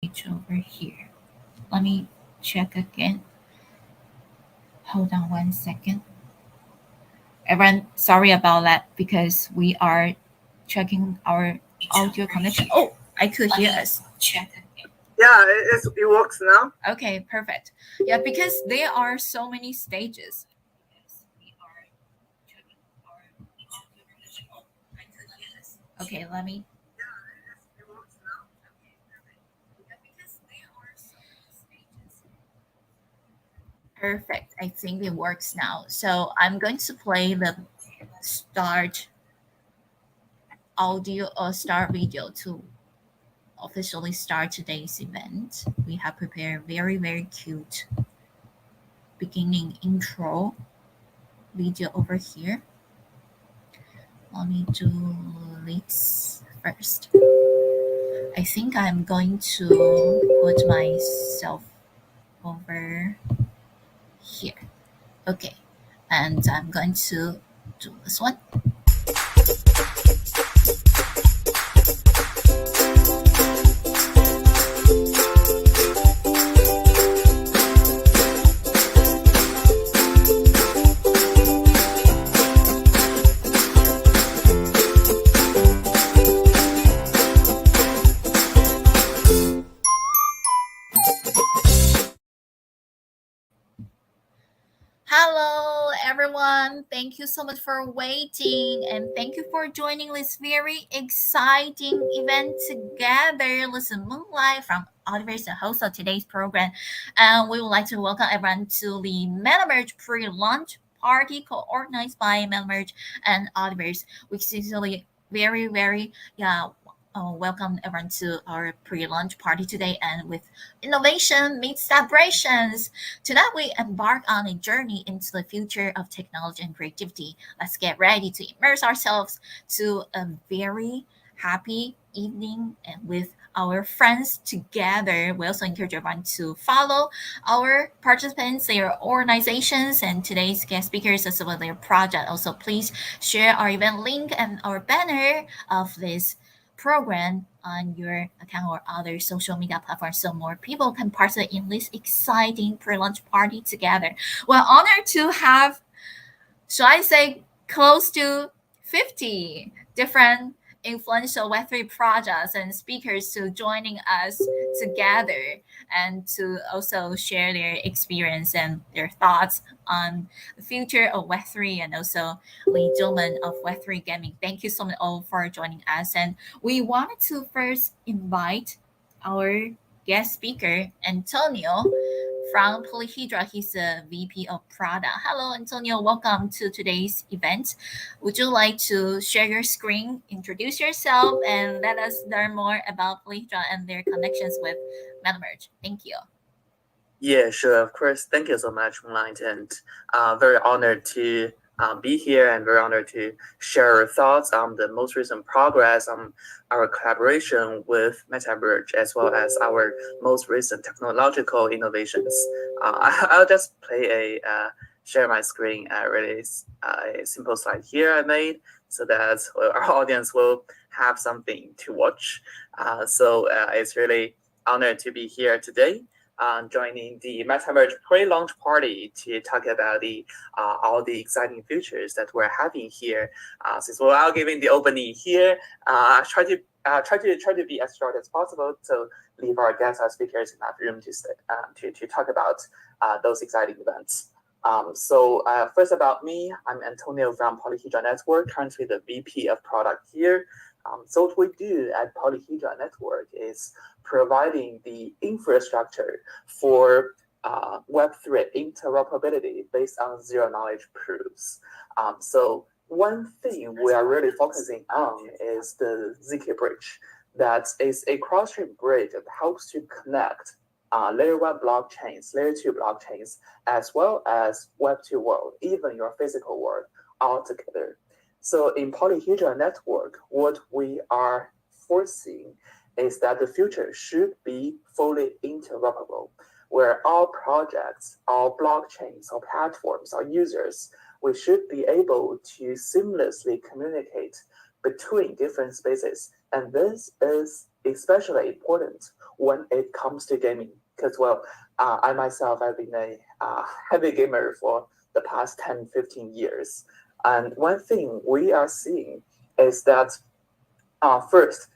page over here. Let me check again. Hold on 1 second. Everyone, sorry about that because we are checking our audio connection. Oh, I could hear us. Check. Yeah, it works now. Okay, perfect. Yeah, because there are so many stages. Okay, let me. Perfect. I think it works now. So I'm going to play the start audio or start video to officially start today's event. We have prepared very, very cute beginning intro video over here. Let me do this first. I think I'm going to put myself over here. Okay. And I'm going to do this one. Hello, everyone. Thank you so much for waiting and thank you for joining this very exciting event together. Listen, Moonlight from Audiverse, the host of today's program. And we would like to welcome everyone to the MetaMerge pre launch party co-organized by MetaMerge and Audiverse, which is really very, very, welcome everyone to our pre-launch party today and with innovation meets celebrations. Tonight, we embark on a journey into the future of technology and creativity. Let's get ready to immerse ourselves to a very happy evening and with our friends together. We also encourage everyone to follow our participants, their organizations, and today's guest speakers as well as their project. Also, please share our event link and our banner of this program on your account or other social media platforms so more people can participate in this exciting pre-launch party together. We're honored to have, should I say, close to 50 different influential Web3 projects and speakers to joining us together and to also share their experience and their thoughts on the future of Web3 and also Lee Jillman of Web3 Gaming. Thank you so much all for joining us. And we wanted to first invite our guest speaker, Antonio from Polyhedra. He's the VP of Prada. Hello, Antonio. Welcome to today's event. Would you like to share your screen, introduce yourself, and let us learn more about Polyhedra and their connections with MetaMerge? Thank you. Yeah, sure, of course. Thank you so much, Moonlight, and very honored to be here and very honored to share our thoughts on the most recent progress on our collaboration with MetaMerge as well as our most recent technological innovations. I'll just play share my screen, really a simple slide here I made so that our audience will have something to watch. It's really honored to be here today joining the MetaMerge pre-launch party to talk about all the exciting features that we're having here. Since we're all giving the opening here, try to be as short as possible to leave our guests, our speakers enough room to talk about those exciting events. First about me, I'm Antonio from Polyhedra Network, currently the VP of Product here. So what we do at Polyhedra Network is providing the infrastructure for Web3 interoperability based on zero-knowledge proofs. So one thing we are really focusing on is the ZK bridge. That is a cross-chain bridge that helps to connect layer 1 blockchains, layer 2 blockchains, as well as Web2 world, even your physical world, all together. So in Polyhedra Network, what we are foreseeing is that the future should be fully interoperable, where all projects, all blockchains, all platforms, all users, we should be able to seamlessly communicate between different spaces. And this is especially important when it comes to gaming. Because, well, I myself have been a heavy gamer for the past 10, 15 years. And one thing we are seeing is that first,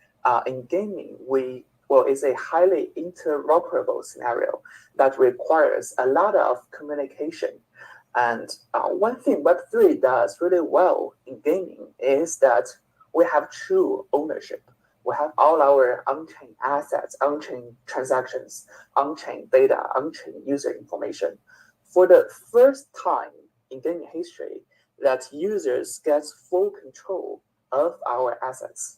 in gaming, it's a highly interoperable scenario that requires a lot of communication. And one thing Web3 does really well in gaming is that we have true ownership. We have all our on-chain assets, on-chain transactions, on-chain data, on-chain user information. For the first time in gaming history, that users get full control of our assets.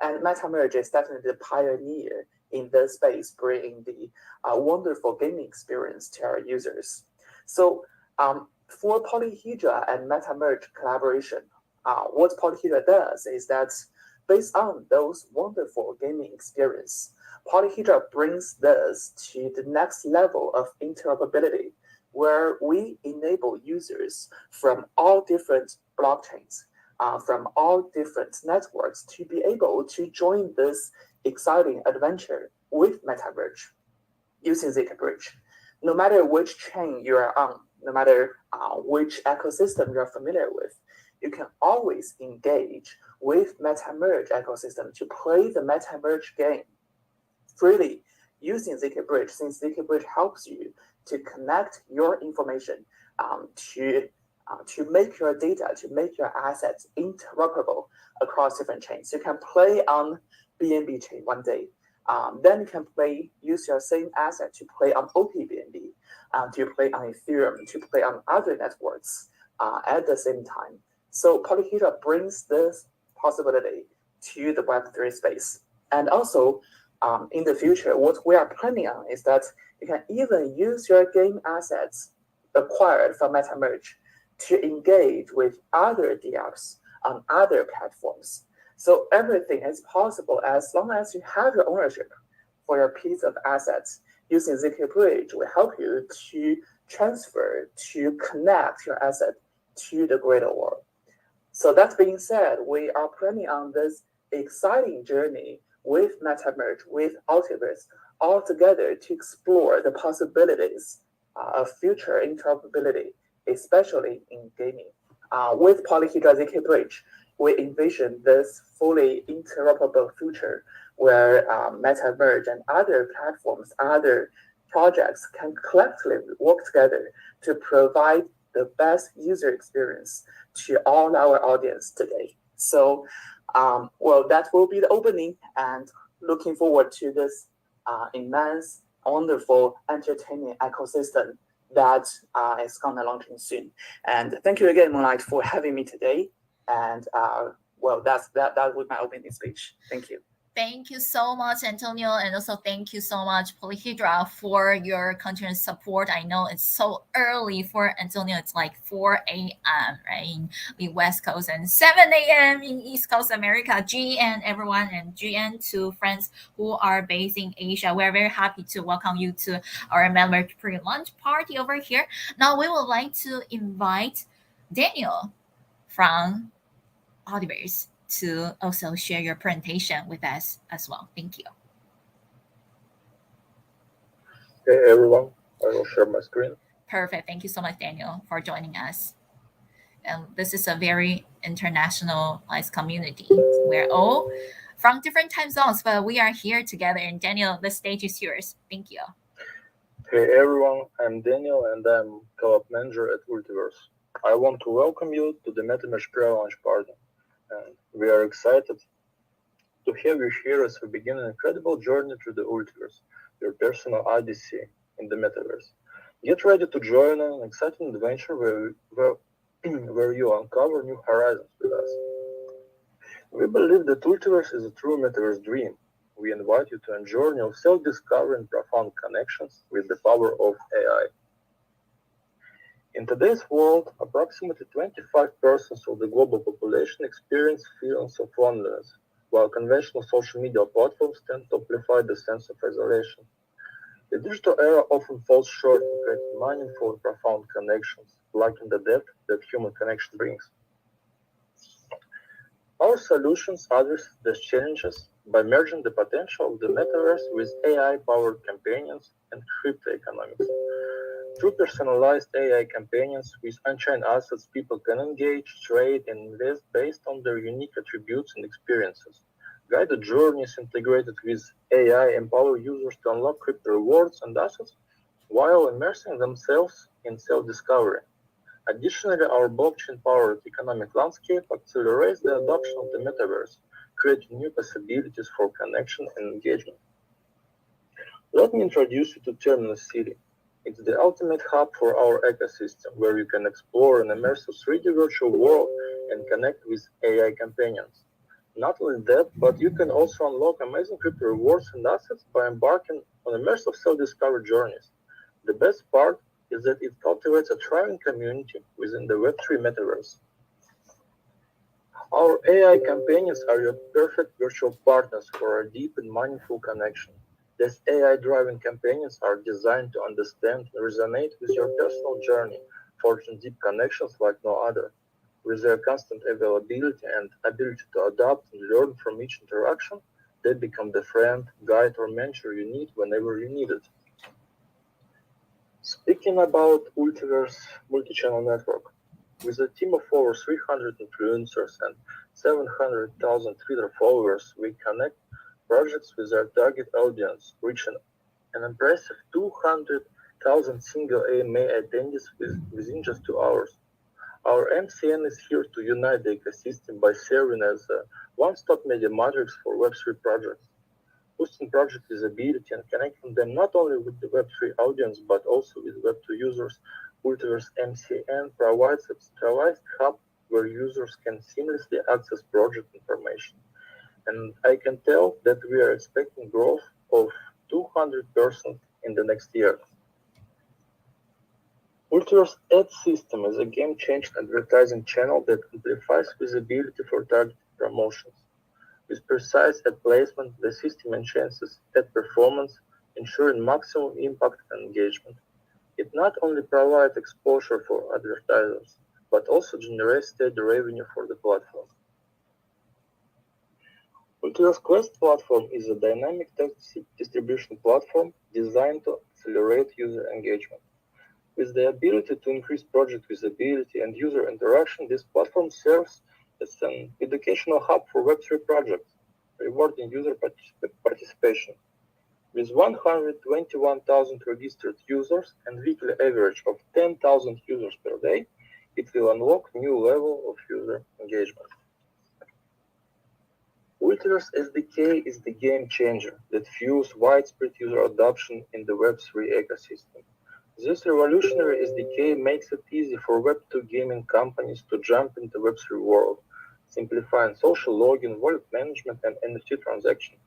And MetaMerge is definitely the pioneer in this space, bringing the wonderful gaming experience to our users. So for Polyhedra and MetaMerge collaboration, what Polyhedra does is that based on those wonderful gaming experience, Polyhedra brings this to the next level of interoperability, where we enable users from all different blockchains, from all different networks to be able to join this exciting adventure with MetaMerge using ZK Bridge. No matter which chain you are on, no matter which ecosystem you're familiar with, you can always engage with MetaMerge ecosystem to play the MetaMerge game freely using ZK Bridge, since ZK Bridge helps you to connect your information to make your data, to make your assets interoperable across different chains. You can play on BNB chain one day, then you can use your same asset to play on OPBNB, to play on Ethereum, to play on other networks at the same time. So Polyhedra brings this possibility to the Web3 space. And also, in the future, what we are planning on is that you can even use your game assets acquired from MetaMerge to engage with other DApps on other platforms. So everything is possible as long as you have your ownership for your piece of assets. Using ZK Bridge will help you to transfer, to connect your asset to the greater world. So that being said, we are planning on this exciting journey with MetaMerge, with Altiverse, all together to explore the possibilities of future interoperability, especially in gaming. With Polyhedra ZK Bridge, we envision this fully interoperable future where MetaMerge and other platforms, other projects can collectively work together to provide the best user experience to all our audience today. So, that will be the opening, and looking forward to this immense, wonderful, entertaining ecosystem that is going to launching soon. And thank you again, Moonlight, for having me today. And that was my opening speech. Thank you. Thank you so much, Antonio, and also thank you so much, Polyhedra, for your continuous support. I know it's so early for Antonio. It's like 4 a.m. right in the West Coast and 7 a.m. in East Coast America. GN everyone and GN to friends who are based in Asia. We're very happy to welcome you to our member pre-launch party over here. Now we would like to invite Daniel from Audiverse to also share your presentation with us as well. Thank you. Hey everyone, I will share my screen. Perfect. Thank you so much, Daniel, for joining us. And this is a very internationalized community. We're all from different time zones, but we are here together. And Daniel, the stage is yours. Thank you. Hey everyone, I'm Daniel and I'm co-op manager at Ultiverse. I want to welcome you to the MetaMerge pre-launch party. And we are excited to have you here as we begin an incredible journey through the Ultiverse, your personal IDC in the metaverse. Get ready to join an exciting adventure where you uncover new horizons with us. We believe that Ultiverse is a true metaverse dream. We invite you to a journey of self-discovery and profound connections with the power of AI. In today's world, approximately 25% of the global population experience feelings of loneliness, while conventional social media platforms tend to amplify the sense of isolation. The digital era often falls short in creating meaningful and profound connections, lacking the depth that human connection brings. Our solutions address these challenges by merging the potential of the metaverse with AI-powered companions and crypto economics. Through personalized AI companions with on-chain assets, people can engage, trade, and invest based on their unique attributes and experiences. Guided journeys integrated with AI empower users to unlock crypto rewards and assets while immersing themselves in self-discovery. Additionally, our blockchain-powered economic landscape accelerates the adoption of the metaverse, creating new possibilities for connection and engagement. Let me introduce you to Terminus City. It's the ultimate hub for our ecosystem, where you can explore an immersive 3D virtual world and connect with AI companions. Not only that, but you can also unlock amazing crypto rewards and assets by embarking on immersive self-discovery journeys. The best part is that it cultivates a thriving community within the Web3 metaverse. Our AI companions are your perfect virtual partners for a deep and meaningful connection. These AI-driven companions are designed to understand and resonate with your personal journey, forging deep connections like no other. With their constant availability and ability to adapt and learn from each interaction, they become the friend, guide, or mentor you need whenever you need it. Speaking about Ultiverse multi-channel network, with a team of over 300 influencers and 700,000 Twitter followers, we connect projects with their target audience, reaching an impressive 200,000 single AMA attendees within just 2 hours. Our MCN is here to unite the ecosystem by serving as a one-stop media matrix for Web3 projects, boosting project visibility and connecting them not only with the Web3 audience but also with Web2 users. Ultiverse MCN provides a centralized hub where users can seamlessly access project information. And I can tell that we are expecting growth of 200% in the next year. Ultiverse Ad System is a game-changing advertising channel that amplifies visibility for targeted promotions. With precise ad placement, the system enhances ad performance, ensuring maximum impact and engagement. It not only provides exposure for advertisers, but also generates steady revenue for the platform. Ultiverse Quest platform is a dynamic text distribution platform designed to accelerate user engagement. With the ability to increase project visibility and user interaction, this platform serves as an educational hub for Web3 projects, rewarding user participation. With 121,000 registered users and weekly average of 10,000 users per day, it will unlock new level of user engagement. Ultiverse SDK is the game changer that fuels widespread user adoption in the Web3 ecosystem. This revolutionary SDK makes it easy for Web2 gaming companies to jump into Web3 world, simplifying social login, wallet management, and NFT transactions.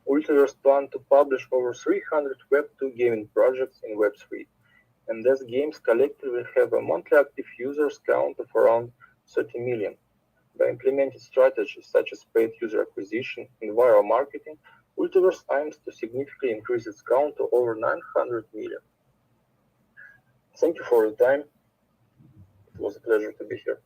Ultiverse plans to publish over 300 Web2 gaming projects in Web3, and these games collectively have a monthly active users count of around 30 million. By implementing strategies such as paid user acquisition and viral marketing, Ultiverse aims to significantly increase its count to over 900 million. Thank you for your time. It was a pleasure to be here.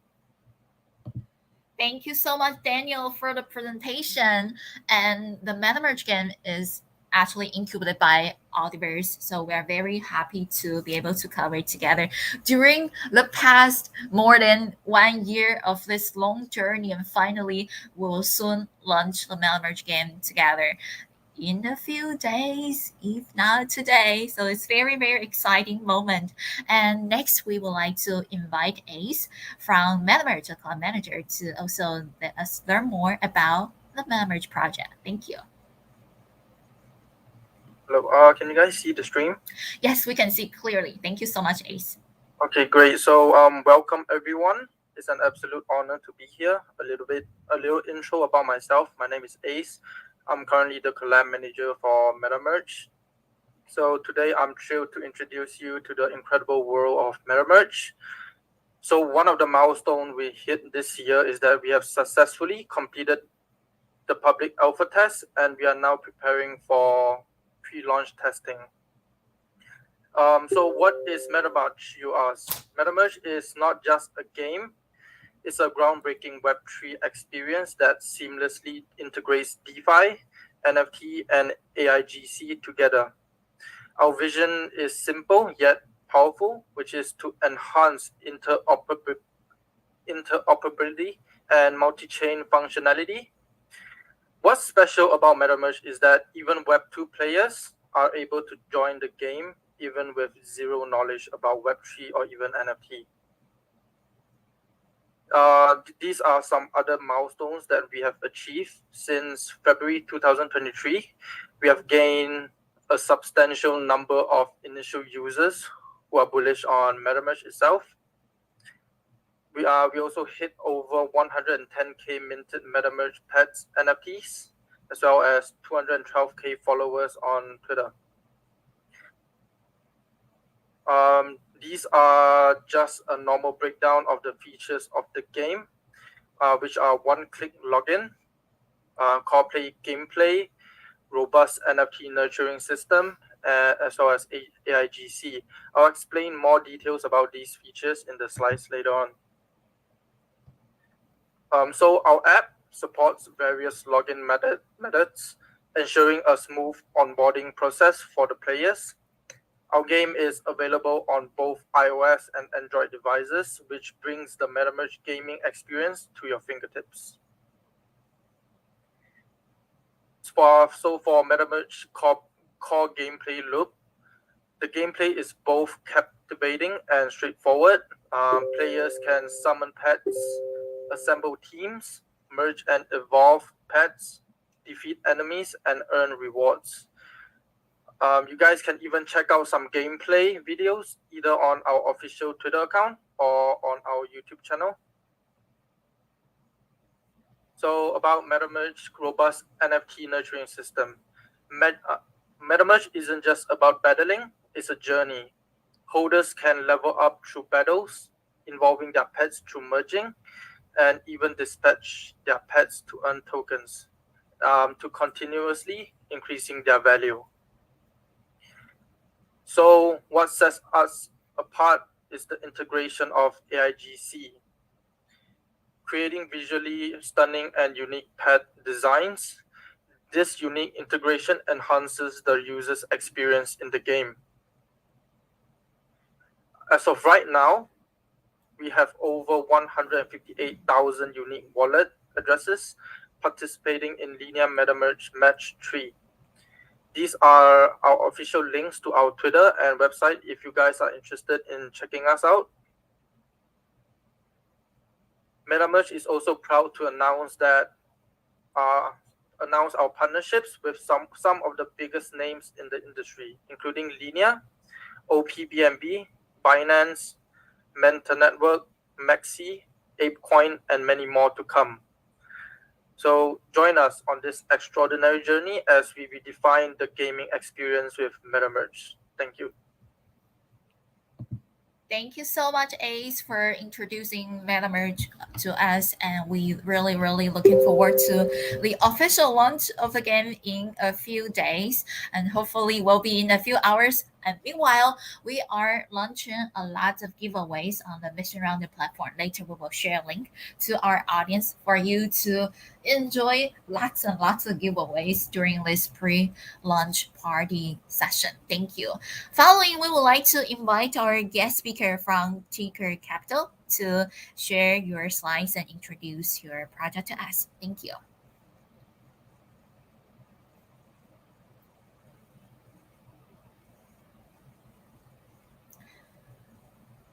Thank you so much, Daniel, for the presentation. And the MetaMerge game is actually incubated by Audiverse, so we are very happy to be able to collaborate together during the past more than 1 year of this long journey, and finally we will soon launch the MetaMerge game together in a few days, if not today. So it's very, very exciting moment. And next, we would like to invite Ace from MetaMerge, the club manager, to also let us learn more about the MetaMerge project. Thank you. Hello, can you guys see the stream? Yes, we can see clearly. Thank you so much, Ace. Okay, great. So welcome everyone. It's an absolute honor to be here. A little intro about myself. My name is Ace. I'm currently the collab manager for MetaMerge. So today I'm thrilled to introduce you to the incredible world of MetaMerge. So one of the milestones we hit this year is that we have successfully completed the public alpha test, and we are now preparing for pre-launch testing. So what is MetaMerge, you ask? MetaMerge is not just a game. It's a groundbreaking Web3 experience that seamlessly integrates DeFi, NFT, and AIGC together. Our vision is simple yet powerful, which is to enhance interoperability and multi-chain functionality. What's special about MetaMerge is that even Web2 players are able to join the game even with zero knowledge about Web3 or even NFT. These are some other milestones that we have achieved since February 2023. We have gained a substantial number of initial users who are bullish on MetaMerge itself. We also hit over 110k minted MetaMerge pets NFTs, as well as 212k followers on Twitter. These are just a normal breakdown of the features of the game, which are one-click login, core play gameplay, robust NFT nurturing system, as well as AIGC. I'll explain more details about these features in the slides later on. So our app supports various login methods, ensuring a smooth onboarding process for the players. Our game is available on both iOS and Android devices, which brings the MetaMerge gaming experience to your fingertips. For MetaMerge core gameplay loop, the gameplay is both captivating and straightforward. Players can summon pets, assemble teams, merge and evolve pets, defeat enemies, and earn rewards. You guys can even check out some gameplay videos either on our official Twitter account or on our YouTube channel. So about MetaMerge robust NFT nurturing system. MetaMerge isn't just about battling, it's a journey. Holders can level up through battles, involving their pets through merging, and even dispatch their pets to earn tokens, to continuously increasing their value. So what sets us apart is the integration of AIGC, creating visually stunning and unique pet designs. This unique integration enhances the user's experience in the game. As of right now, we have over 158,000 unique wallet addresses participating in Linear MetaMerge Match 3. These are our official links to our Twitter and website if you guys are interested in checking us out. MetaMerge is also proud to announce our partnerships with some of the biggest names in the industry, including Linear, OPBNB, Binance, Mentor Network, Maxi, ApeCoin, and many more to come. So join us on this extraordinary journey as we redefine the gaming experience with MetaMerge. Thank you. Thank you so much, Ace, for introducing MetaMerge to us, and we really looking forward to the official launch of the game in a few days, and hopefully will be in a few hours. And meanwhile, we are launching a lot of giveaways on the Mission Rounder platform. Later, we will share a link to our audience for you to enjoy lots and lots of giveaways during this pre-launch party session. Thank you. Following, we would like to invite our guest speaker from Ticker Capital to share your slides and introduce your project to us. Thank you.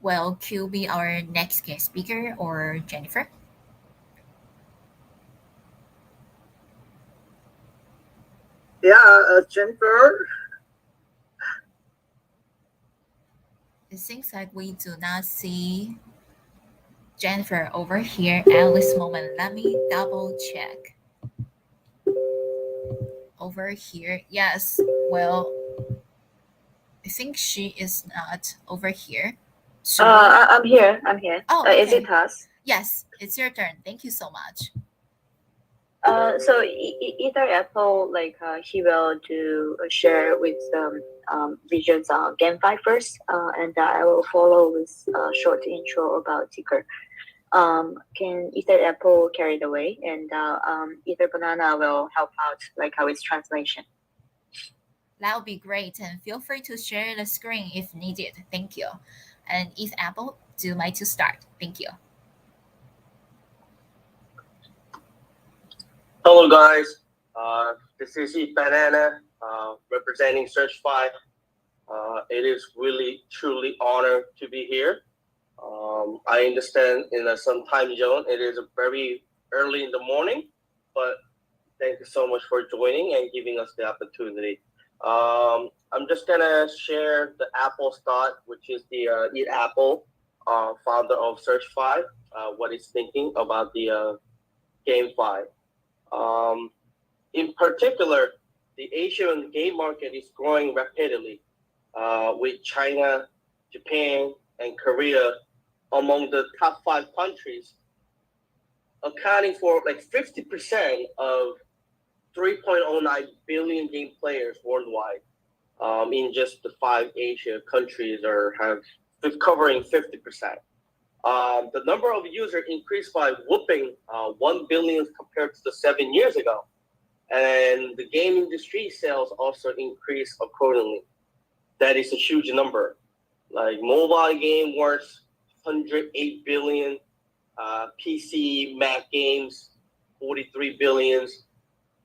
Will Q be our next guest speaker or Jennifer? Yeah, Jennifer. It seems like we do not see Jennifer over here at this moment. Let me double check. Over here, yes. Well, I think she is not over here. I'm here. Oh, Is okay. it us? Yes, it's your turn. Thank you so much. So either Apple, he will do share with visions on GameFi first, and I will follow with a short intro about Ticker. Can Ether Apple carry the way, and Ether Banana will help out, like how it's translation. That would be great. And feel free to share the screen if needed. Thank you. And if Apple, do you like to start? Thank you. Hello, guys. This is Eat Banana, representing Search5. It is really, truly honor to be here. I understand in some time zone it is very early in the morning, but thank you so much for joining and giving us the opportunity. I'm just gonna share the Apple's thought, which is the Eat Apple, founder of Search5, what he's thinking about the GameFi. In particular, the Asian game market is growing rapidly, with China, Japan, and Korea among the top 5 countries, accounting for like 50% of 3.09 billion game players worldwide. In just the 5 Asia countries covering 50%. The number of users increased by whopping 1 billion compared to the 7 years ago. And the game industry sales also increased accordingly. That is a huge number. Like mobile game worth 108 billion, PC, Mac games, 43 billions,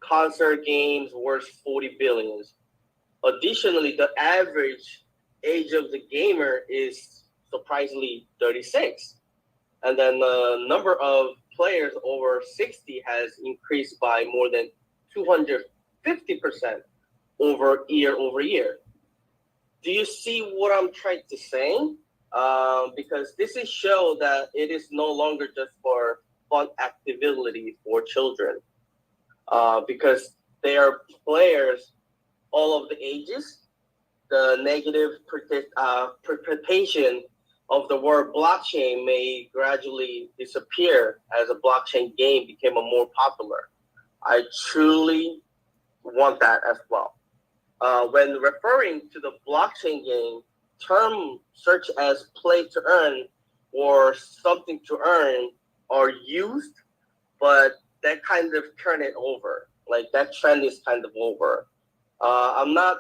concert games worth 40 billions. Additionally, the average age of the gamer is surprisingly 36. And then the number of players over 60 has increased by more than 250% year over year. Do you see what I'm trying to say? Because this is show that it is no longer just for fun activity for children. Because they are players all of the ages. The negative interpretation of the word blockchain may gradually disappear as a blockchain game became more popular. I truly want that as well. When referring to the blockchain game, terms such as play to earn or something to earn are used, but that kind of turn it over. Like that trend is kind of over. I'm not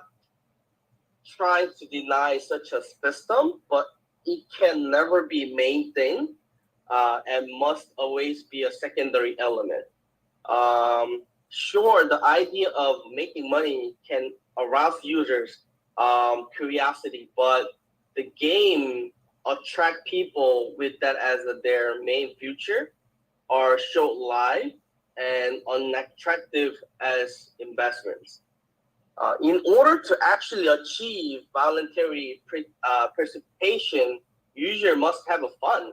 trying to deny such a system, but it can never be main thing, and must always be a secondary element. Sure, the idea of making money can arouse users' curiosity, but the game attract people with that as their main future are show live and unattractive as investments. In order to actually achieve voluntary participation, users must have a fun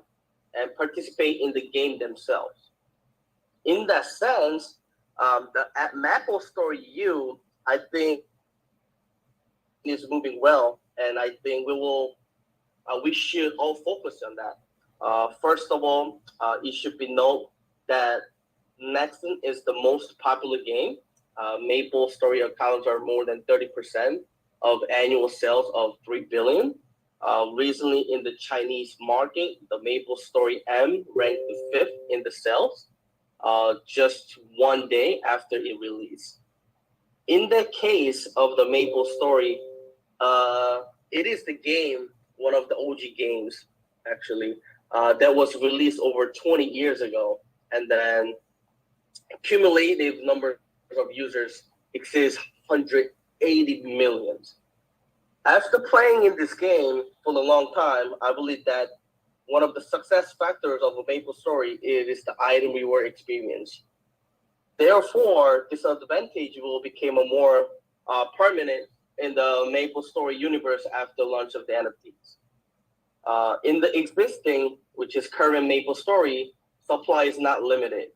and participate in the game themselves. In that sense, the MapleStory U, I think, is moving well, and I think we should all focus on that. First of all, it should be noted that Nexon is the most popular game. MapleStory accounts are more than 30% of annual sales of 3 billion. Recently in the Chinese market, the MapleStory M ranked the 5th in the sales, just one day after it released. In the case of the MapleStory, it is the game, one of the OG games, actually, that was released over 20 years ago, and then cumulative number of users exceeds 180 millions. After playing in this game for a long time, I believe that one of the success factors of a MapleStory is the item reward experience. Therefore, this advantage will become a more permanent in the MapleStory universe after launch of the NFTs. In the existing, which is current MapleStory, supply is not limited.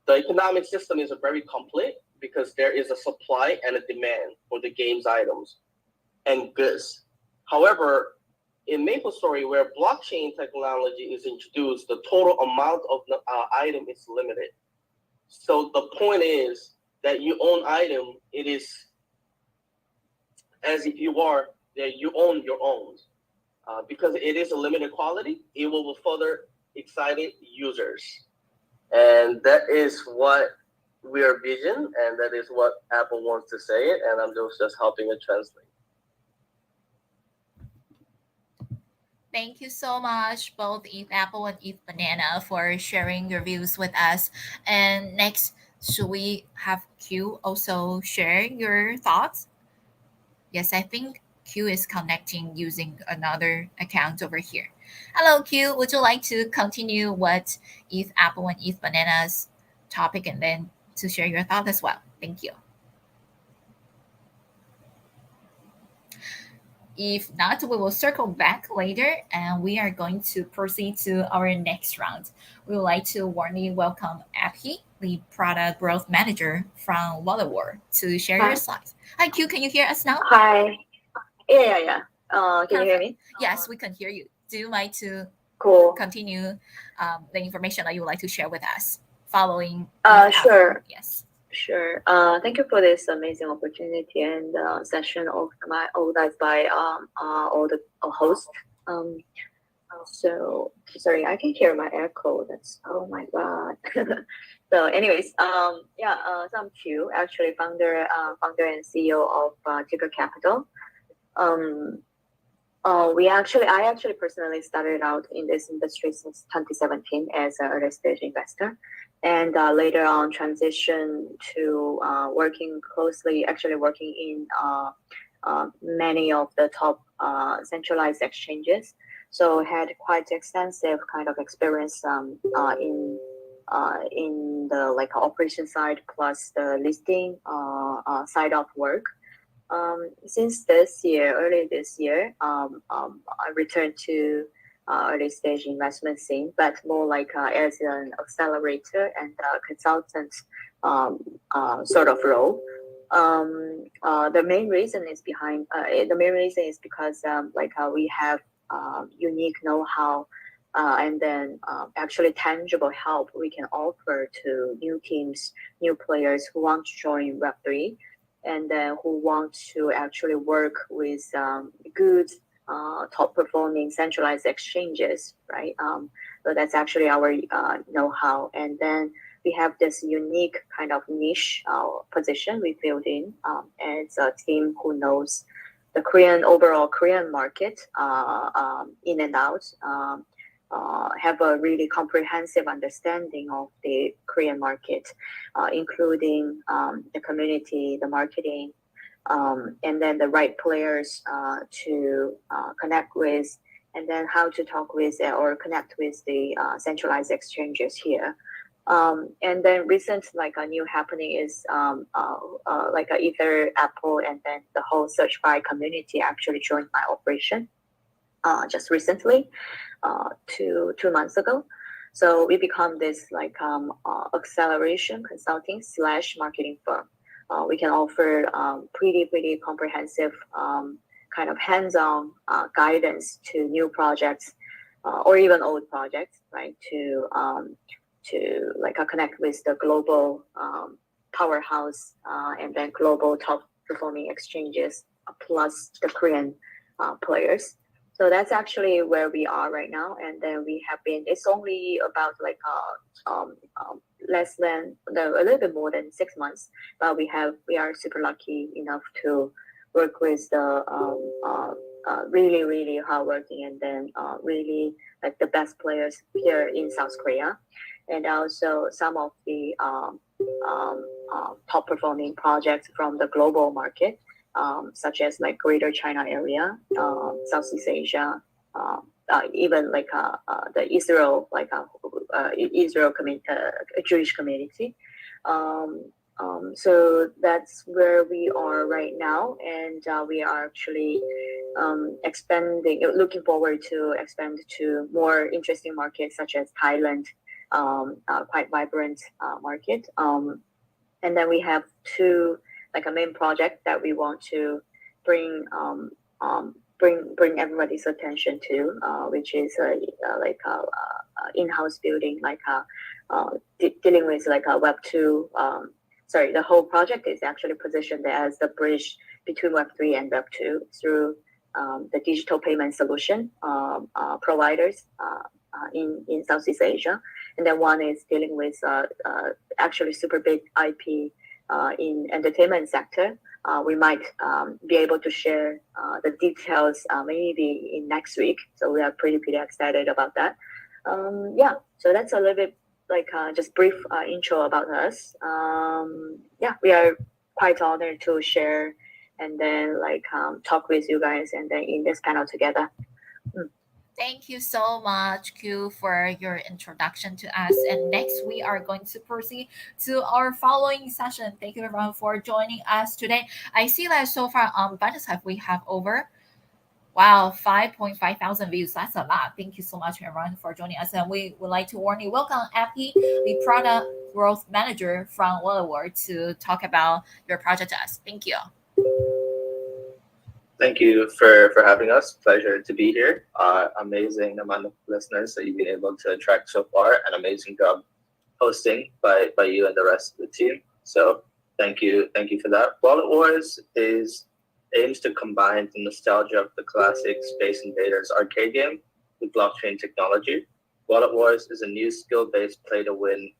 The economic system is very complete because there is a supply and a demand for the game's items and goods. However, in MapleStory, where blockchain technology is introduced, the total amount of the item is limited. So the point is that you own item, it is as if you are that you own your own. Because it is a limited quality, it will further excited users. And that is what we are vision, and that is what Apple wants to say it, and I'm just helping it translate. Thank you so much, both Eve Apple and Eve Banana, for sharing your views with us. And next, should we have Q also share your thoughts? Yes, I think Q is connecting using another account over here. Hello, Q. Would you like to continue what Eve Apple and Eve Banana's topic and then to share your thought as well? Thank you. If not, we will circle back later and we are going to proceed to our next round. We would like to warmly welcome Abhi, the product growth manager from Wallerwar, to share your Hi. slides. Hi, Q. Can you hear us now? Hi. Yeah. Can you hear me? Yes, we can hear you. Do you like to Cool. continue the information that you would like to share with us following? Sure. Yes. Sure. Thank you for this amazing opportunity and session organized by all the hosts. So sorry, I can hear my echo. That's oh my god. So, anyways, so I'm Q, actually founder and CEO of Ticker Capital. I actually personally started out in this industry since 2017 as an early stage investor, and later on transitioned to working in many of the top centralized exchanges. So had quite extensive kind of experience in the like operation side plus the listing side of work. Since early this year, I returned to early stage investment scene, but more like as an accelerator and consultant sort of role. The main reason is because we have unique know-how and then actually tangible help we can offer to new teams, new players who want to join Web3 and then who want to actually work with good top performing centralized exchanges, right? So that's actually our know-how. And then we have this unique kind of niche position we filled in as a team who knows the overall Korean market in and out, have a really comprehensive understanding of the Korean market, including the community, the marketing, and then the right players to connect with, and then how to talk with or connect with the centralized exchanges here. And then recent a new happening is either Apple and then the whole SearchBuy community actually joined my operation just recently, 2 months ago. So we become this acceleration consulting / marketing firm. We can offer pretty comprehensive kind of hands-on guidance to new projects or even old projects, right? To connect with the global powerhouse and then global top performing exchanges plus the Korean players. So that's actually where we are right now. And then it's only about a little bit more than 6 months, but we are super lucky enough to work with the really hardworking and then really the best players here in South Korea. And also some of the top performing projects from the global market, such as Greater China area, Southeast Asia, even the Israel Jewish community. So that's where we are right now, and we are actually looking forward to expand to more interesting markets such as Thailand, quite vibrant market. And then we have a main project that we want to bring everybody's attention to, which is in-house building, dealing with a Web2. The whole project is actually positioned as the bridge between Web3 and Web2 through the digital payment solution providers in Southeast Asia, and then one is dealing with actually super big IP in entertainment sector. We might be able to share the details maybe in next week. So we are pretty excited about that. Yeah, so that's a little bit like just brief intro about us. Yeah, we are quite honored to share and then like talk with you guys and then in this panel together. Thank you so much, Q, for your introduction to us. And next, we are going to proceed to our following session. Thank you, everyone, for joining us today. I see that so far on Bundershive, we have over 5.5 thousand views. That's a lot. Thank you so much, everyone, for joining us. And we would like to warn you, welcome, Appy, the product growth manager from Wallaward, to talk about your project to us. Thank you. Thank you for having us. Pleasure to be here. Amazing amount of listeners that you've been able to attract so far. An amazing job hosting by you and the rest of the team. So thank you for that. Wallet Wars aims to combine the nostalgia of the classic Space Invaders arcade game with blockchain technology. Wallet Wars is a new skill-based play-to-win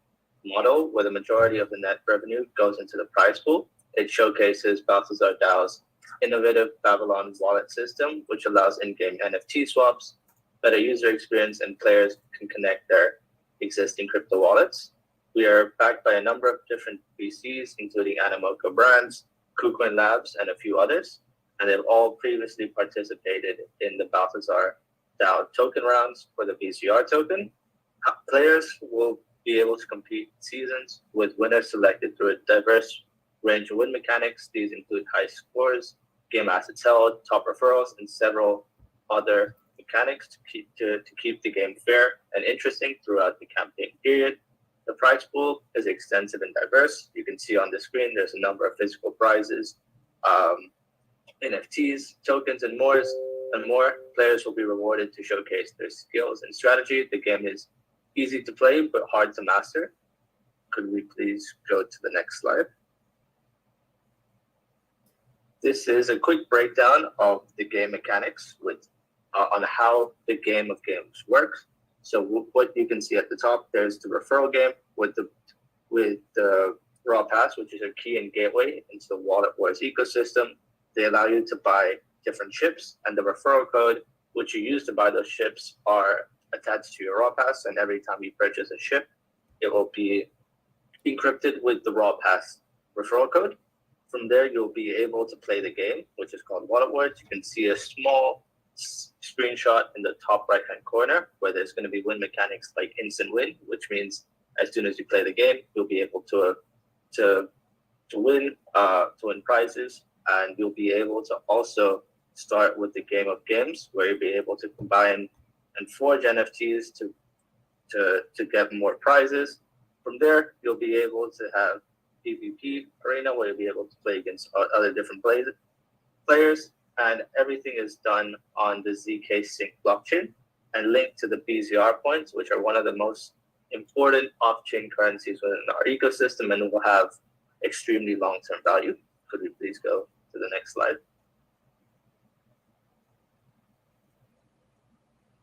model where the majority of the net revenue goes into the prize pool. It showcases Balthazar DAO's innovative Babylon wallet system, which allows in-game NFT swaps, better user experience, and players can connect their existing crypto wallets. We are backed by a number of different VCs, including Animoca Brands, KuCoin Labs, and a few others, and they've all previously participated in the Balthazar DAO token rounds for the BCR token. Players will be able to compete seasons with winners selected through a diverse range of win mechanics. These include high scores, game assets held, top referrals, and several other mechanics to keep the game fair and interesting throughout the campaign period. The prize pool is extensive and diverse. You can see on the screen there's a number of physical prizes, NFTs, tokens, and more. Players will be rewarded to showcase their skills and strategy. The game is easy to play but hard to master. Could we please go to the next slide? This is a quick breakdown of the game mechanics on how the game of games works. So what you can see at the top, there's the referral game with the Raw Pass, which is a key and gateway into the Wallet Wars ecosystem. They allow you to buy different ships, and the referral code, which you use to buy those ships, are attached to your Raw Pass. And every time you purchase a ship, it will be encrypted with the Raw Pass referral code. From there, you'll be able to play the game, which is called Wallet Wars. You can see a small screenshot in the top right-hand corner where there's going to be win mechanics like instant win, which means as soon as you play the game, you'll be able to win prizes, and you'll be able to also start with the game of games where you'll be able to combine and forge NFTs to get more prizes. From there, you'll be able to have PvP arena where you'll be able to play against other different players, and everything is done on the ZK Sync blockchain and linked to the BZR points, which are one of the most important off-chain currencies within our ecosystem and will have extremely long-term value. Could we please go to the next slide?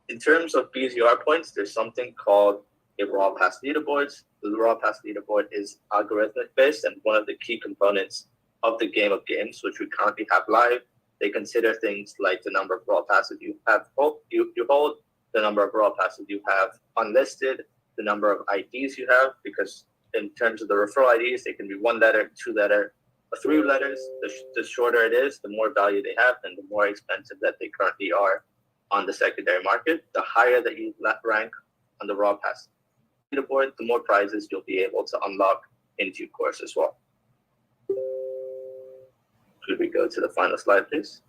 In terms of BZR points, there's something called a Raw Pass leaderboard. The Raw Pass leaderboard is algorithmic based and one of the key components of the game of games, which we currently have live. They consider things like the number of Raw Passes you hold, the number of Raw Passes you have unlisted, the number of IDs you have, because in terms of the referral IDs, they can be 1 letter, 2 letter, or 3 letters. The shorter it is, the more value they have, and the more expensive that they currently are on the secondary market. The higher that you rank on the Raw Pass leaderboard, the more prizes you'll be able to unlock in due course as well. Could we go to the final slide, please?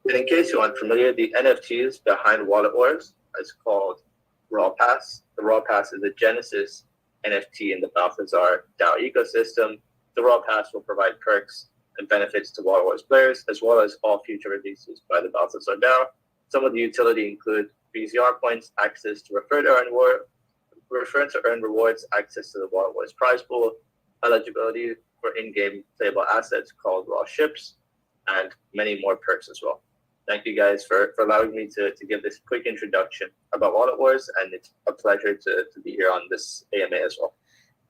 And in case you aren't familiar, the NFTs behind Wallet Wars is called Raw Pass. The Raw Pass is the Genesis NFT in the Balthazar DAO ecosystem. The Raw Pass will provide perks and benefits to Wallet Wars players, as well as all future releases by the Balthazar DAO. Some of the utility include BZR points, access to refer to earn rewards, access to the Wallet Wars prize pool, eligibility for in-game playable assets called raw ships, and many more perks as well. thank you guys for allowing me to give this quick introduction about Wallet Wars, and it's a pleasure to be here on this AMA as well.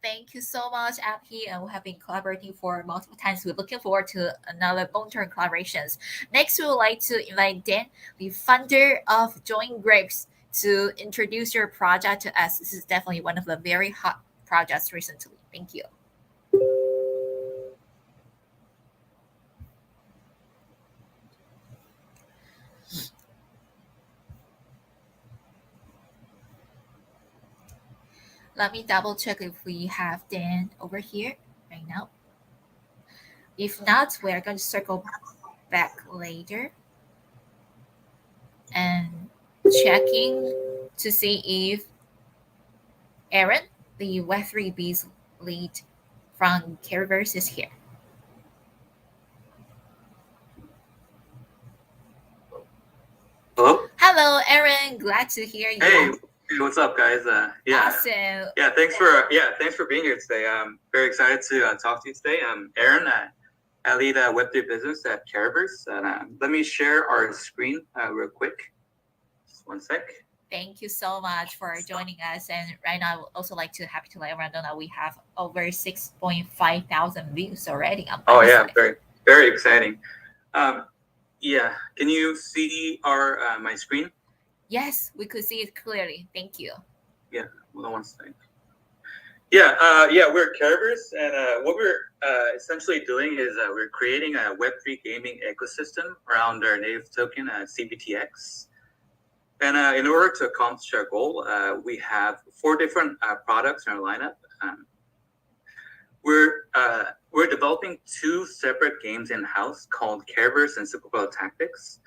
Thank you so much, Abhi, and we have been collaborating for multiple times. We're looking forward to another long-term collaborations. Next, we would like to invite Dan, the founder of Join Grapes, to introduce your project to us. This is definitely one of the very hot projects recently. Thank you. Let me double check if we have Dan over here right now. If not, we're going to circle back later and checking to see if Aaron, the Web3B's lead from Carriverse, is here. Hello. Hello, Aaron. Glad to hear you. Hey, what's up, guys? Awesome. Yeah, thanks for being here today. I'm very excited to talk to you today. I'm Aaron. I lead Web3 business at Carriverse. And let me share our screen real quick. Just one sec. Thank you so much for joining us. And right now, I would also like to happy to let everyone know that we have over 6.5 thousand views already. Oh yeah, very very exciting. Yeah, can you see our my screen? Yes, we could see it clearly. Thank you. Yeah, hold on one second. Yeah, we're Carriverse, and what we're essentially doing is we're creating a Web3 gaming ecosystem around our native token, CBTX. And in order to accomplish our goal, we have 4 different products in our lineup. We're developing 2 separate games in-house called Carriverse and Superbowl Tactics.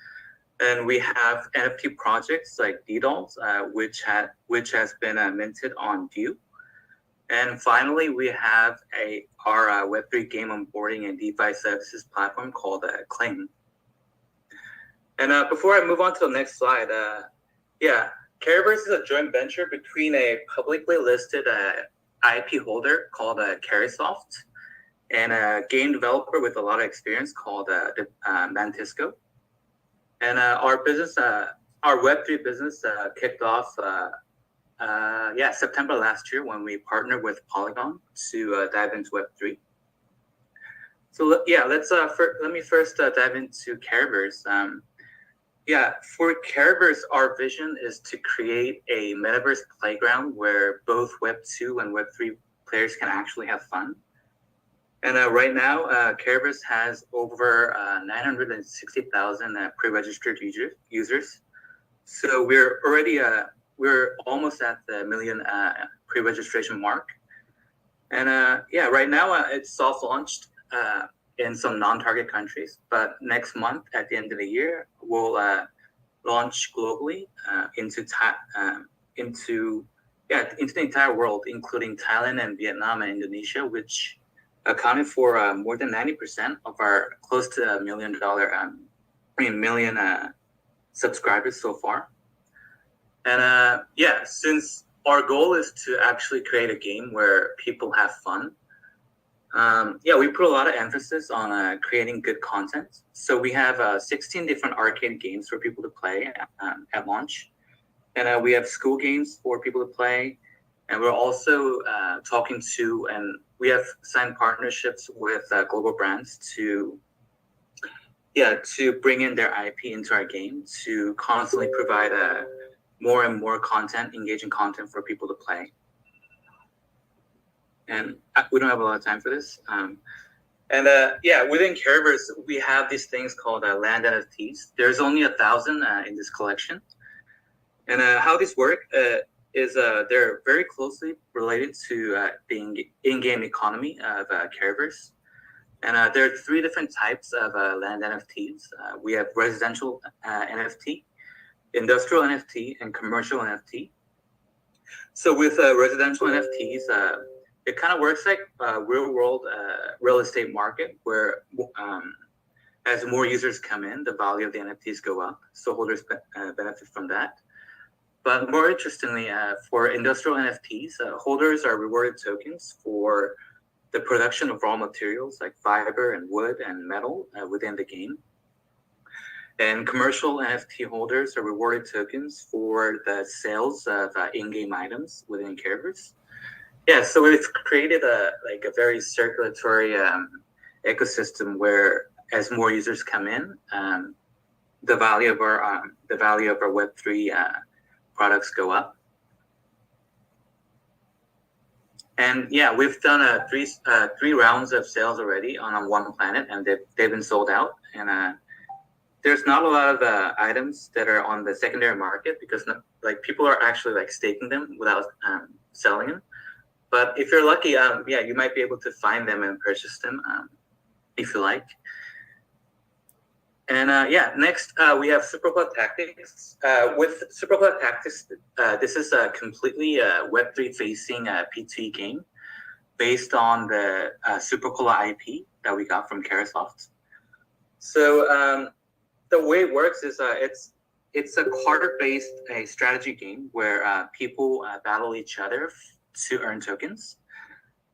And we have NFT projects like DDolls, which has been minted on Vue. And finally, we have our Web3 game onboarding and DeFi services platform called Claim. And before I move on to the next slide, Carriverse is a joint venture between a publicly listed IP holder called Carrysoft and a game developer with a lot of experience called Mantisco. And our business, our Web3 business kicked off September last year when we partnered with Polygon to dive into Web3. So let me first dive into Carriverse. For Carriverse, our vision is to create a metaverse playground where both Web2 and Web3 players can actually have fun. And right now, Carriverse has over 960,000 pre-registered users. So we're already we're almost at the million pre-registration mark. And right now it's soft launched in some non-target countries, but next month at the end of the year we'll launch globally into the entire world, including Thailand and Vietnam and Indonesia, which accounted for more than 90% of our close to $1 million subscribers so far. And since our goal is to actually create a game where people have fun, we put a lot of emphasis on creating good content. So we have 16 different arcade games for people to play at launch. And we have school games for people to play. And we're also talking to, and we have signed partnerships with global brands to bring in their IP into our game to constantly provide more and more content, engaging content for people to play. And we don't have a lot of time for this. Within Carriverse, we have these things called land NFTs. There's only 1,000 in this collection. And how these work is they're very closely related to the in-game economy of Carriverse. And there are 3 different types of land NFTs. We have residential NFT, industrial NFT, and commercial NFT. So with residential NFTs, it kind of works like a real-world real estate market where as more users come in, the value of the NFTs go up. So holders benefit from that. But more interestingly, for industrial NFTs, holders are rewarded tokens for the production of raw materials like fiber and wood and metal within the game. And commercial NFT holders are rewarded tokens for the sales of in-game items within characters. Yeah, so we've created a very circulatory ecosystem where, as more users come in, the value of our Web3 products go up. And yeah, we've done three rounds of sales already on One Planet, and they've been sold out. And there's not a lot of items that are on the secondary market because people are actually staking them without selling them. But if you're lucky, you might be able to find them and purchase them if you like. And next we have Supercloud Tactics. With Supercloud Tactics, this is a completely Web3 facing P2E game based on the Supercola IP that we got from Carahsoft. So the way it works is it's a card-based strategy game where people battle each other to earn tokens.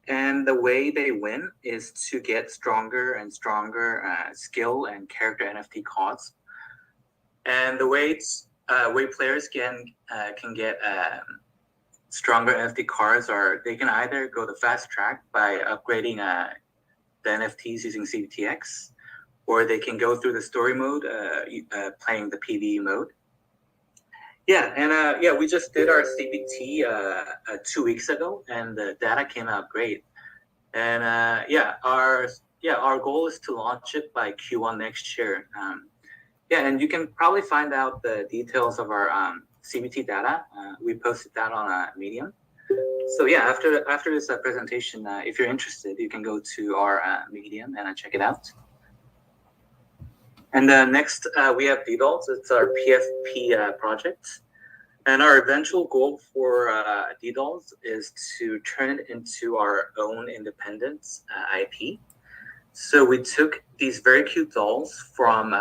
And the way they win is to get stronger and stronger skill and character NFT cards. And the way players can get stronger NFT cards are they can either go the fast track by upgrading the NFTs using CBTX, or they can go through the story mode playing the PvE mode. Yeah, and we just did our CBT 2 weeks ago, and the data came out great. And our goal is to launch it by Q1 next year. And you can probably find out the details of our CBT data. We posted that on Medium. So yeah, after this presentation, if you're interested, you can go to our Medium and check it out. And next, we have DDoLS. It's our PFP project. And our eventual goal for DDoLS is to turn it into our own independent IP. So we took these very cute dolls from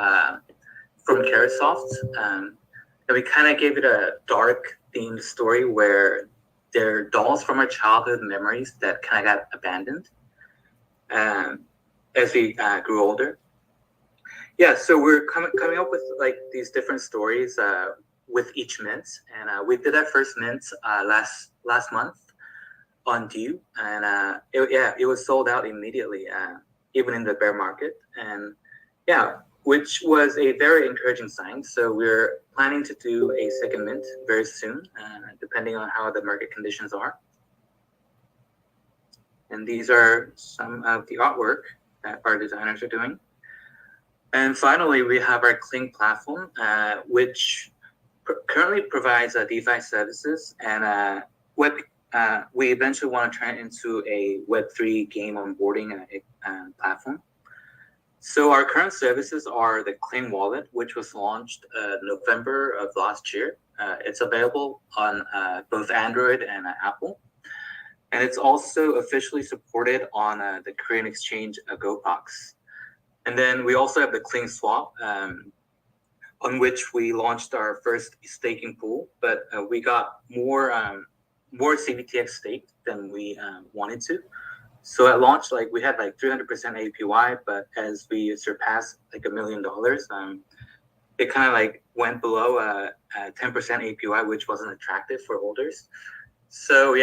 Carahsoft, and we kind of gave it a dark themed story where they're dolls from our childhood memories that kind of got abandoned as we grew older. Yeah, so we're coming up with these different stories with each mint, and we did our first mint last month on Due, and it was sold out immediately, even in the bear market, and which was a very encouraging sign. So we're planning to do a second mint very soon, depending on how the market conditions are. And these are some of the artwork that our designers are doing. And finally, we have our Kling platform, which currently provides DeFi services, and we eventually want to turn it into a Web3 game onboarding platform. So our current services are the Kling Wallet, which was launched November of last year. It's available on both Android and Apple. And it's also officially supported on the Korean exchange GoPox. And then we also have the Kling Swap, on which we launched our first staking pool, but we got more CBTX staked than we wanted to. So at launch, we had 300% APY, but as we surpassed $1 million, it kind of went below 10% APY, which wasn't attractive for holders. So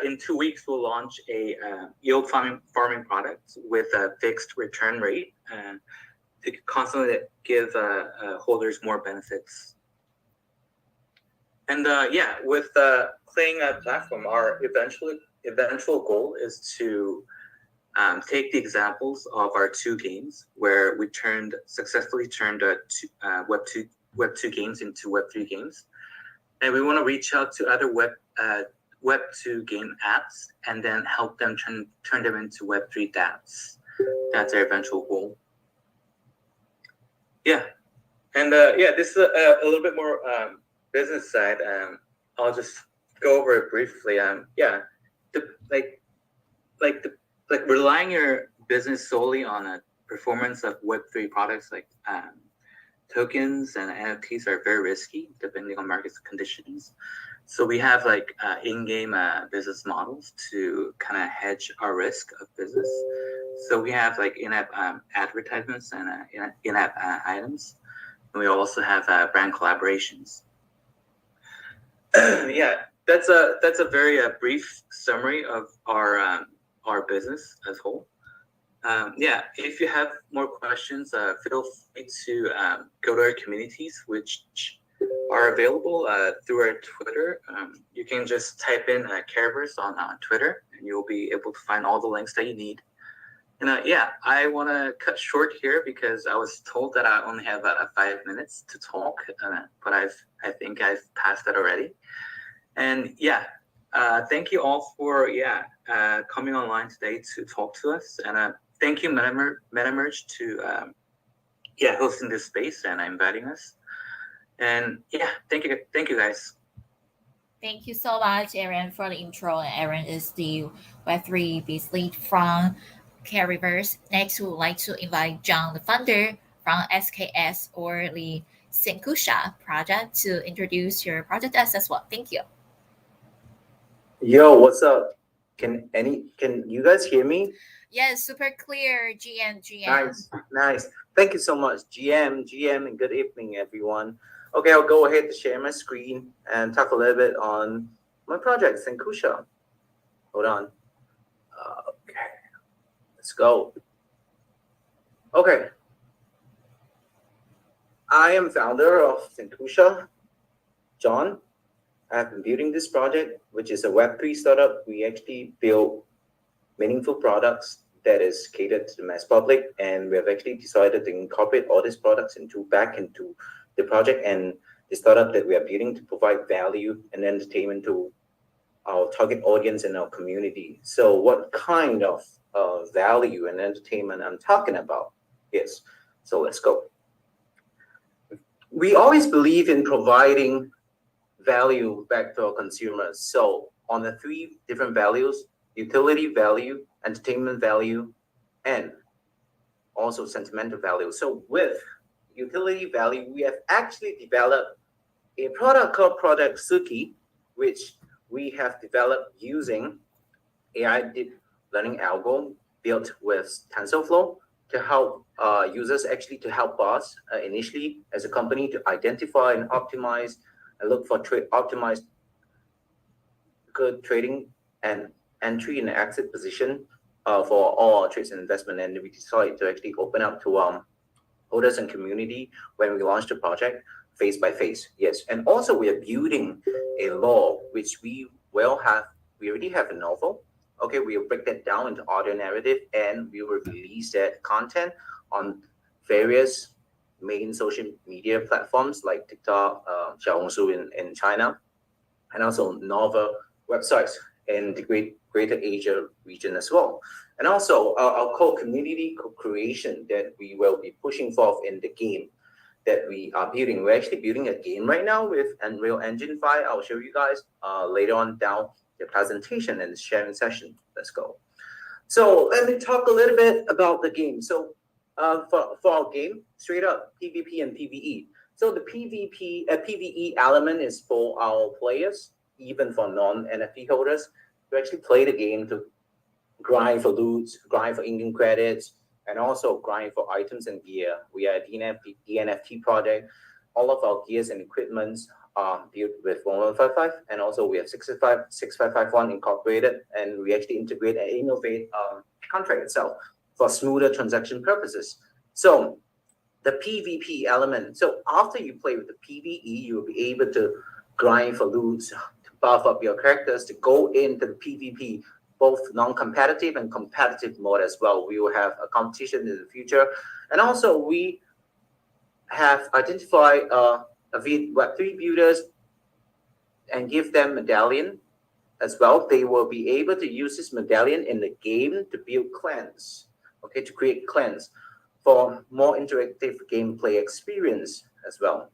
in 2 weeks we'll launch a yield farming product with a fixed return rate to constantly give holders more benefits. And with the Kling platform, our eventual goal is to take the examples of our two games where we successfully turned Web2 games into Web3 games, and we want to reach out to other Web2 game apps and then help them turn them into Web3 dApps. That's our eventual goal. Yeah, and this is a little bit more business side. I'll just go over it briefly. Relying your business solely on a performance of Web3 products like tokens and NFTs are very risky depending on market conditions. So we have like in-game business models to kind of hedge our risk of business. So we have like in-app advertisements and in-app items. And we also have brand collaborations. Yeah, that's a very brief summary of our business as a whole. Yeah, if you have more questions, feel free to go to our communities, which are available through our Twitter. You can just type in Careverse on Twitter, and you'll be able to find all the links that you need. And yeah, I want to cut short here because I was told that I only have 5 minutes to talk, but I think I've passed that already. And yeah, thank you all for coming online today to talk to us, and thank you MetaMerge to hosting this space and inviting us. And yeah, thank you guys. Thank you so much, Aaron, for the intro. Aaron is the Web3 biz lead from Careverse. Next, we would like to invite John, the founder from SKS or the Senkusha project, to introduce your project as well. Thank you. Yo, what's up? Can you guys hear me? Yes, super clear, GM. Nice. Thank you so much, GM, and good evening, everyone. Okay, I'll go ahead to share my screen and talk a little bit on my project, Senkusha. Hold on. Okay, let's go. Okay. I am founder of Senkusha, John. I've been building this project, which is a Web3 startup. We actually build meaningful products that is catered to the mass public, and we have actually decided to incorporate all these products back into the project and the startup that we are building to provide value and entertainment to our target audience and our community. So what kind of value and entertainment I'm talking about? Yes, so let's go. We always believe in providing value back to our consumers. So on the 3 different values: utility value, entertainment value, and also sentimental value. So with utility value, we have actually developed a product called Product Suki, which we have developed using AI deep learning algorithm built with TensorFlow to help users, actually to help us initially as a company to identify and optimize and look for optimized good trading and entry and exit position for all our trades and investment. And we decided to actually open up to holders and community when we launched the project phase by phase. Yes, and also we are building a law which we already have a novel. Okay, we'll break that down into audio narrative, and we will release that content on various main social media platforms like TikTok, Xiaohongshu in China, and also novel websites in the Greater Asia region as well. And also our core community co-creation that we will be pushing forth in the game that we are building. We're actually building a game right now with Unreal Engine 5. I'll show you guys later on down the presentation and the sharing session. Let's go. So let me talk a little bit about the game. So for our game, straight up PvP and PvE. So the PvE element is for our players, even for non-NFT holders, to actually play the game to grind for loots, grind for in-game credits, and also grind for items and gear. We are a DNFT project. All of our gears and equipments are built with 1155, and also we have 6551 incorporated, and we actually integrate and innovate contract itself for smoother transaction purposes. So the PvP element. So after you play with the PvE, you will be able to grind for loots, to buff up your characters, to go into the PvP, both non-competitive and competitive mode as well. We will have a competition in the future. And also we have identified Web3 builders and give them medallion as well. They will be able to use this medallion in the game to build clans, okay, to create clans for more interactive gameplay experience as well.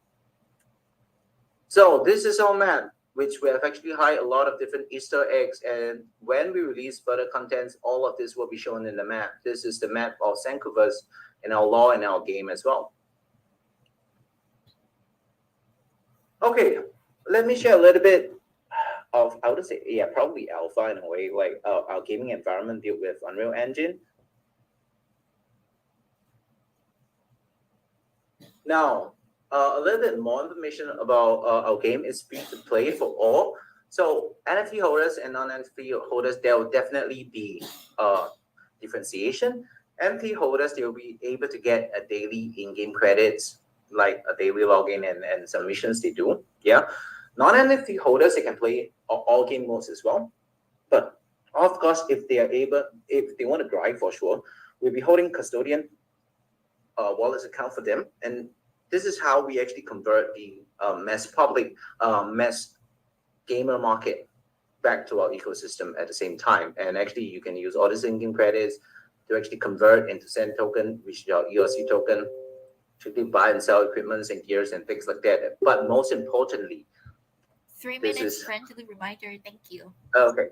So this is our map, which we have actually hide a lot of different Easter eggs, and when we release further contents, all of this will be shown in the map. This is the map of Senkuverse in our law and our game as well. Okay, let me share a little bit I would say, yeah, probably alpha in a way, like our gaming environment built with Unreal Engine. Now, a little bit more information about our game. Is free to play for all. So NFT holders and non-NFT holders, there will definitely be differentiation. NFT holders, they'll be able to get a daily in-game credits, like a daily login and submissions they do. Yeah. Non-NFT holders, they can play all game modes as well. But of course, if they want to grind for sure, we'll be holding custodian wallets account for them. And this is how we actually convert the mass gamer market back to our ecosystem at the same time. And actually, you can use all these in-game credits to actually convert into Sand token, which is our ERC token, to buy and sell equipments and gears and things like that. But most importantly, 3 this minutes is- friendly reminder. Thank you. okay.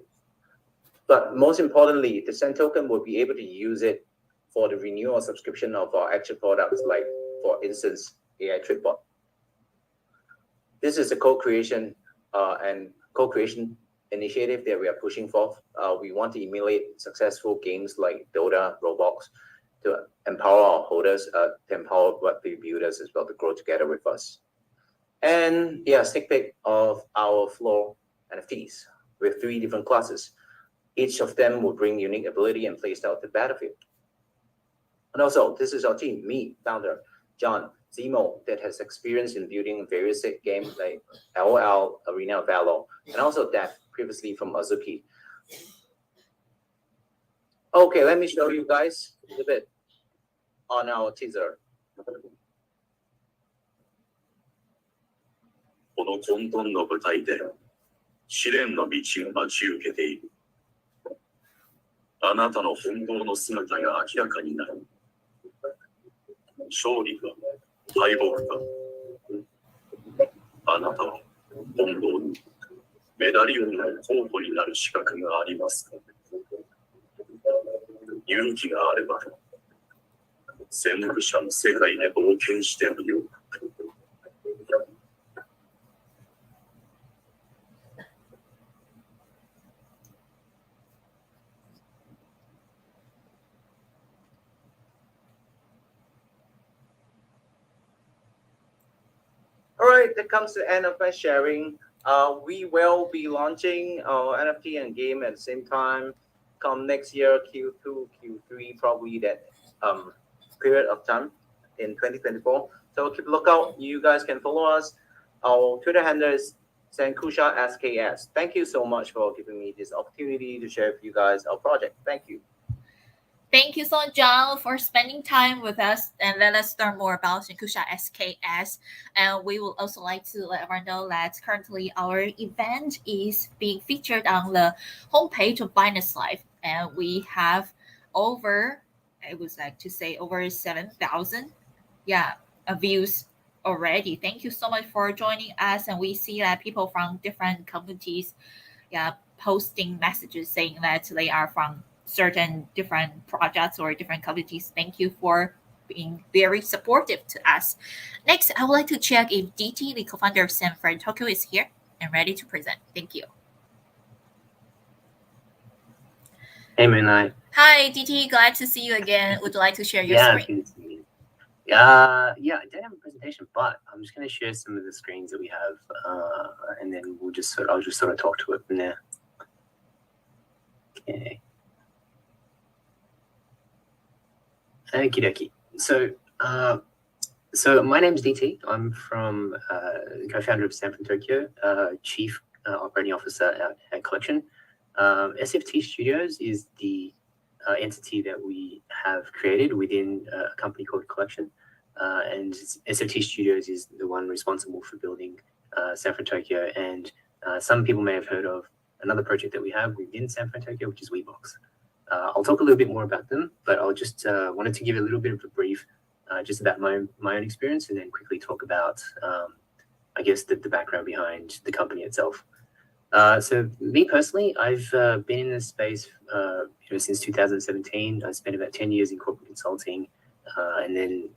But most importantly, the Sand token will be able to use it for the renewal subscription of our actual products, like for instance, AI TradeBot. This is a co-creation and co-creation initiative that we are pushing for. We want to emulate successful games like Dota, Roblox, to empower our holders, to empower Web3 builders as well to grow together with us. And yeah, sneak peek of our floor NFTs with 3 different classes. Each of them will bring unique ability and playstyle to the battlefield. And also, this is our team, me, founder, John, Zemo, that has experience in building various games like LOL, Arena of Valor, and also Death, previously from Azuki. Okay, let me show you guys a little bit on our teaser. この混沌の舞台で試練の道が待ち受けている。あなたの本当の姿が明らかになる。勝利か敗北か。あなたは本当にメダリオンの候補になる資格がありますか。勇気があれば戦国者の世界で冒険してみよう。All right, that comes to the end of my sharing. We will be launching our NFT and game at the same time. Come next year, Q2, Q3, probably that period of time in 2024. So keep a lookout. You guys can follow us. Our Twitter handle is Sankusha SKS. Thank you so much for giving me this opportunity to share with you guys our project. Thank you. Thank you so much, John, for spending time with us and let us learn more about Sankusha SKS. And we would also like to let everyone know that currently our event is being featured on the homepage of Binance Live. And we have over 7,000 views already. Thank you so much for joining us. And we see that people from different communities posting messages saying that they are from certain different projects or different communities. Thank you for being very supportive to us. Next, I would like to check if DT, the co-founder of Sanford Tokyo, is here and ready to present. Thank you. Hey, Moonlight. Hi, DT. Glad to see you again. Would you like to share your Yeah, screen? good to see you. I don't have a presentation, but I'm just going to share some of the screens that we have, and then I'll just sort of talk to it from there. Okay. Okie dokie. So my name's DT. I'm from co-founder of Sanford Tokyo, chief operating officer at Collection. SFT Studios is the entity that we have created within a company called Collection, and SFT Studios is the one responsible for building Sanford Tokyo. And some people may have heard of another project that we have within Sanford Tokyo, which is WeBox. I'll talk a little bit more about them, but I'll just wanted to give a little bit of a brief just about my own experience, and then quickly talk about, I guess, the background behind the company itself. So me personally, I've been in this space since 2017. I spent about 10 years in corporate consulting, and then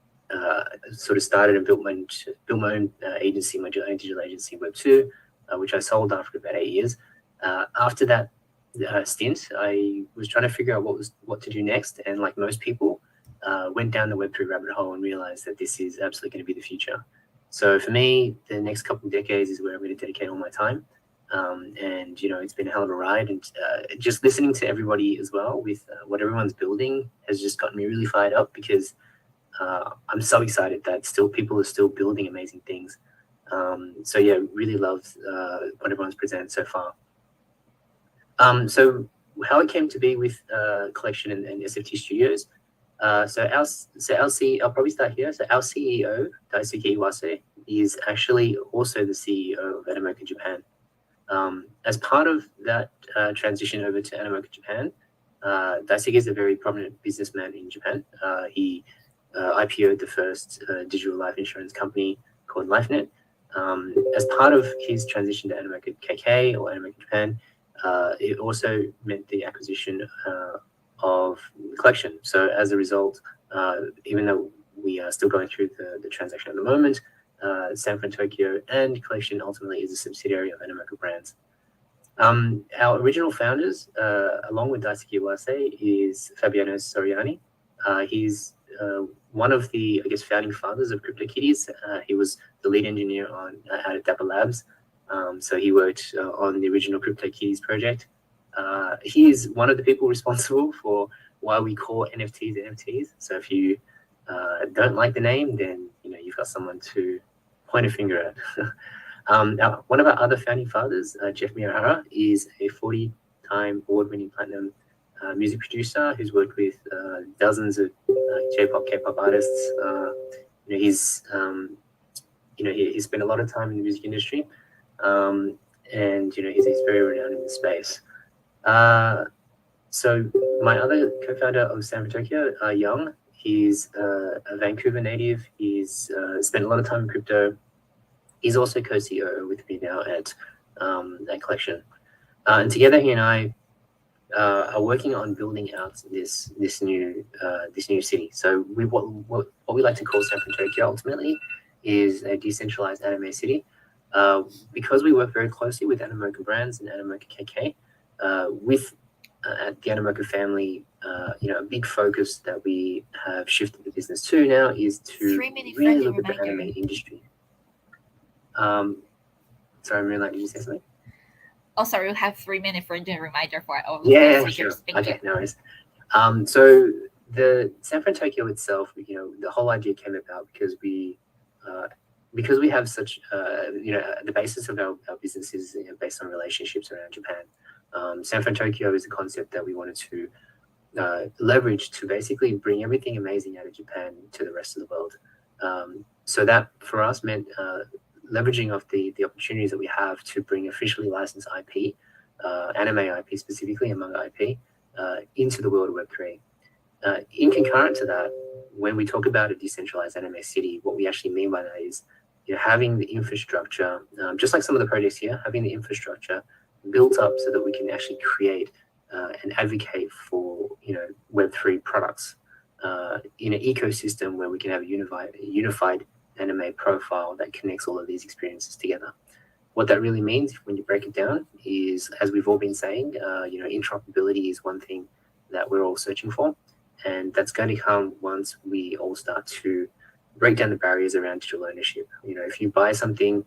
sort of started and built my own agency, my own digital agency, Web2, which I sold after about 8 years. After that stint, I was trying to figure out what to do next, and like most people, went down the Web3 rabbit hole and realized that this is absolutely going to be the future. So for me, the next couple of decades is where I'm going to dedicate all my time. And it's been a hell of a ride, and just listening to everybody as well with what everyone's building has just gotten me really fired up, because I'm so excited that people are still building amazing things. So yeah, really loved what everyone's presented so far. So how it came to be with Collection and SFT Studios. I'll probably start here. So our CEO, Daisuke Iwase, is actually also the CEO of Animoca Japan. As part of that transition over to Animoca Japan, Daisuke is a very prominent businessman in Japan. He IPO'd the first digital life insurance company called LifeNet. As part of his transition to Animoca KK or Animoca Japan, it also meant the acquisition of Collection. So as a result, even though we are still going through the transaction at the moment, Sanford Tokyo and Collection ultimately is a subsidiary of Animoca Brands. Our original founders, along with Daisuke Iwase, is Fabiano Soriani. He's one of the, founding fathers of CryptoKitties. He was the lead engineer out at Dapper Labs. So he worked on the original CryptoKitties project. He is one of the people responsible for why we call NFTs NFTs. So if you don't like the name, then you've got someone to point a finger at. Now, one of our other founding fathers, Jeff Miyahara, is a 40-time award-winning platinum music producer who's worked with dozens of J-pop, K-pop artists. He's spent a lot of time in the music industry, and he's very renowned in the space. So my other co-founder of Sanford Tokyo, Young, he's a Vancouver native. He's spent a lot of time in crypto. He's also co-CEO with me now at Collection. And together he and I are working on building out this new city. So what we like to call Sanford Tokyo ultimately is a decentralized anime city. Because we work very closely with Animoca Brands and Animoca KK, at the Animoca family, a big focus that we have shifted the business to now is to really look at the anime industry. Sorry, Moonlight, did you say something? Oh, sorry, we have 3 minutes for the reminder for all Yeah, speakers. sure. Thank Okay, you. no worries. So the Sanford Tokyo itself, the whole idea came about because we have such, the basis of our business is based on relationships around Japan. Sanford Tokyo is a concept that we wanted to leverage to basically bring everything amazing out of Japan to the rest of the world. So that for us meant leveraging of the opportunities that we have to bring officially licensed IP, anime IP specifically, and manga IP, into the world of Web3. In concurrent to that, when we talk about a decentralized anime city, what we actually mean by that is having the infrastructure, just like some of the projects here, having the infrastructure built up so that we can actually create and advocate for Web3 products in an ecosystem where we can have a unified anime profile that connects all of these experiences together. What that really means when you break it down is, as we've all been saying, interoperability is one thing that we're all searching for, and that's going to come once we all start to break down the barriers around digital ownership. If you buy something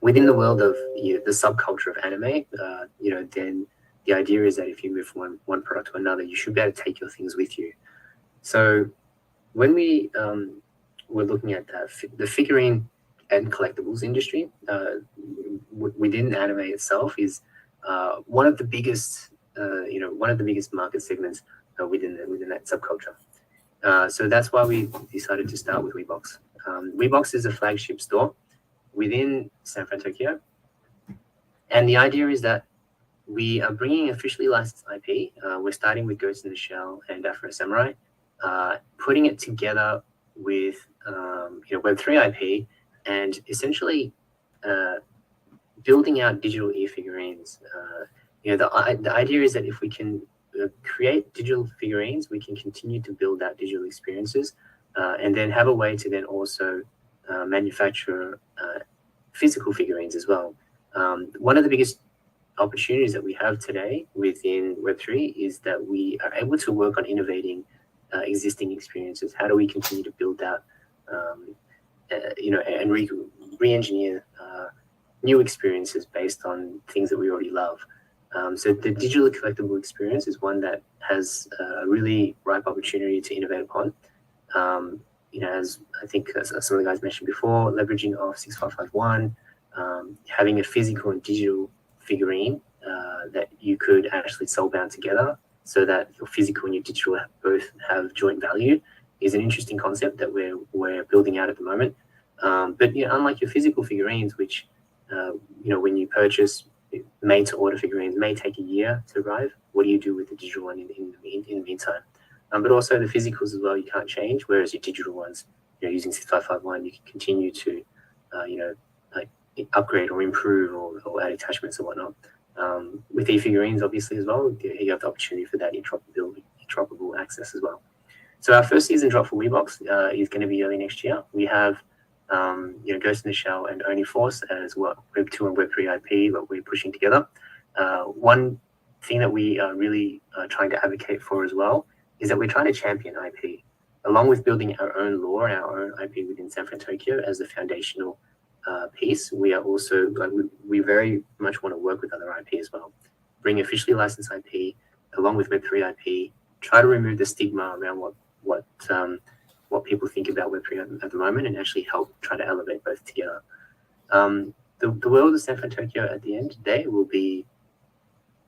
within the world of the subculture of anime, then the idea is that if you move from one product to another, you should be able to take your things with you. So when we were looking at that, the figurine and collectibles industry within anime itself is one of the biggest market segments within that subculture. So that's why we decided to start with WeBox. WeBox is a flagship store within Sanford Tokyo, and the idea is that we are bringing officially licensed IP. We're starting with Ghost in the Shell and Afro Samurai, putting it together with Web3 IP, and essentially building out digital e-figurines. The idea is that if we can create digital figurines, we can continue to build out digital experiences, and then have a way to then also manufacture physical figurines as well. One of the biggest opportunities that we have today within Web3 is that we are able to work on innovating existing experiences. How do we continue to build out, and re-engineer new experiences based on things that we already love? So the digital collectible experience is one that has a really ripe opportunity to innovate upon. As I think some of the guys mentioned before, leveraging of 6551, having a physical and digital figurine that you could actually soulbound together so that your physical and your digital both have joint value is an interesting concept that we're building out at the moment. But unlike your physical figurines, which when you purchase made to order figurines may take a year to arrive, what do you do with the digital one in the meantime? But also the physicals as well, you can't change, whereas your digital ones, using 6551, you can continue to upgrade or improve or add attachments and whatnot. With e-figurines, obviously, as well, you have the opportunity for that interoperable access as well. So our first season drop for WeBox is going to be early next year. We have Ghost in the Shell and Oni Force as well, Web2 and Web3 IP that we're pushing together. One thing that we are really trying to advocate for as well is that we're trying to champion IP, along with building our own lore and our own IP within San Fran Tokyo as the foundational piece. We are also we very much want to work with other IP as well, bring officially licensed IP along with Web3 IP, try to remove the stigma around what people think about Web3 at the moment, and actually help try to elevate both together. The world of San Fran Tokyo at the end of the day will be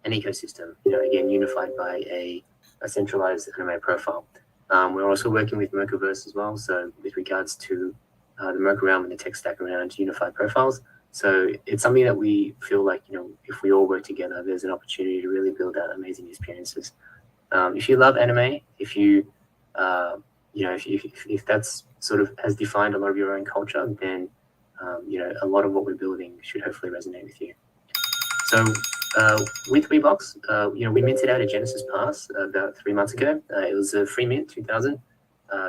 an ecosystem, again, unified by a centralized anime profile. We're also working with Mercaverse as well, so with regards to the Merca realm and the tech stack around unified profiles. So it's something that we feel like, if we all work together, there's an opportunity to really build out amazing experiences. If you love anime, if you if that's sort of has defined a lot of your own culture, then a lot of what we're building should hopefully resonate with you. So with WeBox, we minted out a Genesis Pass about 3 months ago. It was a free mint, 2,000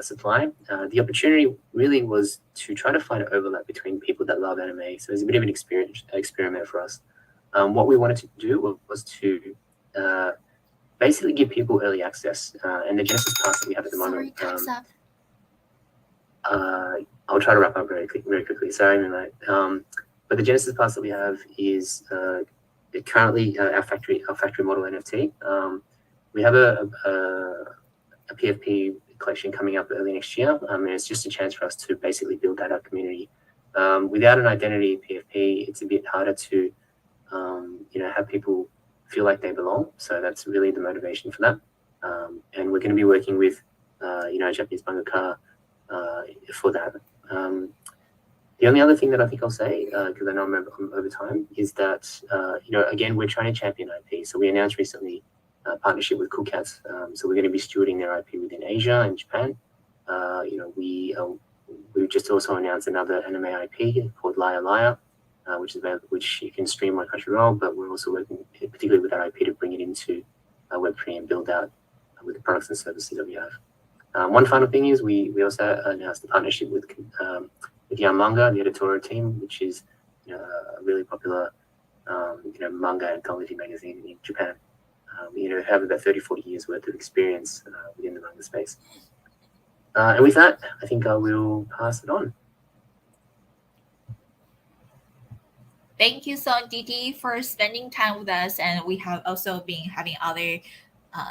supply. The opportunity really was to try to find an overlap between people that love anime. So it was a bit of an experiment for us. What we wanted to do was to basically give people early access. And the Genesis Pass that we have at the moment. I'll try to wrap up very quickly. Sorry, but the Genesis Pass that we have is currently our factory model NFT. We have a PFP collection coming up early next year, and it's just a chance for us to basically build out our community. Without an identity PFP, it's a bit harder to have people feel like they belong. So that's really the motivation for that. And we're going to be working with Japanese mangaka for that. The only other thing that I think I'll say, because I know I'm over time, is that again, we're trying to champion IP. So we announced recently a partnership with Cool Cats. So we're going to be stewarding their IP within Asia and Japan. We just also announced another anime IP called Liar Liar, which you can stream on Crunchyroll. But we're also working particularly with our IP to bring it into Web3 and build out with the products and services that we have. One final thing is we also announced a partnership with Young Manga, the editorial team, which is a really popular manga anthology magazine in Japan. Have about 30-40 years worth of experience within the manga space. And with that, I think I will pass it on. Thank you so much, Didi, for spending time with us. And we have also been having other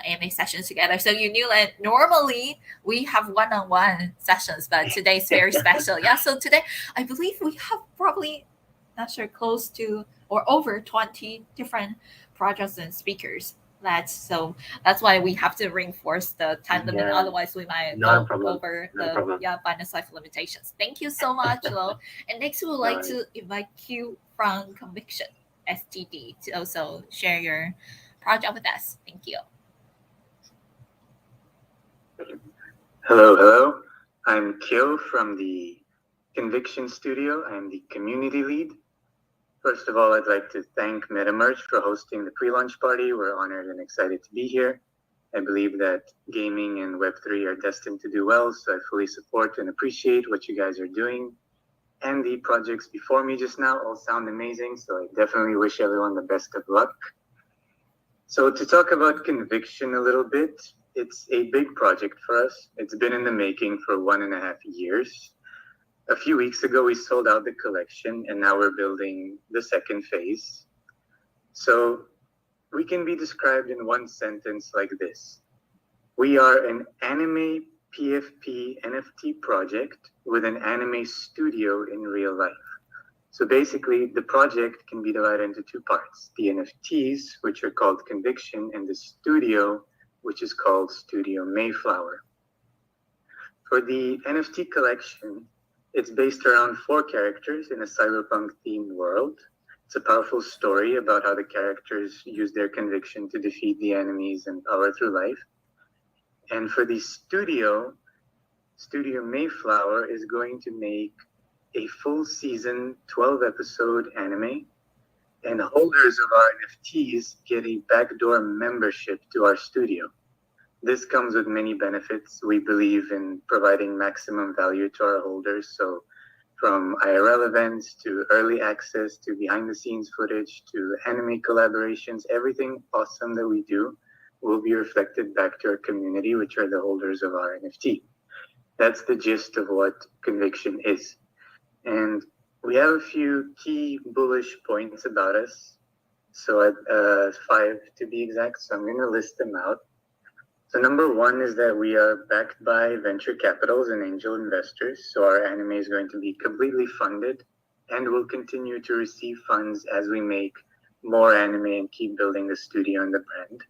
anime sessions together. So you knew that normally we have one-on-one sessions, but today's very special. Yeah, so today I believe we have probably, not sure, close to or over 20 different projects and speakers. That's why we have to reinforce the time limit. Yeah. Otherwise, we might Not a go problem. over Not a the problem. finance life limitations. Thank you so much, Lo. And next, we would like to invite Q from Conviction STD to also share your project with us. Thank you. Hello. I'm Kyo from the Conviction Studio. I'm the community lead. First of all, I'd like to thank MetaMerge for hosting the pre-launch party. We're honored and excited to be here. I believe that gaming and Web3 are destined to do well, so I fully support and appreciate what you guys are doing. and the projects before me just now all sound amazing, so I definitely wish everyone the best of luck. So to talk about Conviction a little bit, it's a big project for us. It's been in the making for 1.5 years. A few weeks ago, we sold out the collection, and now we're building the second phase. So we can be described in one sentence like this. We are an anime PFP NFT project with an anime studio in real life. So basically, the project can be divided into two parts. The NFTs, which are called Conviction, and the studio, which is called Studio Mayflower. For the NFT collection, it's based around 4 characters in a cyberpunk-themed world. It's a powerful story about how the characters use their conviction to defeat the enemies and power through life. And for the studio, Studio Mayflower is going to make a full season, 12-episode anime, and holders of our NFTs get a backdoor membership to our studio. This comes with many benefits. We believe in providing maximum value to our holders. So from IRL events to early access to behind the scenes footage to anime collaborations, everything awesome that we do will be reflected back to our community, which are the holders of our NFT. That's the gist of what Conviction is. And we have a few key bullish points about us. So 5 to be exact, so I'm gonna list them out. So number 1 is that we are backed by venture capitals and angel investors. So our anime is going to be completely funded and will continue to receive funds as we make more anime and keep building the studio and the brand.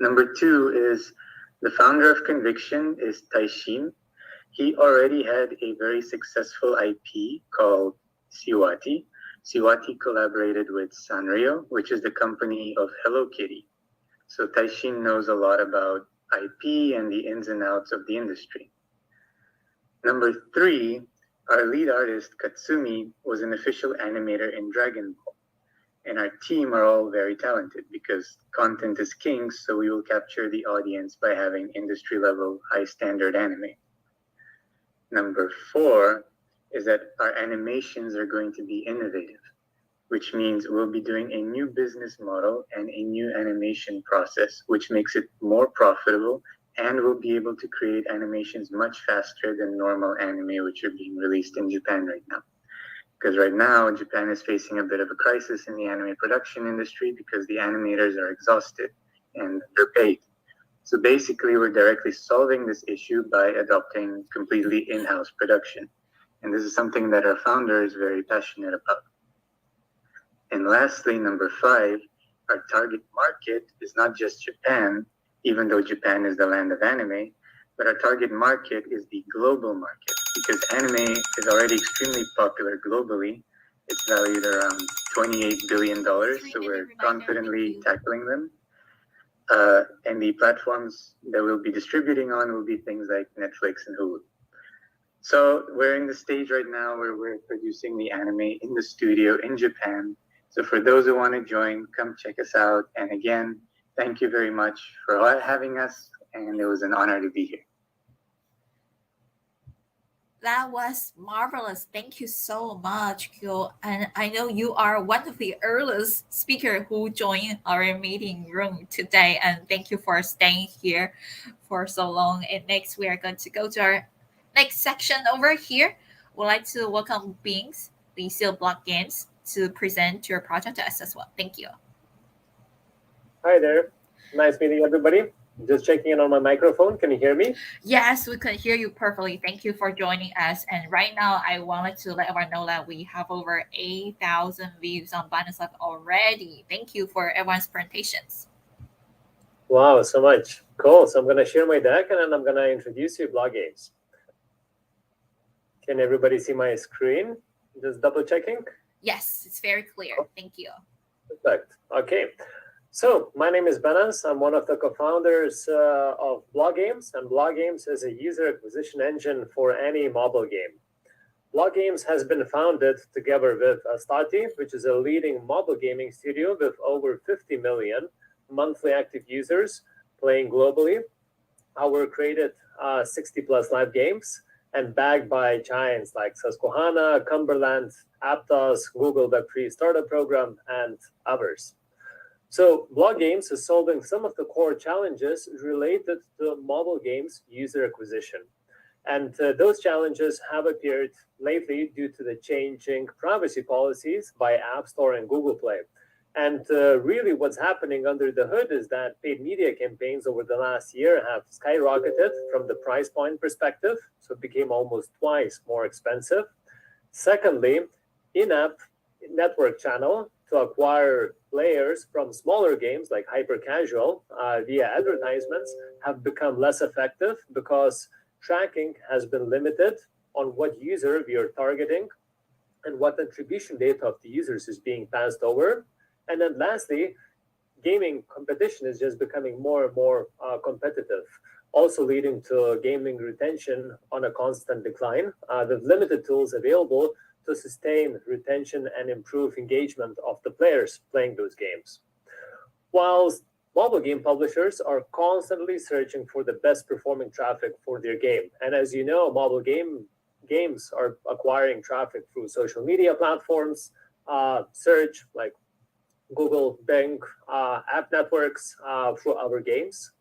Number 2 is the founder of Conviction is Taishin. He already had a very successful IP called Siwati. Siwati collaborated with Sanrio, which is the company of Hello Kitty. So Taishin knows a lot about IP and the ins and outs of the industry. Number 3, our lead artist, Katsumi, was an official animator in Dragon Ball. And our team are all very talented because content is king, so we will capture the audience by having industry-level, high-standard anime. Number 4 is that our animations are going to be innovative, which means we'll be doing a new business model and a new animation process, which makes it more profitable, and we'll be able to create animations much faster than normal anime, which are being released in Japan right now. Because right now, Japan is facing a bit of a crisis in the anime production industry because the animators are exhausted and underpaid. So basically, we're directly solving this issue by adopting completely in-house production. And this is something that our founder is very passionate about. And lastly, number 5, our target market is not just Japan, even though Japan is the land of anime, but our target market is the global market because anime is already extremely popular globally. It's valued around $28 billion, so we're confidently tackling them. And the platforms that we'll be distributing on will be things like Netflix and Hulu. So we're in the stage right now where we're producing the anime in the studio in Japan. So for those who want to join, come check us out. And again, thank you very much for having us. And it was an honor to be here. That was marvelous. Thank you so much, Kyo. And I know you are one of the earliest speakers who joined our meeting room today. And thank you for staying here for so long. And next, we are going to go to our next section over here. We'd like to welcome Beings, the Seal Block Games, to present your project to us as well. Thank you. Hi there. Nice meeting everybody. Just checking in on my microphone. Can you hear me? Yes, we can hear you perfectly. Thank you for joining us. And right now, I wanted to let everyone know that we have over 8,000 views on Binance Live already. Thank you for everyone's presentations. Wow, so much. Cool. So I'm going to share my deck and then I'm going to introduce you to Block Games. Can everybody see my screen? Just double checking. Yes, it's very clear. Thank you. Perfect. Okay. So my name is Benas. I'm one of the co-founders of Block Games, and Block Games is a user acquisition engine for any mobile game. Block Games has been founded together with Astati, which is a leading mobile gaming studio with over 50 million monthly active users playing globally. Our created 60 plus live games and backed by giants like Susquehanna, Cumberland, Aptos, Google Web3 Startup Program, and others. So Block Games is solving some of the core challenges related to mobile games user acquisition. And those challenges have appeared lately due to the changing privacy policies by App Store and Google Play. And really what's happening under the hood is that paid media campaigns over the last year have skyrocketed from the price point perspective, so it became almost twice more expensive. Secondly, in-app network channel to acquire players from smaller games like hyper-casual via advertisements have become less effective because tracking has been limited on what user we are targeting and what attribution data of the users is being passed over. And then lastly, gaming competition is just becoming more and more competitive, also leading to gaming retention on a constant decline with limited tools available to sustain retention and improve engagement of the players playing those games. Whilst mobile game publishers are constantly searching for the best performing traffic for their game. And as you know, mobile games are acquiring traffic through social media platforms, search like Google, Bing, app networks, through our games,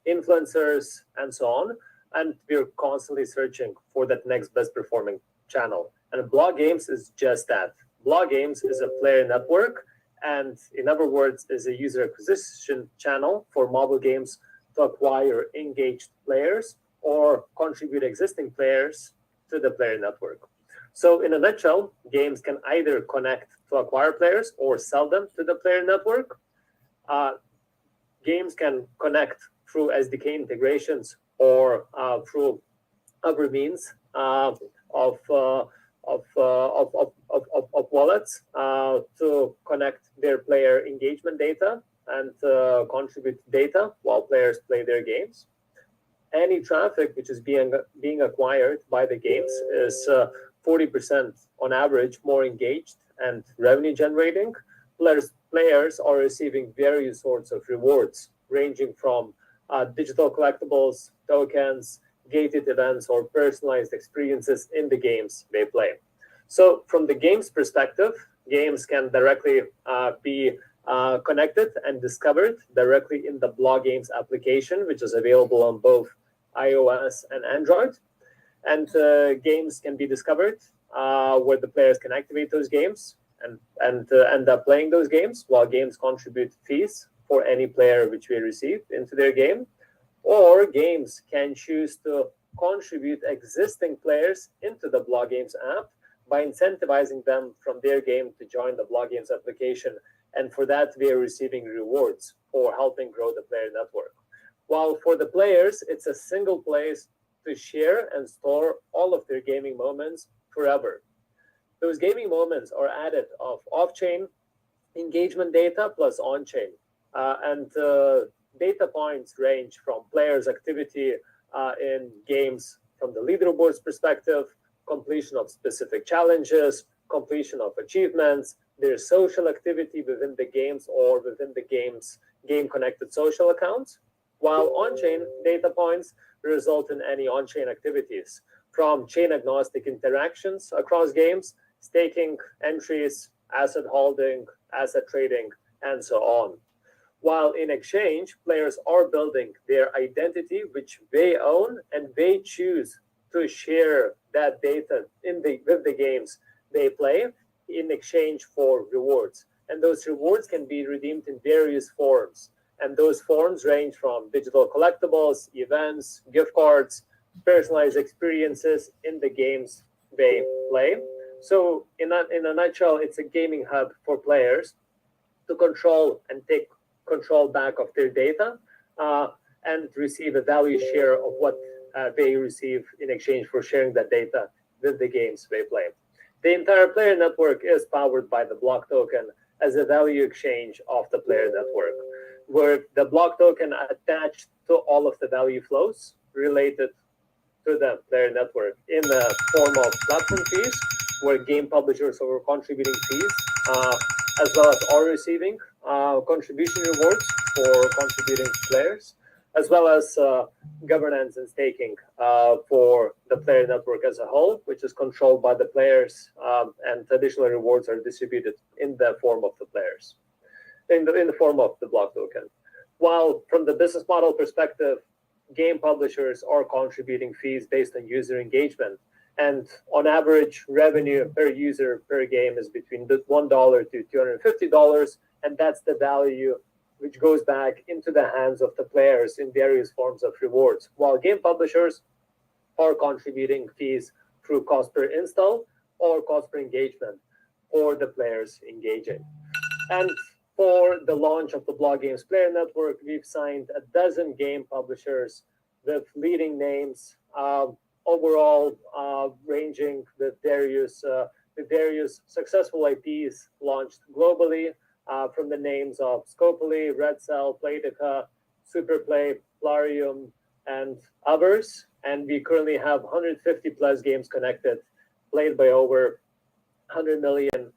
influencers, and so on. And we're constantly searching for that next best performing channel. And Block Games is just that. Block Games is a player network, and in other words, is a user acquisition channel for mobile games to acquire engaged players or contribute existing players to the player network. So in a nutshell, games can either connect to acquire players or sell them to the player network. Games can connect through SDK integrations or through other means of wallets to connect their player engagement data and contribute data while players play their games. Any traffic which is being acquired by the games is 40% on average more engaged and revenue generating. Players are receiving various sorts of rewards, ranging from digital collectibles, tokens, gated events, or personalized experiences in the games they play. So from the game's perspective, games can directly be connected and discovered directly in the Block Games application, which is available on both iOS and Android. And games can be discovered where the players can activate those games and end up playing those games, while games contribute fees for any player which we receive into their game. Or games can choose to contribute existing players into the Block Games app by incentivizing them from their game to join the Block Games application. And for that, we are receiving rewards for helping grow the player network. While for the players, it's a single place to share and store all of their gaming moments forever. Those gaming moments are added of off-chain engagement data plus on-chain. And data points range from players' activity in games from the leaderboard's perspective, completion of specific challenges, completion of achievements, their social activity within the games or within the game's game-connected social accounts, while on-chain data points result in any on-chain activities, from chain-agnostic interactions across games, staking entries, asset holding, asset trading, and so on. While in exchange, players are building their identity, which they own, and they choose to share that data with the games they play in exchange for rewards. And those rewards can be redeemed in various forms. And those forms range from digital collectibles, events, gift cards, personalized experiences in the games they play. So in a nutshell, it's a gaming hub for players to control and take control back of their data and receive a value share of what they receive in exchange for sharing that data with the games they play. The entire player network is powered by the Block token as a value exchange of the player network, where the Block token attached to all of the value flows related to the player network in the form of platform fees, where game publishers are contributing fees, as well as are receiving contribution rewards for contributing players, as well as governance and staking for the player network as a whole, which is controlled by the players, and additional rewards are distributed in the form of the players, in the form of the block token. While from the business model perspective, game publishers are contributing fees based on user engagement. And on average, revenue per user per game is between $1 to $250. And that's the value which goes back into the hands of the players in various forms of rewards. While game publishers are contributing fees through cost per install or cost per engagement for the players engaging. And for the launch of the Block Games Player Network, we've signed a dozen game publishers with leading names, overall ranging with various successful IPs launched globally, from the names of Scopely, Red Cell, Playtika, Superplay, Plarium, and others. And we currently have 150 plus games connected, played by over 100 million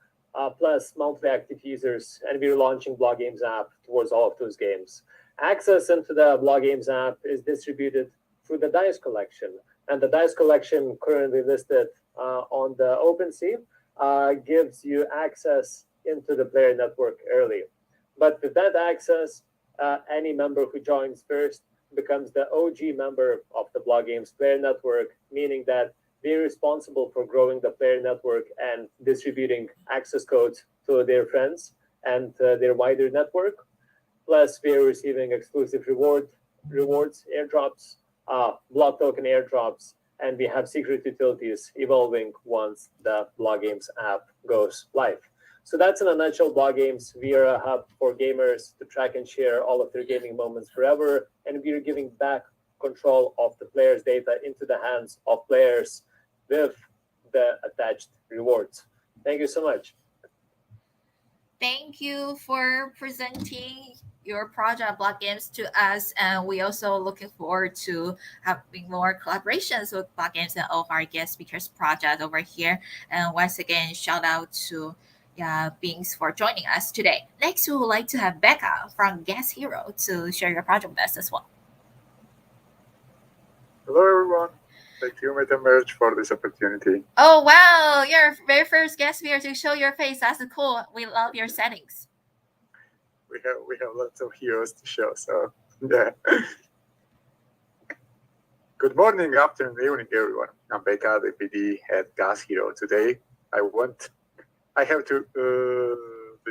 plus monthly active users, and we're launching Block Games app towards all of those games. Access into the Block Games app is distributed through the Dice Collection, and the Dice Collection currently listed on the OpenSea gives you access into the player network early. But with that access, any member who joins first becomes the OG member of the Block Games Player Network, meaning that they're responsible for growing the player network and distributing access codes to their friends and their wider network. Plus, we're receiving exclusive rewards, airdrops, block token airdrops, and we have secret utilities evolving once the Block Games app goes live. So that's in a nutshell Block Games. We are a hub for gamers to track and share all of their gaming moments forever, and we are giving back control of the players' data into the hands of players with the attached rewards. Thank you so much. Thank you for presenting your project at Block Games to us, and we also looking forward to having more collaborations with Block Games and all of our guest speakers project over here. And once again, shout out to Beings for joining us today. Next, we would like to have Becca from Guest Hero to share your project with us as well. Hello, everyone. Thank you, MetaMerge, for this opportunity. Oh, wow. You're very first guest speaker to show your face. That's cool. We love your settings. We have lots of heroes to show, so yeah. Good morning, afternoon, evening, everyone. I'm Becca, the PD at Gas Hero. Today, I have the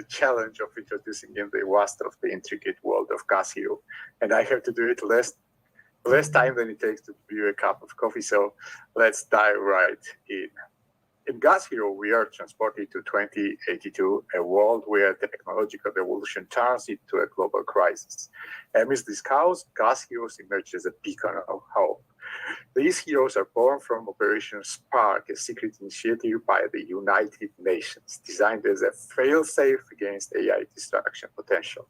challenge of introducing in the vast of the intricate world of Gas Hero, and I have to do it less time than it takes to brew a cup of coffee. So let's dive right in. In Gas Hero, we are transported to 2082, a world where technological revolution turns into a global crisis. Amidst this chaos, Gas Heroes emerge as a beacon of hope. These heroes are born from Operation Spark, a secret initiative by the United Nations, designed as a fail-safe against AI destruction potential.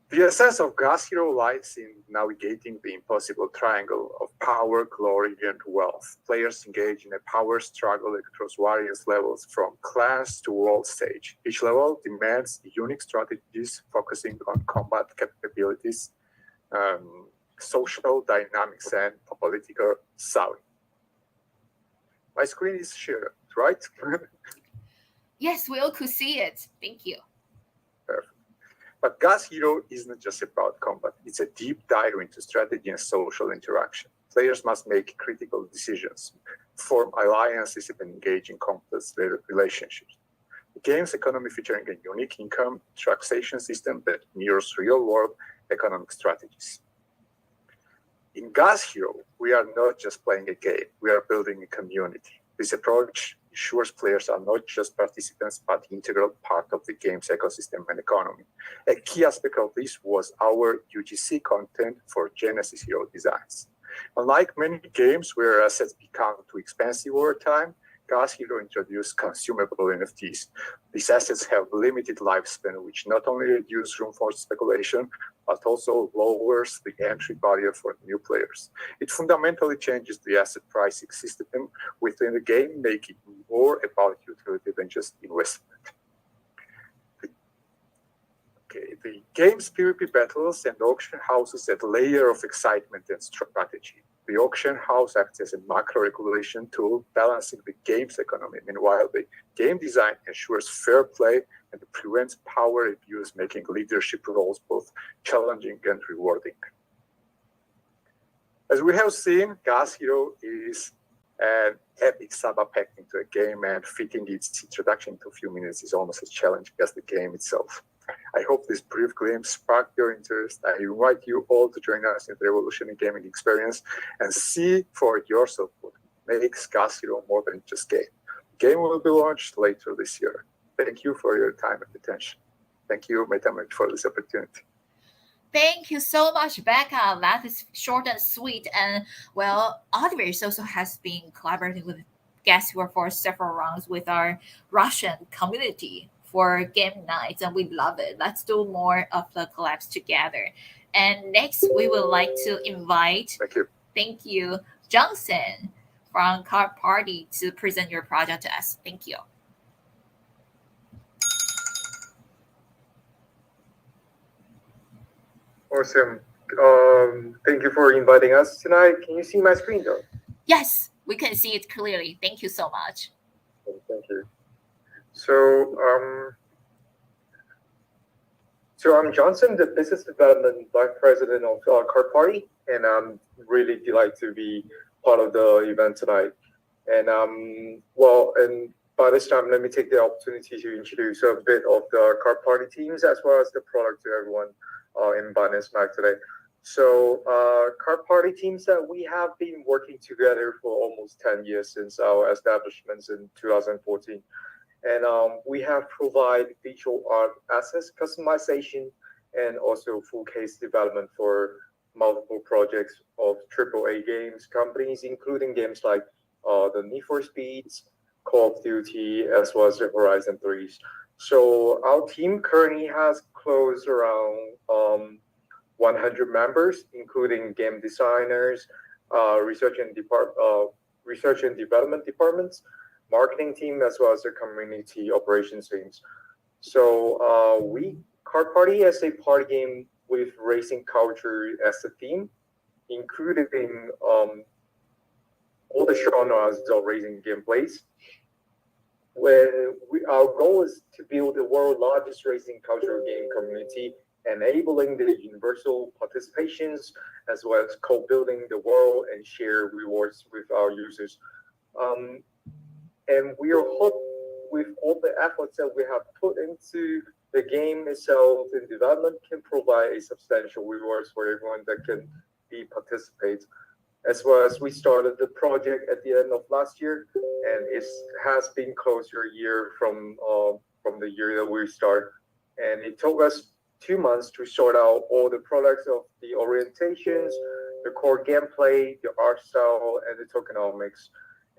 The essence of Gas Hero lies in navigating the impossible triangle of power, glory, and wealth. Players engage in a power struggle across various levels, from clans to world stage. Each level demands unique strategies focusing on combat capabilities, social dynamics, and political savvy. My screen is shared, right? Yes, we all could see it. Thank you. Perfect. But Gas Hero isn't just about combat. It's a deep dive into strategy and social interaction. Players must make critical decisions, form alliances, and engage in complex relationships. The game's economy featuring a unique income taxation system that mirrors real-world economic strategies. In Gas Hero, we are not just playing a game, we are building a community. This approach ensures players are not just participants, but integral part of the game's ecosystem and economy. A key aspect of this was our UGC content for Genesis Hero designs. Unlike many games where assets become too expensive over time, Gas Hero introduced consumable NFTs. These assets have limited lifespan, which not only reduces room for speculation, but also lowers the entry barrier for new players. It fundamentally changes the asset pricing system within the game, making it more about utility than just investment. The game's PvP battles and auction houses add a layer of excitement and strategy. The auction house acts as a macro regulation tool balancing the game's economy. Meanwhile, the game design ensures fair play and prevents power abuse, making leadership roles both challenging and rewarding. As we have seen, Gas Hero is an epic saga packed into a game, and fitting its introduction into a few minutes is almost as challenging as the game itself. I hope this brief glimpse sparked your interest. I invite you all to join us in the revolutionary gaming experience and see for yourself what makes Gas Hero more than just game. The game will be launched later this year. Thank you for your time and attention. Thank you, MetaMerge, for this opportunity. Thank you so much, Becca. That is short and sweet. And well, Odverse also has been collaborating with Gas Hero for several rounds with our Russian community for game nights, and we love it. Let's do more of the collabs together. And next, we would like to invite, thank you, Johnson from Card Party to present your project to us. Thank you. Awesome. Thank you for inviting us tonight. Can you see my screen though? Yes, we can see it clearly. Thank you so much. Thank you. So I'm Johnson, the Business Development Vice President of Card Party, and I'm really delighted to be part of the event tonight. And and by this time, let me take the opportunity to introduce a bit of the Card Party teams as well as the product to everyone in Binance Mac today. So Card Party teams that we have been working together for almost 10 years since our establishments in 2014. And we have provided visual art assets customization and also full case development for multiple projects of AAA games companies, including games like the Need for Speeds, Call of Duty, as well as the Horizon 3s. So our team currently has close around 100 members, including game designers, research and development departments, marketing team, as well as the community operations teams. So Card Party as a party game with racing culture as a theme, including all the genres of racing gameplays. Our goal is to build the world's largest racing culture game community, enabling the universal participations as well as co-building the world and share rewards with our users. And we are hope with all the efforts that we have put into the game itself in development can provide a substantial rewards for everyone that can participate. As well as we started the project at the end of last year, and it has been close to a year from the year that we started. And it took us 2 months to sort out all the products of the orientations, the core gameplay, the art style, and the tokenomics.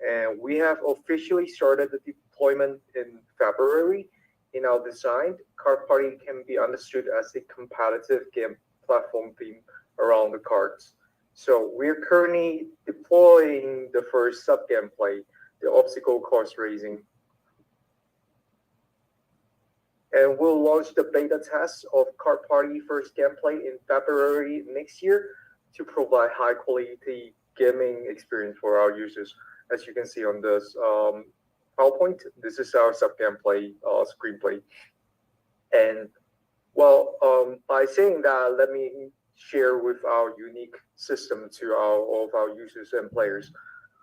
And we have officially started the deployment in February. In our design, Card Party can be understood as a competitive game platform theme around the cards. So we're currently deploying the first sub-gameplay, the obstacle course racing. And we'll launch the beta test of Card Party first gameplay in February next year to provide high quality gaming experience for our users. As you can see on this PowerPoint, this is our sub-gameplay screenplay. And by saying that, let me share with our unique system to all of our users and players.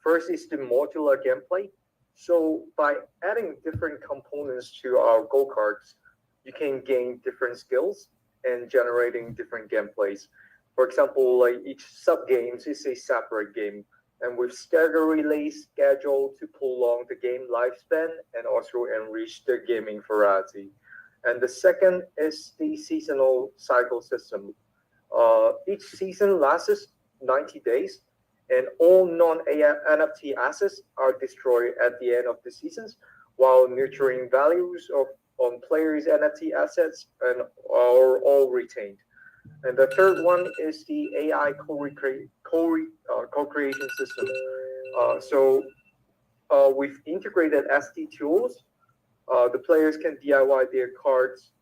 First is the modular gameplay. So by adding different components to our go-karts, you can gain different skills and generating different gameplays. For example, like each sub-games is a separate game, and with staggered release schedule to prolong the game lifespan and also enrich the gaming variety. And the second is the seasonal cycle system. Each season lasts 90 days, and all non-NFT assets are destroyed at the end of the seasons, while nurturing values on players' NFT assets and are all retained. And the third one is the AI co-creation system. With integrated SD tools, the players can DIY their cards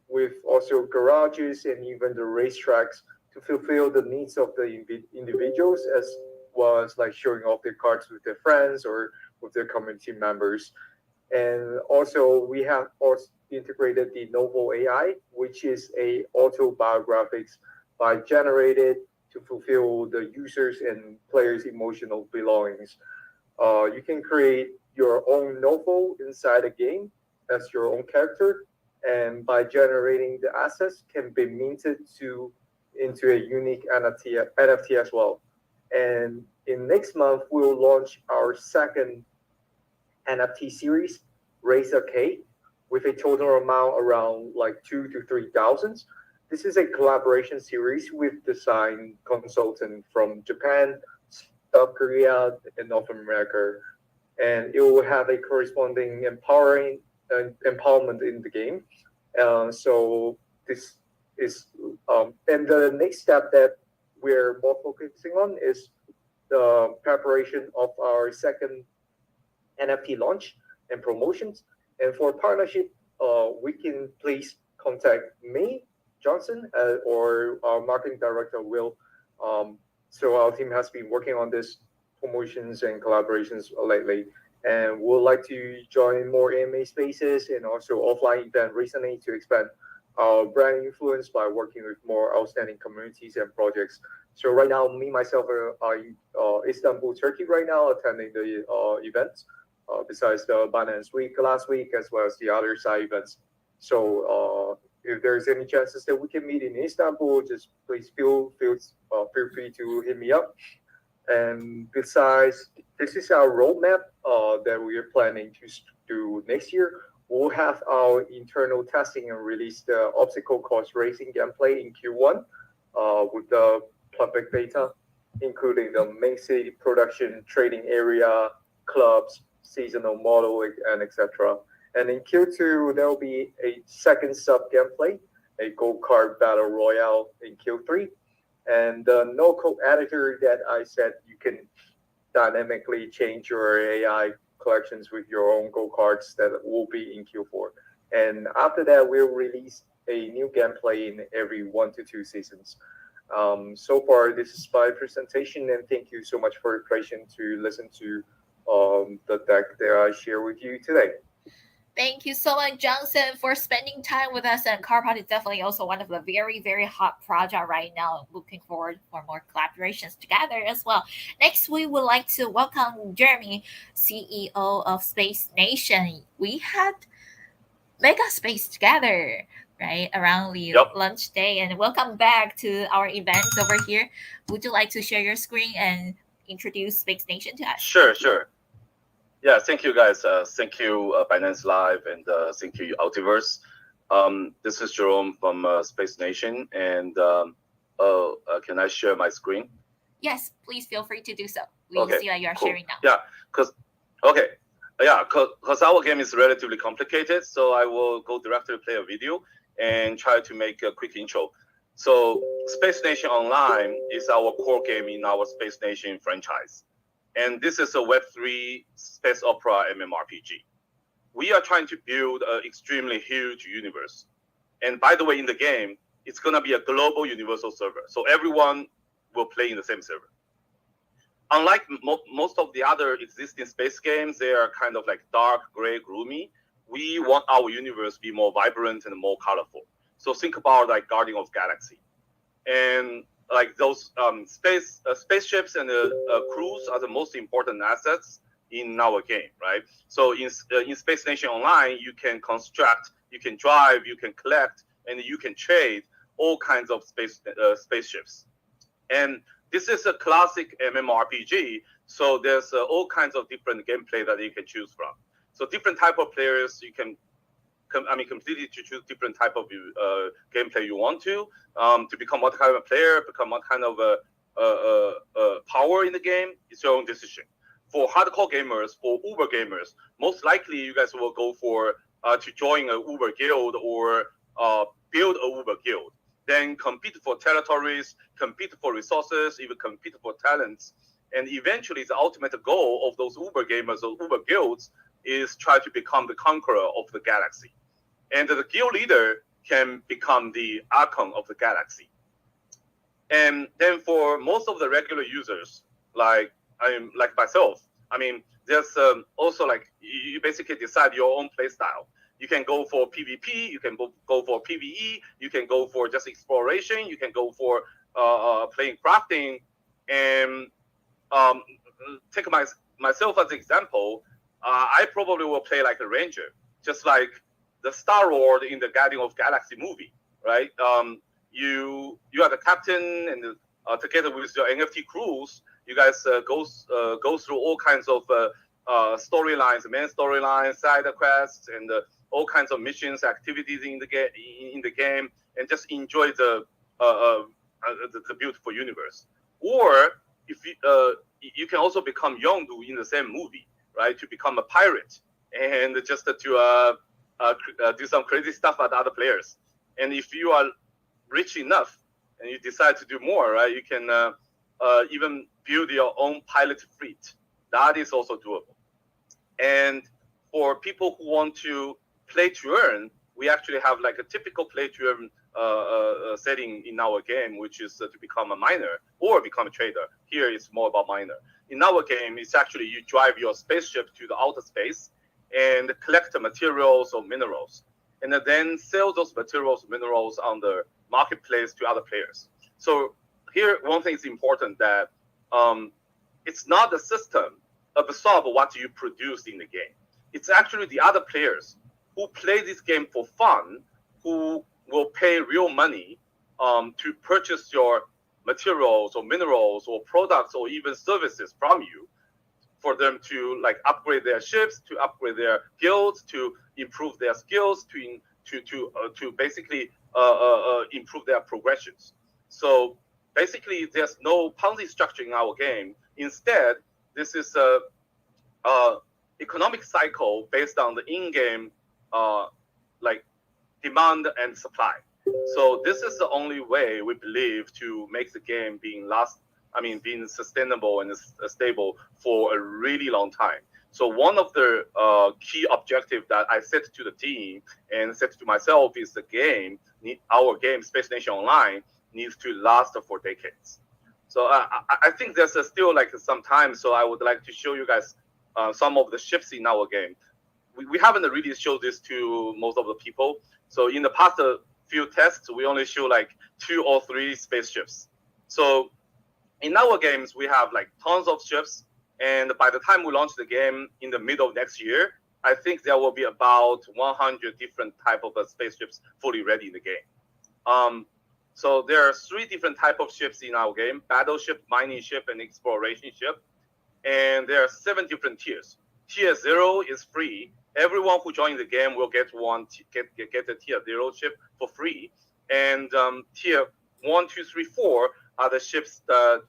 with also garages and even the racetracks to fulfill the needs of the individuals, as well as like showing off their cards with their friends or with their community members. And also we have also integrated the Novel AI, which is a autobiographics by generated to fulfill the users and players' emotional belongings. You can create your own novel inside a game as your own character, and by generating the assets can be minted into a unique NFT as well. And in next month, we'll launch our second NFT series, Razor K, with a total amount around like 2 to 3 thousand. This is a collaboration series with design consultant from Japan, South Korea, and North America, and it will have a corresponding empowerment in the game. So this is and the next step that we're more focusing on is the preparation of our second NFT launch and promotions. And for partnership, we can please contact me, Johnson, or our marketing director, Will. So our team has been working on this promotions and collaborations lately, and would like to join more AMA spaces and also offline event recently to expand our brand influence by working with more outstanding communities and projects. So right now, me myself are in Istanbul, Turkey right now, attending the events. Besides the Binance Week last week, as well as the other side events. So if there's any chances that we can meet in Istanbul, just please feel free to hit me up. And besides, this is our roadmap that we are planning to do next year. We'll have our internal testing and release the obstacle course racing gameplay in Q1 with the public beta, including the main city production, trading area, clubs, seasonal model, and etc. And in Q2, there will be a second sub gameplay, a go-kart battle royale in Q3, and the no-code editor that I said you can dynamically change your AI collections with your own go-karts that will be in Q4. And after that, we'll release a new gameplay in every 1 to 2 seasons. So far, this is my presentation, and thank you so much for your patience to listen to the deck that I share with you today. Thank you so much, Johnson, for spending time with us. And CarPod is definitely also one of the very, very hot projects right now. Looking forward for more collaborations together as well. Next, we would like to welcome Jeremy, CEO of Space Nation. We had Mega Space together, right, around the lunch day. And welcome back to our events over here. Would you like to share your screen and introduce Space Nation to us? Sure. Yeah, thank you guys. Thank you Binance Live, and thank you Altiverse. This is Jerome from Space Nation, and can I share my screen? Yes, please feel free to do so. We see that you are sharing now. Yeah, because our game is relatively complicated, so I will go directly play a video and try to make a quick intro. So Space Nation Online is our core game in our Space Nation franchise. And this is a Web3 space opera MMORPG. We are trying to build an extremely huge universe. And by the way, in the game, it's going to be a global universal server. So everyone will play in the same server. Unlike most of the other existing space games, they are kind of like dark, gray, gloomy. We want our universe to be more vibrant and more colorful. So think about like Guardian of the Galaxy. And like those spaceships and crews are the most important assets in our game, right? So in Space Nation Online, you can construct, you can drive, you can collect, and you can trade all kinds of spaceships. And this is a classic MMORPG, so there's all kinds of different gameplay that you can choose from. So different type of players, you can completely to choose different type of gameplay you want to become what kind of player, become what kind of power in the game. It's your own decision. For hardcore gamers, for Uber gamers, most likely you guys will go for to join an Uber guild or build a Uber guild. Then compete for territories, compete for resources, even compete for talents. And eventually the ultimate goal of those Uber gamers or Uber guilds is try to become the conqueror of the galaxy. And the guild leader can become the archon of the galaxy. And then for most of the regular users, like myself, I mean, there's also like you basically decide your own play style. You can go for PvP, you can go for PvE, you can go for just exploration, you can go for playing crafting, and take myself as an example. I probably will play like a ranger, just like the Star-Lord in the Guardian of Galaxy movie, right? You are the captain, and together with your NFT crews, you guys go through all kinds of storylines, main storylines, side quests, and all kinds of missions, activities in the game, and just enjoy the beautiful universe. Or if you can also become Yondu in the same movie, right? To become a pirate and just to do some crazy stuff at other players. And if you are rich enough and you decide to do more, right? You can even build your own pilot fleet. That is also doable. And for people who want to play to earn, we actually have like a typical play to earn setting in our game, which is to become a miner or become a trader. Here it's more about miner. In our game, it's actually you drive your spaceship to the outer space and collect the materials or minerals, and then sell those materials, minerals on the marketplace to other players. So here, one thing is important that it's not the system absorb what you produce in the game. It's actually the other players who play this game for fun, who will pay real money to purchase your materials or minerals or products or even services from you, for them to like upgrade their ships, to upgrade their guilds, to improve their skills, to basically improve their progressions. So basically, there's no Ponzi structure in our game. Instead, this is a economic cycle based on the in-game like demand and supply. So this is the only way we believe to make the game being sustainable and stable for a really long time. So one of the key objectives that I set to the team and set to myself is our game, Space Nation Online, needs to last for decades. So I think there's still like some time. So I would like to show you guys some of the ships in our game. We haven't really showed this to most of the people. So in the past few tests, we only show like 2 or 3 spaceships. So in our games, we have like tons of ships. And by the time we launch the game in the middle of next year, I think there will be about 100 different type of spaceships fully ready in the game. So there are 3 different type of ships in our game: battleship, mining ship, and exploration ship. And there are 7 different tiers. Tier 0 is free. Everyone who joins the game will get a tier 0 ship for free. And tier 1, 2, 3, 4 are the ships that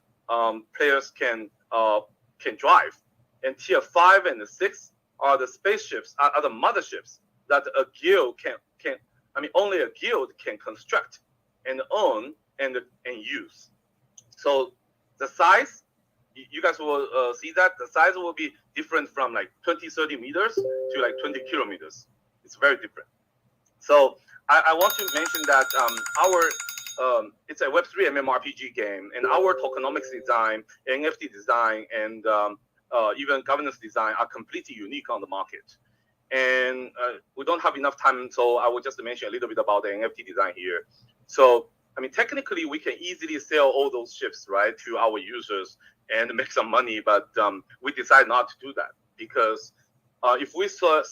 players can drive. And tier 5 and 6 are the spaceships, are the motherships that a guild only a guild can construct and own and use. So the size, you guys will see that the size will be different from like 20, 30 meters to like 20 kilometers. It's very different. So I want to mention that it's a Web3 MMORPG game, and our tokenomics design, NFT design, and even governance design are completely unique on the market. And we don't have enough time, so I will just mention a little bit about the NFT design here. So, technically, we can easily sell all those ships, right, to our users and make some money, but we decide not to do that because if we sell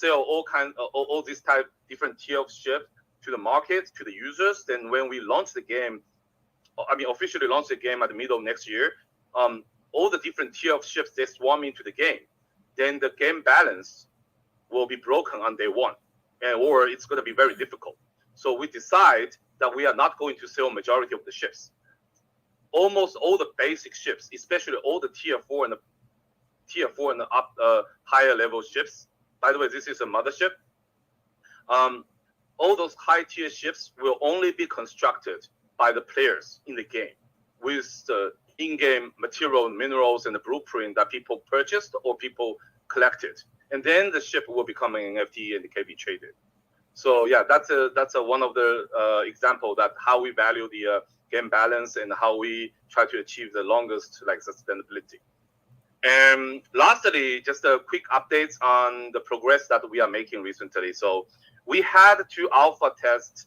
all these different tier of ships to the market, to the users, then when we launch the game, officially launch the game at the middle of next year, all the different tier of ships, they swarm into the game. Then the game balance will be broken on day 1, or it's going to be very difficult. So we decide that we are not going to sell majority of the ships. Almost all the basic ships, especially all the tier 4 and up higher level ships. By the way, this is a mothership. All those high tier ships will only be constructed by the players in the game with the in-game material, minerals, and the blueprint that people purchased or people collected. And then the ship will become an NFT and it can be traded. So yeah, that's a one of the example that how we value the game balance and how we try to achieve the longest like sustainability. And lastly, just a quick updates on the progress that we are making recently. So we had 2 alpha tests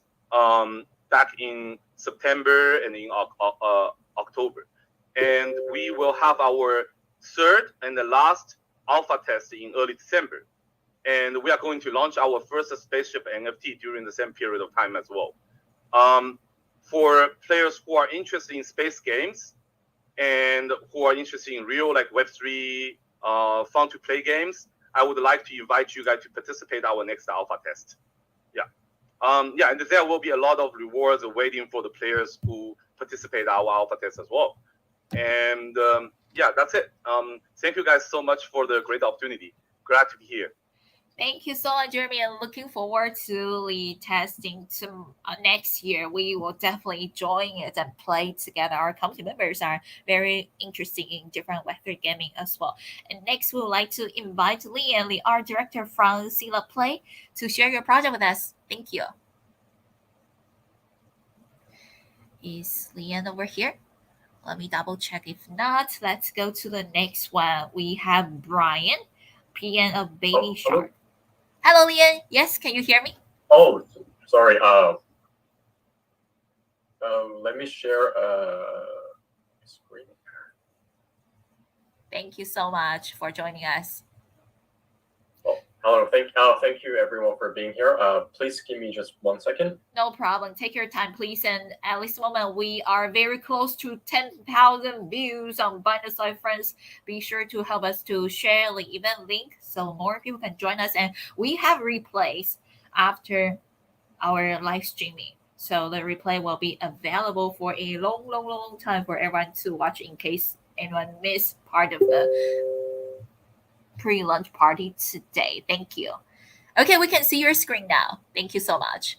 back in September and in October, and we will have our 3rd and the last alpha test in early December. And we are going to launch our first spaceship NFT during the same period of time as well. For players who are interested in space games and who are interested in real like Web3 fun to play games, I would like to invite you guys to participate in our next alpha test. Yeah. And there will be a lot of rewards waiting for the players who participate in our alpha test as well. And yeah, that's it. Thank you guys so much for the great opportunity. Glad to be here. Thank you so much, Jeremy, and looking forward to the testing next year. We will definitely join it and play together. Our community members are very interested in different Web3 gaming as well. And next, we would like to invite Lian, the art director from Sila Play, to share your project with us. Thank you. Is Lian over here? Let me double check. If not, let's go to the next one. We have Brian, PN of Baby Shark. Hello, Lian. Yes, can you hear me? Oh, sorry. Let me share screen. Thank you so much for joining us. Oh, hello. Thank you everyone for being here. Please give me just 1 second. No problem. Take your time, please. And at this moment, we are very close to 10,000 views on Bind the Side Friends. Be sure to help us to share the event link so more people can join us. And we have replays after our live streaming. So the replay will be available for a long time for everyone to watch in case anyone missed part of the pre-launch party today. Thank you. Okay, we can see your screen now. Thank you so much.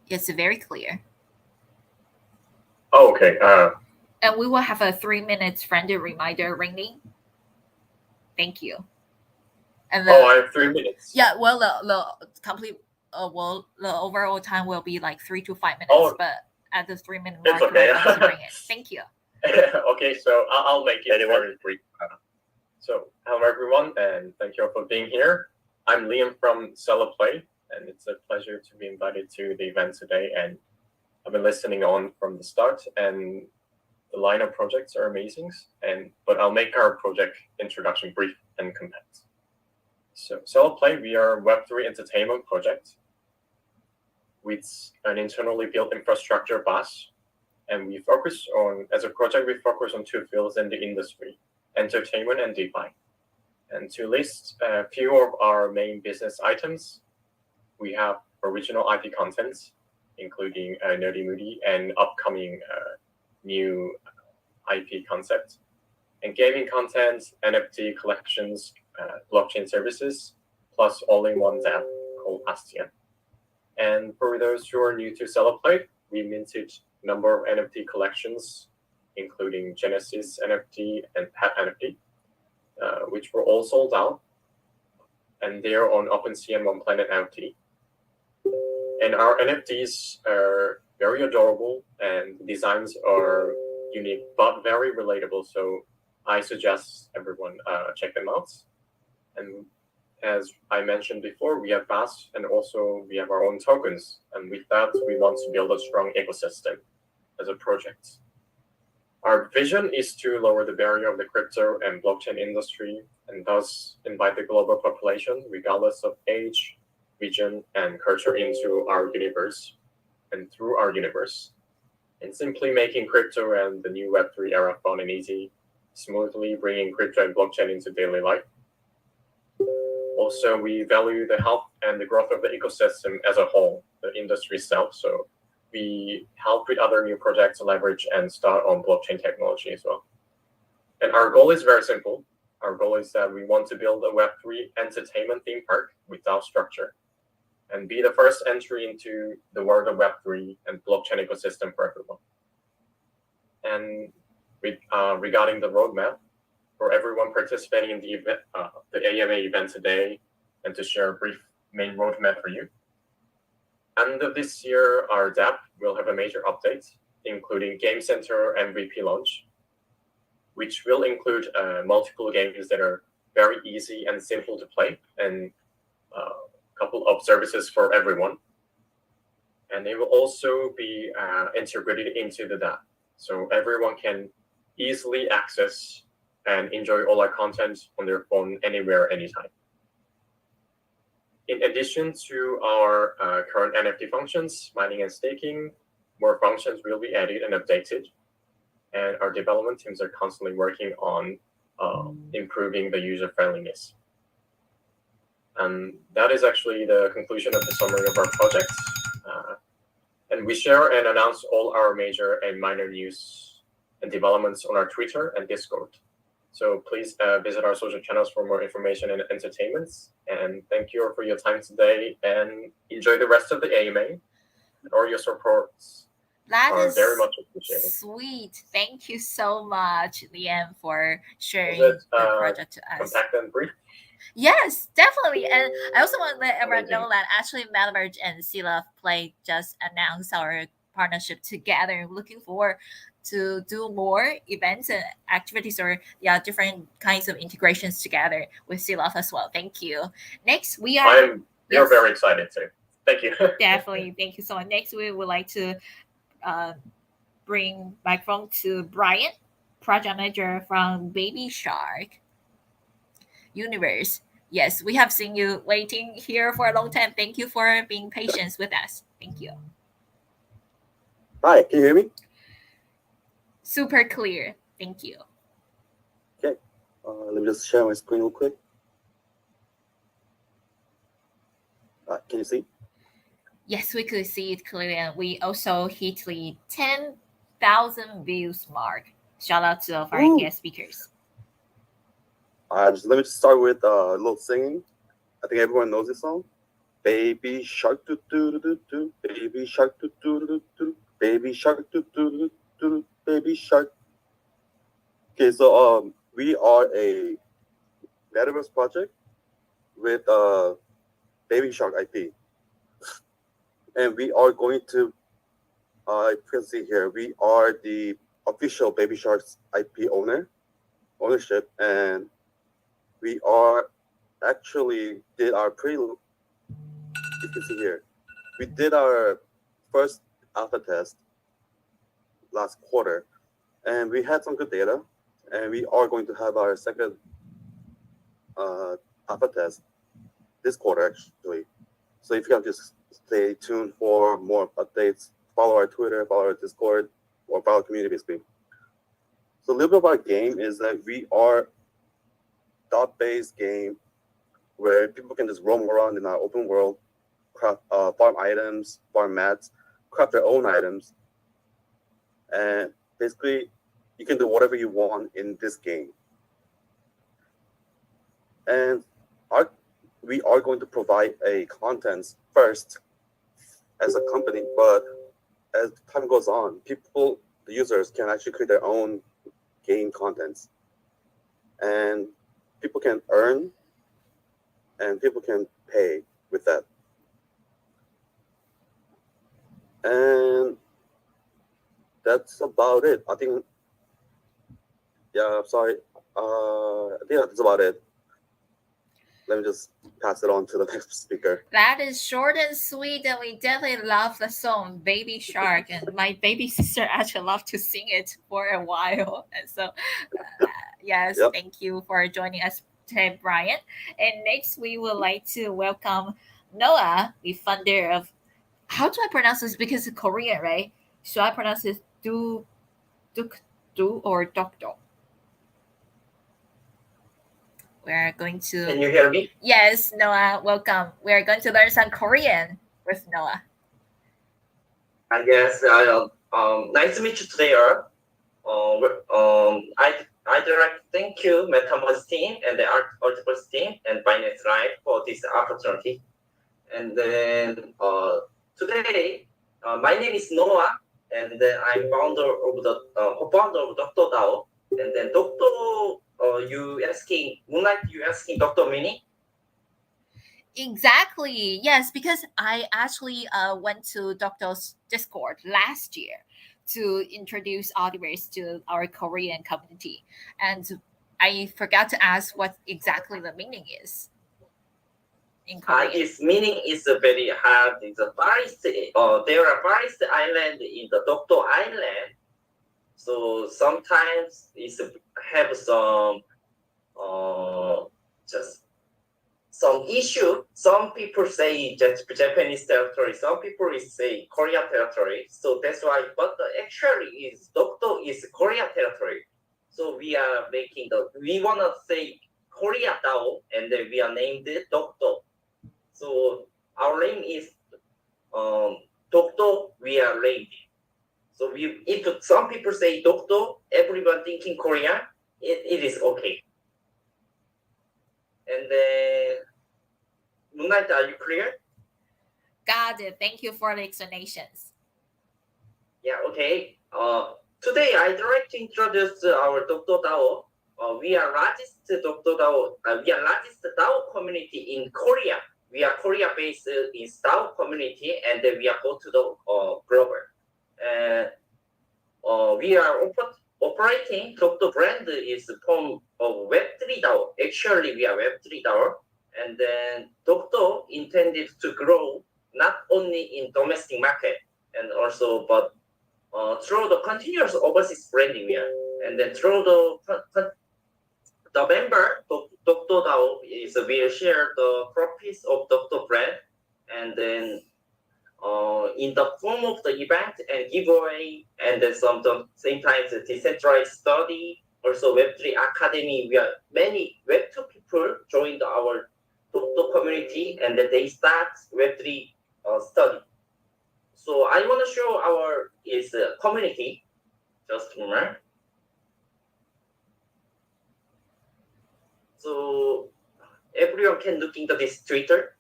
It's very clear. Oh, okay. And we will have a 3 minutes friendly reminder ringing. Thank you. And I have 3 minutes. Yeah, well, the complete the overall time will be like 3 to 5 minutes, but at the 3 minute mark, okay. we're going to ring it. Thank you. Okay, so I'll make it very brief. So, hello everyone, and thank you all for being here. I'm Liam from Sela Play, and it's a pleasure to be invited to the event today. And I've been listening on from the start, and the line of projects are amazing. But I'll make our project introduction brief and compact. So, Sela Play, we are a Web3 entertainment project with an internally built infrastructure bus. And we focus on, as a project, we focus on 2 fields in the industry, entertainment and DeFi. And to list a few of our main business items, we have original IP content, including Nerdy Moody and upcoming new IP concept, and gaming content, NFT collections, blockchain services, plus all-in-one app called Astian. And for those who are new to Sela Play, we minted a number of NFT collections, including Genesis NFT and Pet NFT, which were all sold out, and they're on OpenSea and OnePlanet NFT. And our NFTs are very adorable, and the designs are unique but very relatable. So I suggest everyone check them out. And as I mentioned before, we have BAS, and also we have our own tokens. And with that, we want to build a strong ecosystem as a project. Our vision is to lower the barrier of the crypto and blockchain industry, and thus invite the global population, regardless of age, region, and culture, into our universe and through our universe, and simply making crypto and the new Web3 era fun and easy, smoothly bringing crypto and blockchain into daily life. Also, we value the health and the growth of the ecosystem as a whole, the industry itself. So we help with other new projects to leverage and start on blockchain technology as well. And our goal is very simple. Our goal is that we want to build a Web3 entertainment theme park without structure. and be the first entry into the world of Web3 and blockchain ecosystem for everyone. And regarding the roadmap, for everyone participating in the event, the AMA event today, and to share a brief main roadmap for you. End of this year, our DApp will have a major update, including Game Center MVP launch, which will include multiple games that are very easy and simple to play, and a couple of services for everyone. And it will also be integrated into the DApp, so everyone can easily access and enjoy all our content on their phone anywhere, anytime. In addition to our current NFT functions, mining and staking, more functions will be added and updated. And our development teams are constantly working on improving the user friendliness. And that is actually the conclusion of the summary of our project. And we share and announce all our major and minor news and developments on our Twitter and Discord. So please visit our social channels for more information and entertainments. And thank you for your time today, and enjoy the rest of the AMA. And all your supports are very much appreciated. Sweet. Thank you so much, Liam, for sharing Was the it project to us. compact and brief? Yes, definitely. And I also want to let everyone know that actually Metaverse and Sila Play just announced our partnership together. Looking forward to do more events and activities, or different kinds of integrations together with Sila as well. Thank you. Next, we are We're very excited too. Thank you. definitely. Thank you so much. Next, we would like to bring microphone to Brian, project manager from Baby Shark Universe. Yes, we have seen you waiting here for a long time. Thank you for being patient with us. Thank you. Hi, can you hear me? Super clear. Thank you. Okay, let me just share my screen real quick. Can you see? Yes, we could see it clearly, and we also hit the 10,000 views mark. Shout out to our guest speakers. Let me just start with a little singing. I think everyone knows this song. Baby shark do do do do do, baby shark do do do do, baby shark do do do do, baby shark. Okay, so we are a metaverse project with Baby Shark IP, and we are going to. You can see here we are the official Baby Shark's IP ownership, and we are actually did our you can see here, we did our first alpha test last quarter, and we had some good data, and we are going to have our second alpha test this quarter actually. So if you can just stay tuned for more updates, follow our Twitter, follow our Discord, or follow our community basically. So a little bit of our game is that we are dot-based game where people can just roam around in our open world, craft, farm items, farm mats, craft their own items, and basically you can do whatever you want in this game. And we are going to provide a contents first as a company, but as time goes on, the users can actually create their own game contents, and people can earn and people can pay with that. And that's about it. I think, I'm sorry. I think that's about it. Let me just pass it on to the next speaker. That is short and sweet, and we definitely love the song Baby Shark. And my baby sister actually loved to sing it for a while. And so, yes, Thank you for joining us today, Brian. And next, we would like to welcome Noah, the founder of, how do I pronounce this? Because it's Korean, right? Should I pronounce it Do or Dokdo? We're going to. Can you hear me? Yes, Noah, welcome. We're going to learn some Korean with Noah. Yes, nice to meet you today, I direct thank you MetaMost team and the Article team and Binance Live for this opportunity. And then today, my name is Noah, and then I'm founder of the co-founder of Dr. DAO. And then Moonlight, you asking Dr. Mini? Exactly. Yes, because I actually went to Doctor's Discord last year to introduce Audiverse to our Korean community, and I forgot to ask what exactly the meaning is in Korean. Its meaning is very hard. It's a forest. There are forest island in the Dokdo Island. So sometimes it's have some just some issue. Some people say just Japanese territory. Some people say Korea territory. So that's why. But actually, is Dokdo is Korea territory. So we are making we wanna say Korea Dao, and then we are named it Dokdo. So our name is Dokdo. We are lady. So if some people say Dokdo, everyone thinking Korean, it is okay. And then Moonlight, are you clear? Got it. Thank you for the explanations. Yeah, okay. Today I'd like to introduce our Dokdo DAO. We are largest Dokdo DAO. We are largest DAO community in Korea. We are Korea-based in DAO community, and then we are go to the global. We are operating. Dokdo brand is from Web3 DAO. Actually, we are Web3 DAO, and then Dokdo intended to grow not only in domestic market and also but through the continuous overseas branding, and then through the member, Dokdo DAO will share the profits of Dokdo brand, and then in the form of the event and giveaway, and then same times decentralized study, also Web3 Academy. We are many Web2 people joined our Dokdo community, and then they start Web3 study. So I want to show our community. Just a moment. So everyone can look into this Twitter.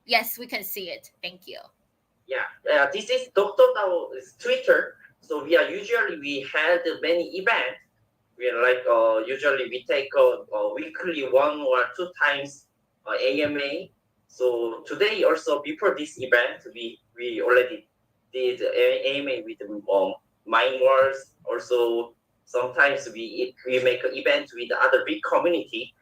Yes, we can see it. Thank you. Yeah, this is Dokdo DAO's Twitter. So we had many events. We are like usually we take weekly 1 or 2 times AMA. So today also before this event, we already did AMA with Mind Wars. Also sometimes we make an event with other big community,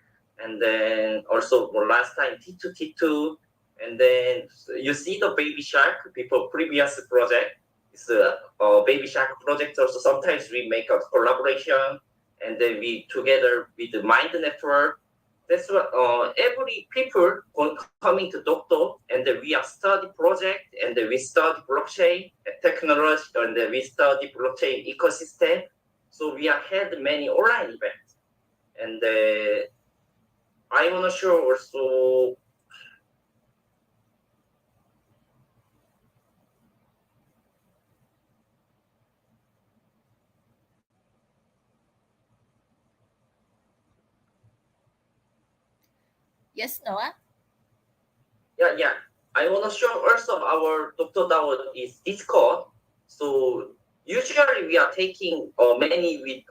and then also last time T2, and then you see the Baby Shark before previous project. It's a Baby Shark project. Also sometimes we make a collaboration, and then we together with the Mind Network. That's what every people coming to Dokdo, and then we are study project, and then we study blockchain technology, and then we study blockchain ecosystem. So we have had many online events, and I want to show also. Yes, Noah? Yeah. I want to show also our Dokdo DAO is Discord. So usually we are taking many with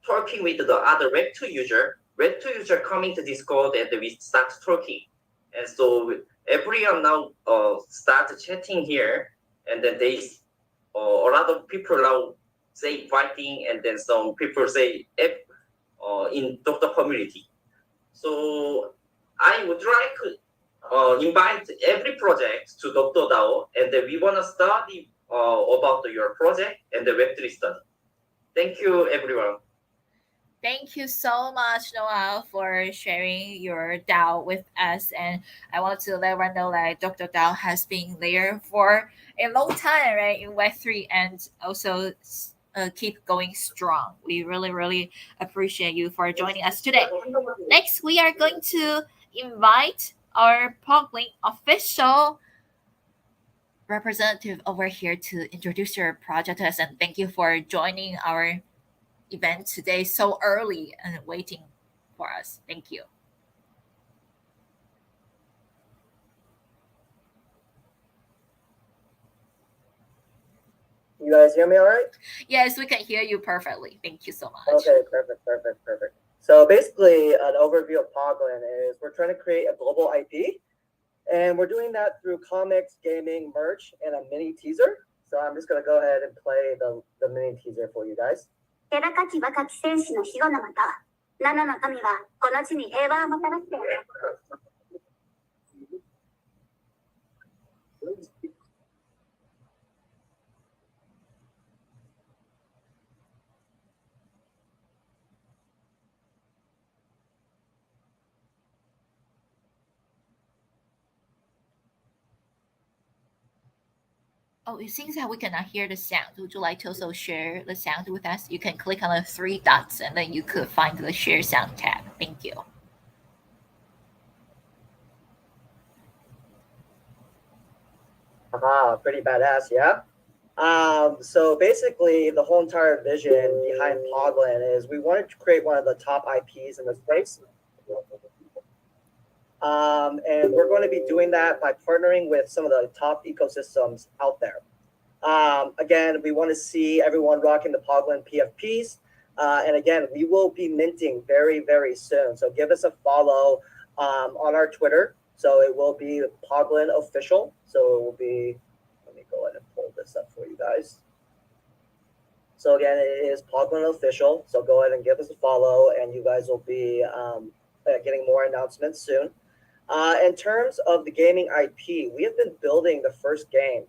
talking with the other Web2 user. Web2 user coming to Discord, and we start talking. And so everyone now start chatting here, and then a lot of people now say fighting, and then some people say in Dokdo community. So I would like to invite every project to Dokdo DAO, and then we want to study about your project and the Web3 study. Thank you, everyone. Thank you so much, Noah, for sharing your DAO with us. And I want to let everyone know that Dr. DAO has been there for a long time, right, in Web3, and also keep going strong. We really, really appreciate you for joining us today. Next, we are going to invite our PogLink official representative over here to introduce your project to us, and thank you for joining our event today so early and waiting for us. Thank you. You guys hear me all right? Yes, we can hear you perfectly. Thank you so much. Okay, perfect. So basically, an overview of Poglin is we're trying to create a global IP, and we're doing that through comics, gaming, merch, and a mini teaser. So I'm just gonna go ahead and play the mini teaser for you guys. 気高き若き戦士の火のまた、七の神はこの地に平和をもたらして。Oh, it seems that we cannot hear the sound. Would you like to also share the sound with us? You can click on the three dots and then you could find the share sound tab. Thank you. Pretty badass, yeah? So basically, the whole entire vision behind Poglin is we wanted to create one of the top IPs in the space. And we're going to be doing that by partnering with some of the top ecosystems out there. Again, we want to see everyone rocking the Poglin PFPs. And again, we will be minting very, very soon. So give us a follow on our Twitter. So it will be Poglin Official. So it will be, let me go ahead and pull this up for you guys. So again, it is Poglin Official. So go ahead and give us a follow, and you guys will be getting more announcements soon. In terms of the gaming IP, we have been building the first game,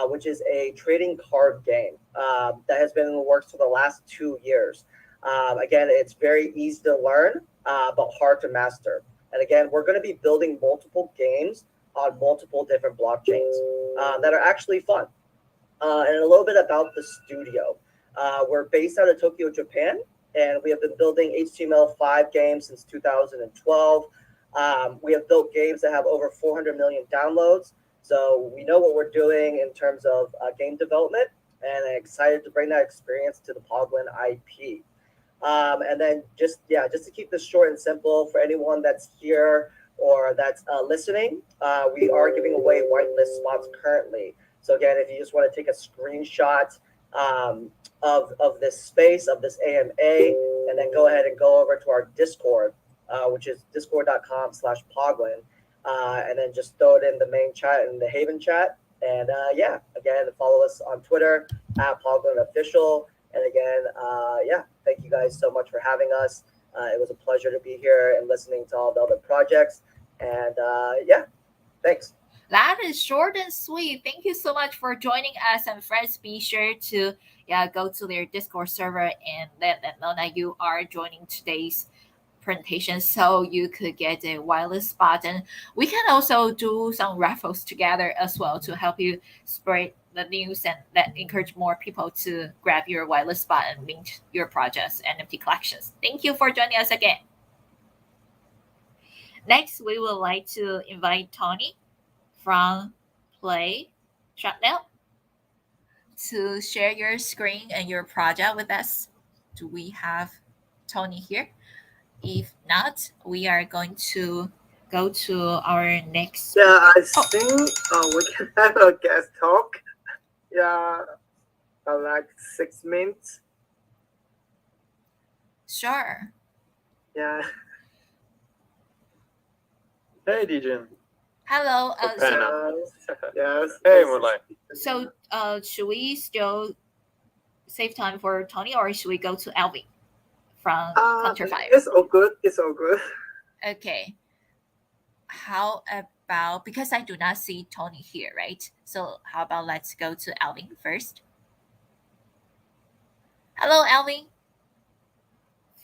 which is a trading card game that has been in the works for the last 2 years. Again, it's very easy to learn, but hard to master. And again, we're going to be building multiple games on multiple different blockchains that are actually fun. And a little bit about the studio. We're based out of Tokyo, Japan, and we have been building HTML5 games since 2012. We have built games that have over 400 million downloads. So we know what we're doing in terms of game development, and I'm excited to bring that experience to the Poglin IP. And then just to keep this short and simple, for anyone that's here or that's listening, we are giving away whitelist spots currently. So again, if you just want to take a screenshot of this space, of this AMA, and then go ahead and go over to our Discord, which is discord.com/Poglin, and then just throw it in the main chat, in the Haven chat. And again, follow us on Twitter @Poglin Official. And again, thank you guys so much for having us. It was a pleasure to be here and listening to all the other projects. And thanks. That is short and sweet. Thank you so much for joining us. And friends, be sure to go to their Discord server and let them know that you are joining today's presentation, so you could get a whitelist spot. And we can also do some raffles together as well to help you spread the news and that encourage more people to grab your whitelist spot and mint your projects and NFT collections. Thank you for joining us again. Next, we would like to invite Tony from Play Shutdown to share your screen and your project with us. Do we have Tony here? If not, we are going to go to our next. Yeah, I think we can have a guest talk. Yeah, like 6 minutes. Sure. Yeah. Hey, DJ. Hello. Yes. Hey, Moonlight. So, should we still save time for Tony, or should we go to Alvin from Counterfire? It's all good. It's all good. Okay. How about, because I do not see Tony here, right? So how about let's go to Alvin first. Hello, Alvin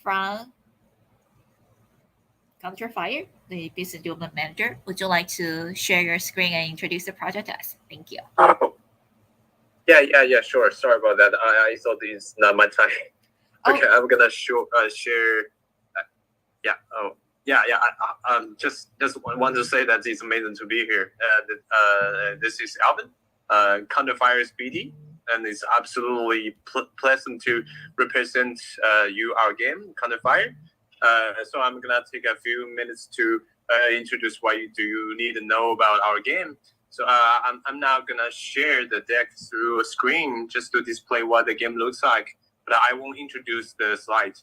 from Counterfire, the business development manager. Would you like to share your screen and introduce the project to us? Thank you. Oh. Yeah, sure. Sorry about that. I thought it's not my time. Okay, I'm gonna share. Just want to say that it's amazing to be here. This is Alvin, Counterfire's BD, and it's absolutely pleasant to represent our game, Counterfire. So I'm gonna take a few minutes to introduce what you need to know about our game. So I'm now gonna share the deck through a screen just to display what the game looks like. But I won't introduce the slide.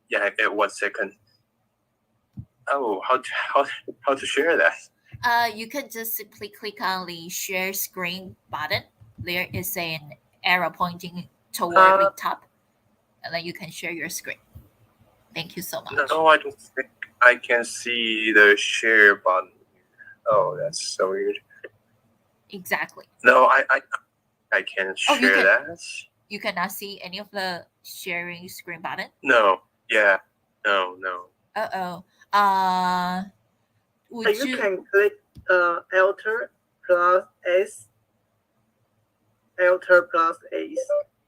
Yeah, 1 second. Oh, how to share that? You can just simply click on the share screen button. There is an arrow pointing toward the top, and then you can share your screen. Thank you so much. No, I don't think I can see the share button. Oh, that's so weird. Exactly. No, I can't Oh, share that. You cannot see any of the sharing screen button. No. Yeah. No. Would you can click Alter plus S. Alter plus Ace.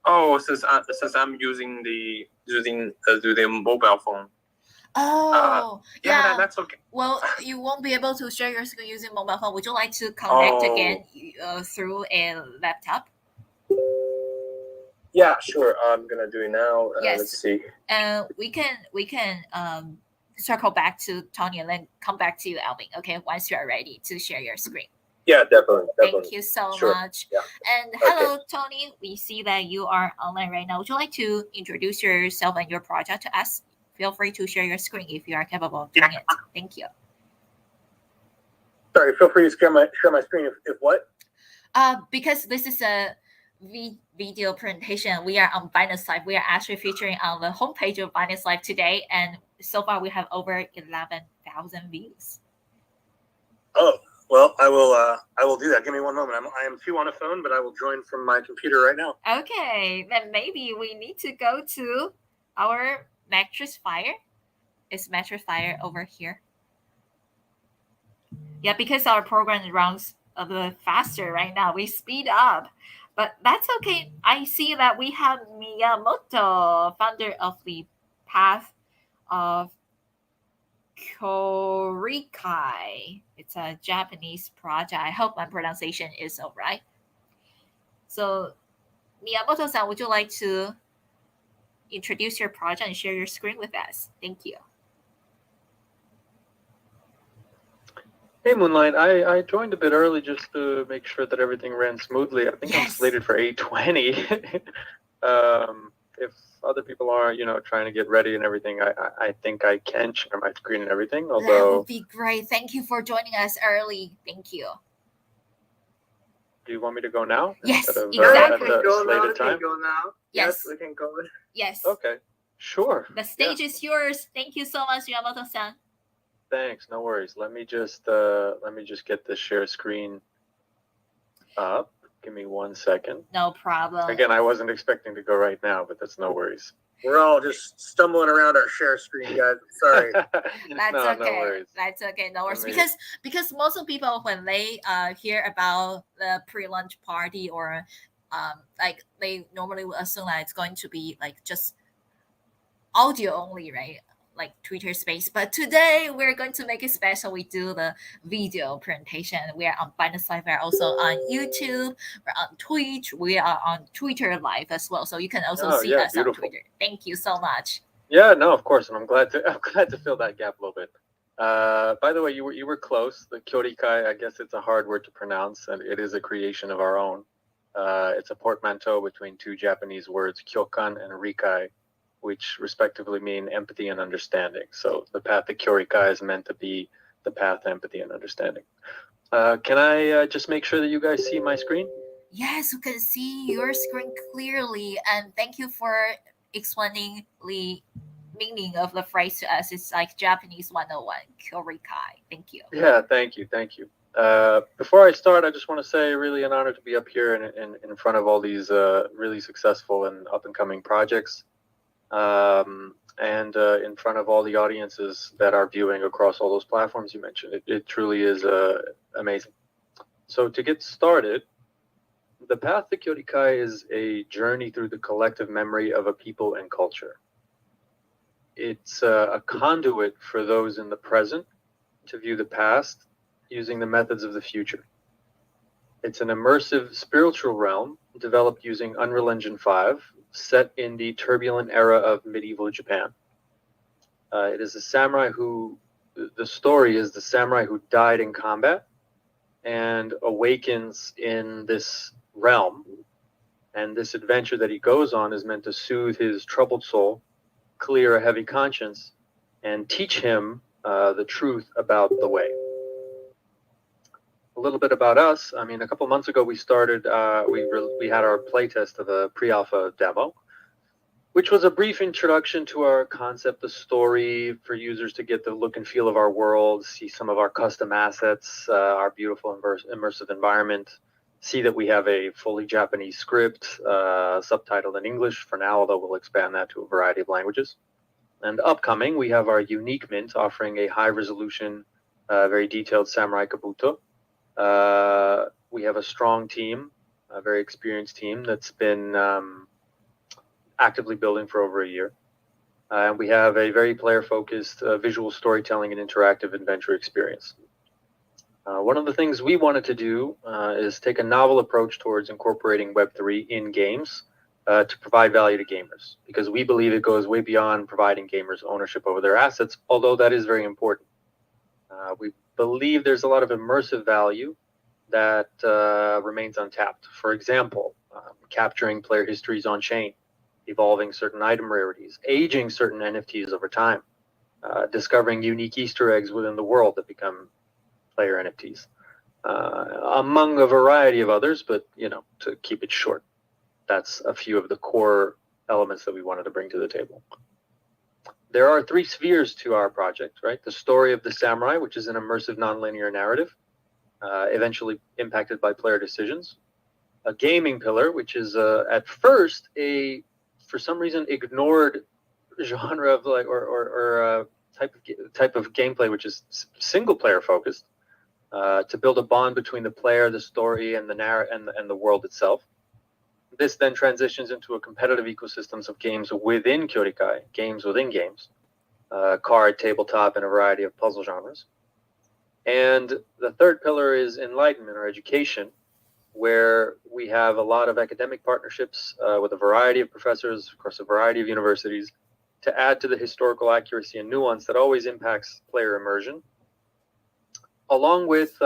Oh, since I'm using the mobile phone. Oh, yeah. That's okay. Well, you won't be able to share your screen using mobile phone. Would you like to connect again through a laptop? Yeah, sure. I'm gonna do it now. Yes. Let's see. We can circle back to Tony and then come back to you, Alvin. Okay, once you are ready to share your screen. Yeah, definitely. Thank you so Sure. much. Yeah. And hello, Tony. We see that you are online right now. Would you like to introduce yourself and your project to us? Feel free to share your screen if you are capable of doing it. Thank you. Sorry, feel free to share my screen if what? Because this is a video presentation, we are on Binance Live. We are actually featuring on the homepage of Binance Live today, and so far we have over 11,000 views. Oh, well, I will do that. Give me one moment. I am too on a phone, but I will join from my computer right now. Okay, then maybe we need to go to our Mattress Fire. Is Mattress Fire over here? Yeah, because our program runs a bit faster right now. We speed up, but that's okay. I see that we have Miyamoto, founder of the Path of Kyorikai. It's a Japanese project. I hope my pronunciation is all right. So, Miyamoto-san, would you like to introduce your project and share your screen with us? Thank you. Hey, Moonlight. I joined a bit early just to make sure that everything ran smoothly. I think I'm slated for 8:20. If other people are, trying to get ready and everything, I think I can share my screen and everything. That Although, would be great. Thank you for joining us early. Thank you. do you want me to go now? Yes, Instead of, exactly. at the Go now. slated We can time? go now. Yes. We can go. Yes. Okay. Sure. The stage is yours. Thank you so much, Miyamoto-san. Thanks. No worries. Let me just get the share screen up. Give me 1 second. No problem. Again, I wasn't expecting to go right now, but that's no worries. We're all just stumbling around our share screen, guys. Sorry. That's No okay. worries. That's okay. No worries. I mean- Because most of people when they hear about the pre-lunch party or like they normally will assume that it's going to be like just audio only, right? Like Twitter Space. But today we're going to make it special. We do the video presentation. We are on Binance Live. We're also on YouTube. We're on Twitch. We are on Twitter Live as well. So you can also Oh, see yeah, us on beautiful. Twitter. Thank you so much. Yeah, no, of course, and I'm glad to fill that gap a little bit. By the way, you were close. The Kyorikai, I guess it's a hard word to pronounce, and it is a creation of our own. It's a portmanteau between two Japanese words, kyokan and rikai, which respectively mean empathy and understanding. So the path to Kyorikai is meant to be the path to empathy and understanding. Can I just make sure that you guys see my screen? Yes, you can see your screen clearly. And thank you for explaining the meaning of the phrase to us. It's like Japanese 101, Kyorikai. Thank you. Yeah, thank you. Before I start, I just want to say really an honor to be up here in front of all these really successful and up-and-coming projects. And in front of all the audiences that are viewing across all those platforms you mentioned. It truly is amazing. So to get started, the path to Kyorikai is a journey through the collective memory of a people and culture. It's a conduit for those in the present to view the past using the methods of the future. It's an immersive spiritual realm developed using Unreal Engine 5, set in the turbulent era of medieval Japan. It is a samurai the story is the samurai who died in combat and awakens in this realm. And this adventure that he goes on is meant to soothe his troubled soul, clear a heavy conscience, and teach him the truth about the way. A little bit about us. I mean, a couple months ago we started. We had our playtest of a pre-alpha demo, which was a brief introduction to our concept, the story, for users to get the look and feel of our world, see some of our custom assets, our beautiful immersive environment, see that we have a fully Japanese script, subtitled in English for now, although we'll expand that to a variety of languages. And upcoming, we have our unique mint offering a high-resolution, very detailed Samurai Kabuto. We have a strong team, a very experienced team that's been actively building for over a year. And we have a very player-focused visual storytelling and interactive adventure experience. One of the things we wanted to do is take a novel approach towards incorporating Web3 in games to provide value to gamers, because we believe it goes way beyond providing gamers ownership over their assets, although that is very important. We believe there's a lot of immersive value that remains untapped. For example, capturing player histories on chain, evolving certain item rarities, aging certain NFTs over time, discovering unique Easter eggs within the world that become player NFTs, among a variety of others, but to keep it short, that's a few of the core elements that we wanted to bring to the table. There are 3 spheres to our project, right? The story of the samurai, which is an immersive nonlinear narrative, eventually impacted by player decisions. A gaming pillar, which is at first a, for some reason, ignored genre of type of gameplay, which is single player focused, to build a bond between the player, the story, and the world itself. This then transitions into a competitive ecosystems of games within Kyorikai, games within games, card, tabletop, and a variety of puzzle genres. And the third pillar is enlightenment or education, where we have a lot of academic partnerships with a variety of professors across a variety of universities to add to the historical accuracy and nuance that always impacts player immersion, along with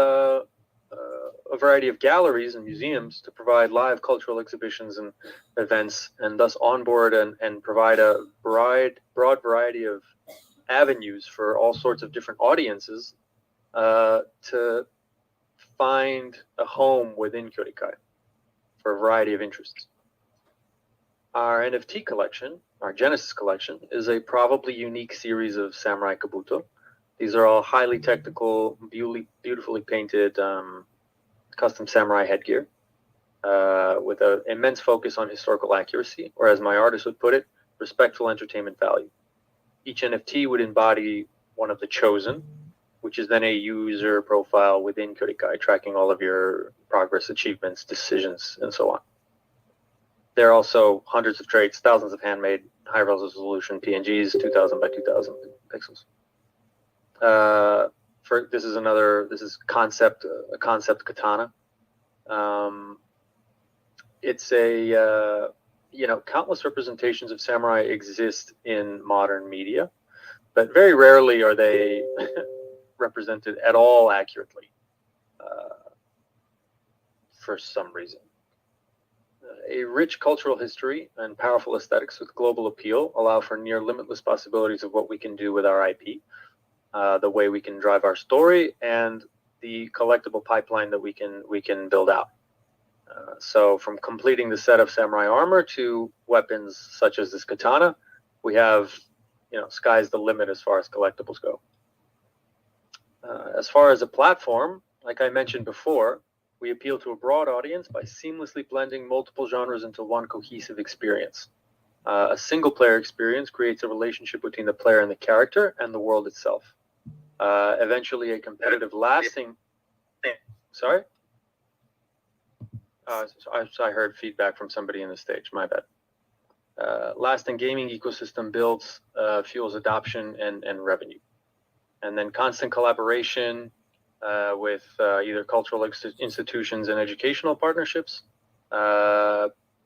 a variety of galleries and museums to provide live cultural exhibitions and events, and thus onboard and provide a broad variety of avenues for all sorts of different audiences to find a home within Kyorikai for a variety of interests. Our NFT collection, our Genesis collection, is a probably unique series of Samurai Kabuto. These are all highly technical, beautifully painted custom samurai headgear with an immense focus on historical accuracy, or as my artist would put it, respectful entertainment value. Each NFT would embody one of the chosen, which is then a user profile within Kyorikai, tracking all of your progress, achievements, decisions, and so on. There are also hundreds of traits, thousands of handmade, high-resolution PNGs, 2,000 by 2,000 pixels. This is a concept katana. It's a countless representations of samurai exist in modern media, but very rarely are they represented at all accurately for some reason. A rich cultural history and powerful aesthetics with global appeal allow for near limitless possibilities of what we can do with our IP, the way we can drive our story, and the collectible pipeline that we can build out. So from completing the set of samurai armor to weapons such as this katana, we have, sky's the limit as far as collectibles go. As far as a platform, like I mentioned before, we appeal to a broad audience by seamlessly blending multiple genres into one cohesive experience. A single player experience creates a relationship between the player and the character and the world itself. Eventually a competitive lasting... Sorry? I heard feedback from somebody in the stage, my bad. Lasting gaming ecosystem builds, fuels adoption and revenue. And then constant collaboration with either cultural institutions and educational partnerships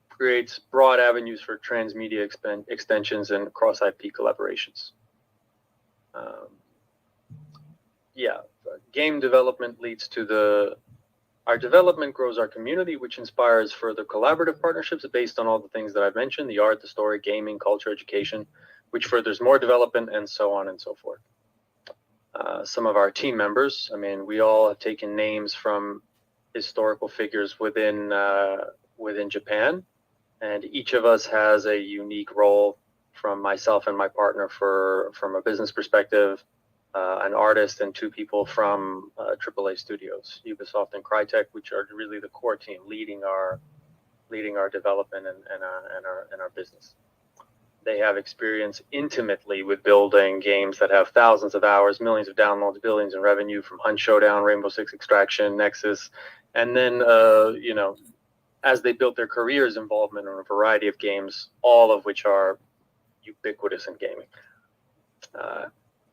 creates broad avenues for transmedia extensions and cross-IP collaborations. Game development leads to the Our development grows our community, which inspires further collaborative partnerships based on all the things that I've mentioned, the art, the story, gaming, culture, education, which furthers more development, and so on and so forth. Some of our team members, I mean, we all have taken names from historical figures within Japan, and each of us has a unique role, from myself and my partner from a business perspective, an artist, and two people from AAA studios, Ubisoft and Crytek, which are really the core team leading our development and our business. They have experience intimately with building games that have thousands of hours, millions of downloads, billions in revenue, from Hunt Showdown, Rainbow Six Extraction, Nexus, and then as they built their careers, involvement in a variety of games, all of which are ubiquitous in gaming.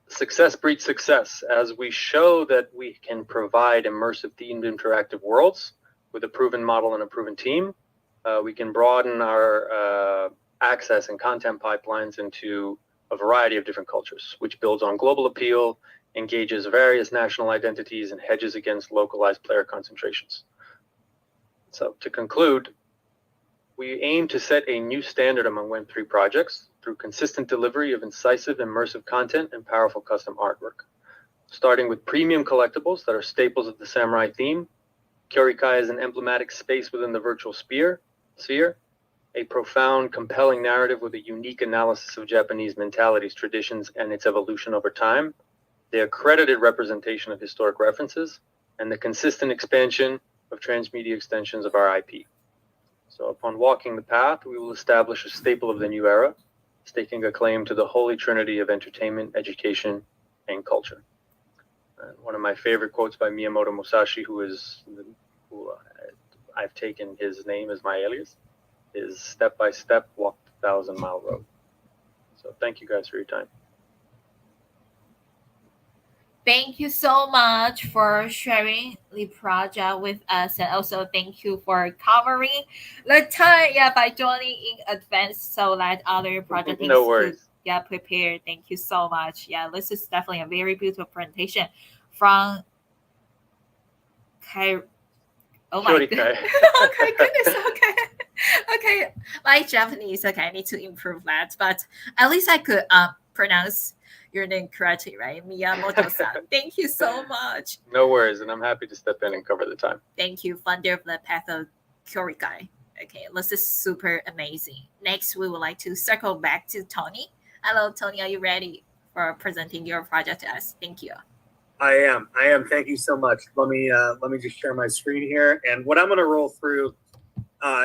Success breeds success. As we show that we can provide immersive themed interactive worlds with a proven model and a proven team, we can broaden our access and content pipelines into a variety of different cultures, which builds on global appeal, engages various national identities, and hedges against localized player concentrations. So to conclude, we aim to set a new standard among Web3 projects through consistent delivery of incisive, immersive content and powerful custom artwork. Starting with premium collectibles that are staples of the samurai theme, Kyorikai is an emblematic space within the virtual sphere, a profound, compelling narrative with a unique analysis of Japanese mentalities, traditions, and its evolution over time, the accredited representation of historic references, and the consistent expansion of transmedia extensions of our IP. So upon walking the path, we will establish a staple of the new era, staking a claim to the holy trinity of entertainment, education, and culture. And one of my favorite quotes by Miyamoto Musashi, who I've taken his name as my alias, is "Step by step, walk the 1,000-mile road." So thank you guys for your time. Thank you so much for sharing the project with us, and also thank you for covering the time by joining in advance so that other project No worries. could get prepared. Thank you so much. Yeah, this is definitely a very beautiful presentation from Oh my goodness. Okay, goodness. Okay. My Japanese, I need to improve that, but at least I could pronounce your name correctly, right? Miyamoto-san. Thank you so much. No worries, and I'm happy to step in and cover the time. Thank you, founder of the Path of Kyorikai. Okay, this is super amazing. Next, we would like to circle back to Tony. Hello, Tony. Are you ready for presenting your project to us? Thank you. I am. Thank you so much. Let me just share my screen here. And what I'm going to roll through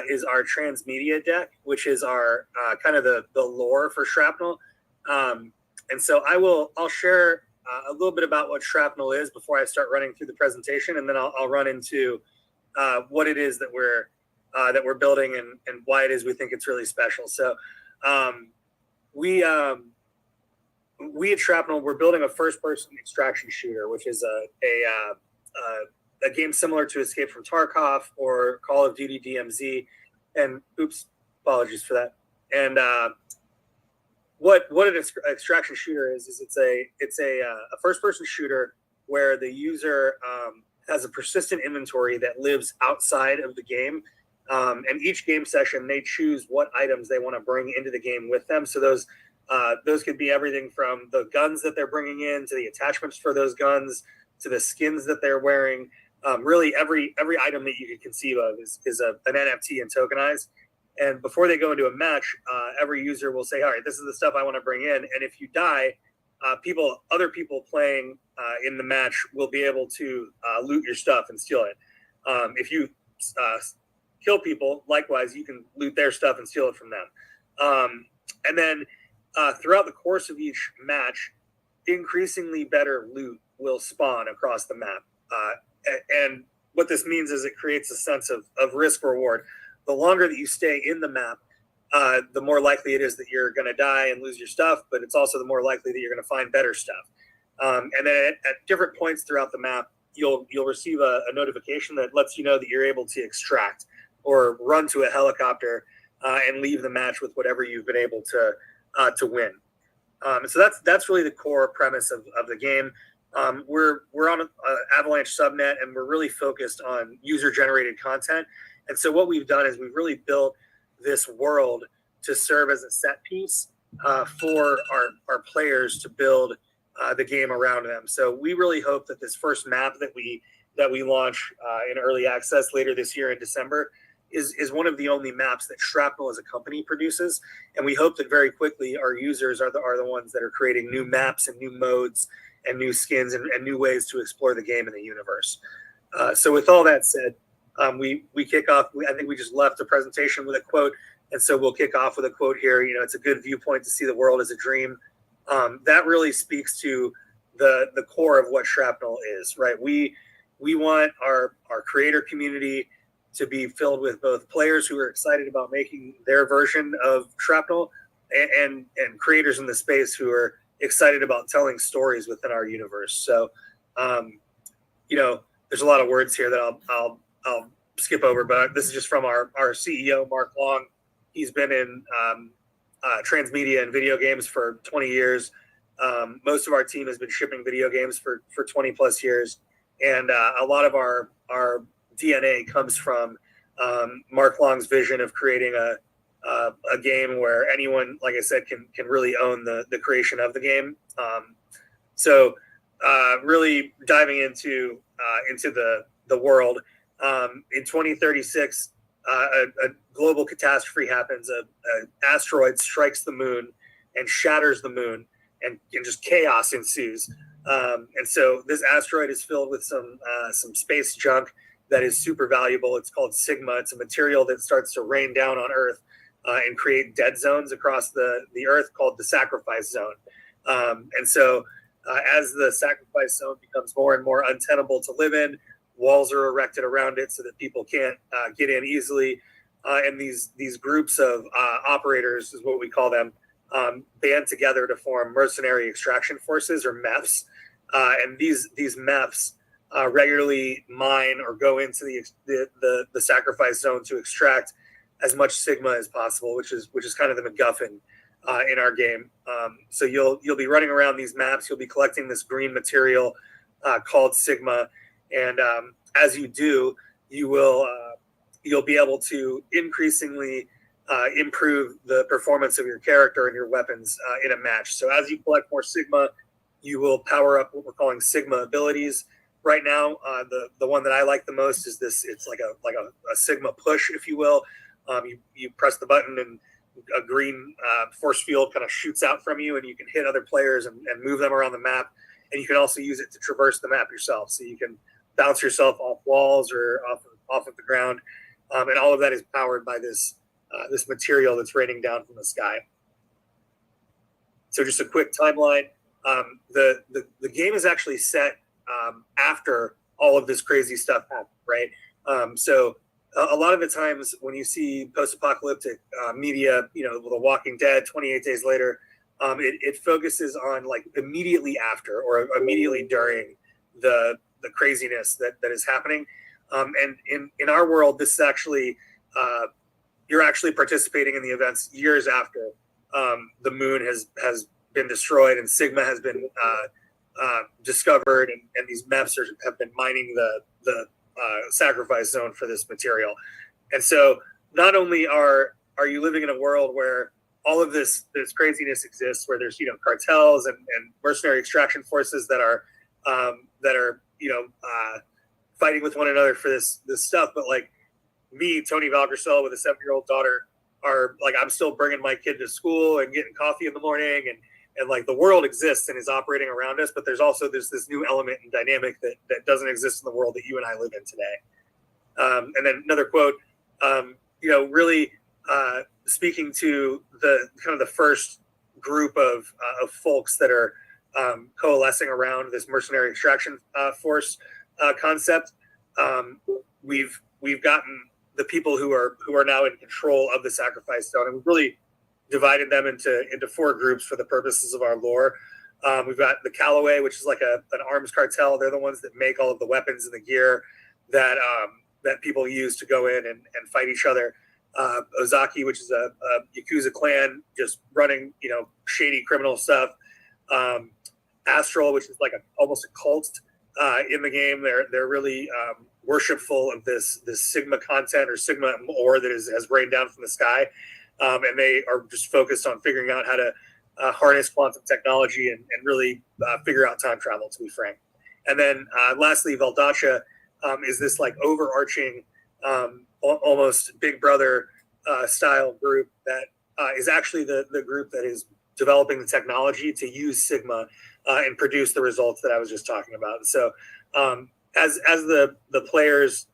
is our transmedia deck, which is our kind of the lore for Shrapnel. And so I'll share a little bit about what Shrapnel is before I start running through the presentation, and then I'll run into what it is that we're building and why it is we think it's really special. So we at Shrapnel, we're building a first-person extraction shooter, which is a game similar to Escape from Tarkov or Call of Duty DMZ. And apologies for that. And what an extraction shooter is it's a first-person shooter where the user has a persistent inventory that lives outside of the game. And each game session, they choose what items they want to bring into the game with them. So those could be everything from the guns that they're bringing in to the attachments for those guns to the skins that they're wearing. Really, every item that you could conceive of is an NFT and tokenized. And before they go into a match, every user will say, "All right, this is the stuff I want to bring in." And if you die, other people playing in the match will be able to loot your stuff and steal it. If you kill people, likewise, you can loot their stuff and steal it from them. And then throughout the course of each match, increasingly better loot will spawn across the map. And what this means is it creates a sense of risk reward. The longer that you stay in the map, the more likely it is that you're going to die and lose your stuff, but it's also the more likely that you're going to find better stuff. And then at different points throughout the map, you'll receive a notification that lets you know that you're able to extract or run to a helicopter and leave the match with whatever you've been able to win. So that's really the core premise of the game. we're on Avalanche subnet, and we're really focused on user-generated content. And so what we've done is we've really built this world to serve as a set piece for our players to build the game around them. So we really hope that this first map that we launch in early access later this year in December is one of the only maps that Shrapnel as a company produces. And we hope that very quickly our users are the ones that are creating new maps and new modes and new skins and new ways to explore the game and the universe. So with all that said, we kick off. I think we just left the presentation with a quote, and so we'll kick off with a quote here. You know, it's a good viewpoint to see the world as a dream. That really speaks to the core of what Shrapnel is, right? We want our creator community to be filled with both players who are excited about making their version of Shrapnel and creators in the space who are excited about telling stories within our universe. So, you know, there's a lot of words here that I'll skip over, but this is just from our CEO, Mark Long. He's been in transmedia and video games for 20 years. Most of our team has been shipping video games for 20 plus years. And a lot of our DNA comes from Mark Long's vision of creating a game where anyone, like I said, can really own the creation of the game. So really diving into the world. In 2036, a global catastrophe happens. An asteroid strikes the moon and shatters the moon, and just chaos ensues. And so this asteroid is filled with some space junk that is super valuable. It's called Sigma. It's a material that starts to rain down on Earth and create dead zones across the Earth called the sacrifice zone. And so as the sacrifice zone becomes more and more untenable to live in, walls are erected around it so that people can't get in easily. And these groups of operators, is what we call them, band together to form mercenary extraction forces, or MEFs. And these MEFs regularly mine or go into the sacrifice zone to extract as much Sigma as possible, which is kind of the MacGuffin in our game. So you'll be running around these maps. You'll be collecting this green material called Sigma, and as you do, you'll be able to increasingly improve the performance of your character and your weapons in a match. So as you collect more Sigma, you will power up what we're calling Sigma abilities. Right now, the one that I like the most is this. It's like a Sigma push, if you will. You press the button and a green force field kind of shoots out from you, and you can hit other players and move them around the map. And you can also use it to traverse the map yourself. So you can bounce yourself off walls or off of the ground. And all of that is powered by this material that's raining down from the sky. So just a quick timeline. The game is actually set after all of this crazy stuff happened, right? So a lot of the times when you see post-apocalyptic media, you know, The Walking Dead, 28 Days Later, it focuses on like immediately after or immediately during the craziness that is happening. And in our world, this is actually, you're actually participating in the events years after the moon has been destroyed and Sigma has been discovered, and these MEFs have been mining the sacrifice zone for this material. And so not only are you living in a world where all of this craziness exists, where there's, you know, cartels and mercenary extraction forces that are you know, fighting with one another for this stuff, but like me, Tony Valgersel, with a 7-year-old daughter, are like, I'm still bringing my kid to school and getting coffee in the morning, and like the world exists and is operating around us, but there's this new element and dynamic that doesn't exist in the world that you and I live in today. And then another quote, you know, really speaking to the kind of the first group of folks that are coalescing around this mercenary extraction force concept. We've gotten the people who are now in control of the sacrifice zone, and we've really divided them into 4 groups for the purposes of our lore. We've got the Callaway, which is like an arms cartel. They're the ones that make all of the weapons and the gear that people use to go in and fight each other. Ozaki, which is a Yakuza clan, just running, you know, shady criminal stuff. Astral, which is like almost a cult in the game. They're really worshipful of this Sigma content or Sigma ore that has rained down from the sky, and they are just focused on figuring out how to harness quantum technology and really figure out time travel, to be frank. And then lastly, Valdacha is this like overarching, almost Big Brother style group that is actually the group that is developing the technology to use Sigma and produce the results that I was just talking about. So as the players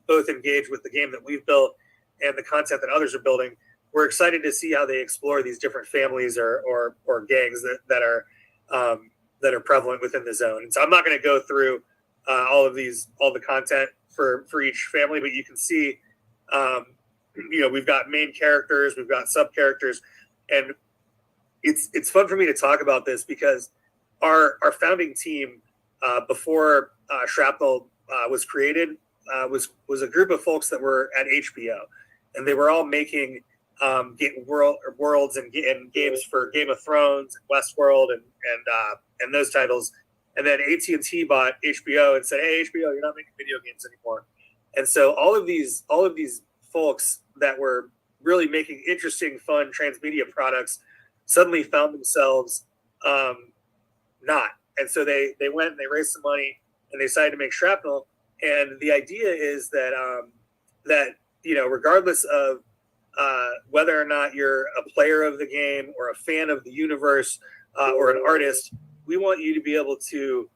both engage with the game that we've built and the content that others are building, we're excited to see how they explore these different families or gangs that are prevalent within the zone. And so I'm not going to go through all the content for each family, but you can see, we've got main characters, we've got sub characters, and it's fun for me to talk about this because our founding team before Shrapnel was created was a group of folks that were at HBO, and they were all making worlds and games for Game of Thrones, and Westworld, and those titles. And then AT&T bought HBO and said, "Hey, HBO, you're not making video games anymore." And so all of these folks that were really making interesting, fun transmedia products suddenly found themselves not. And so they went and they raised some money and they decided to make Shrapnel. And the idea is that regardless of whether or not you're a player of the game or a fan of the universe or an artist, we want you to be able to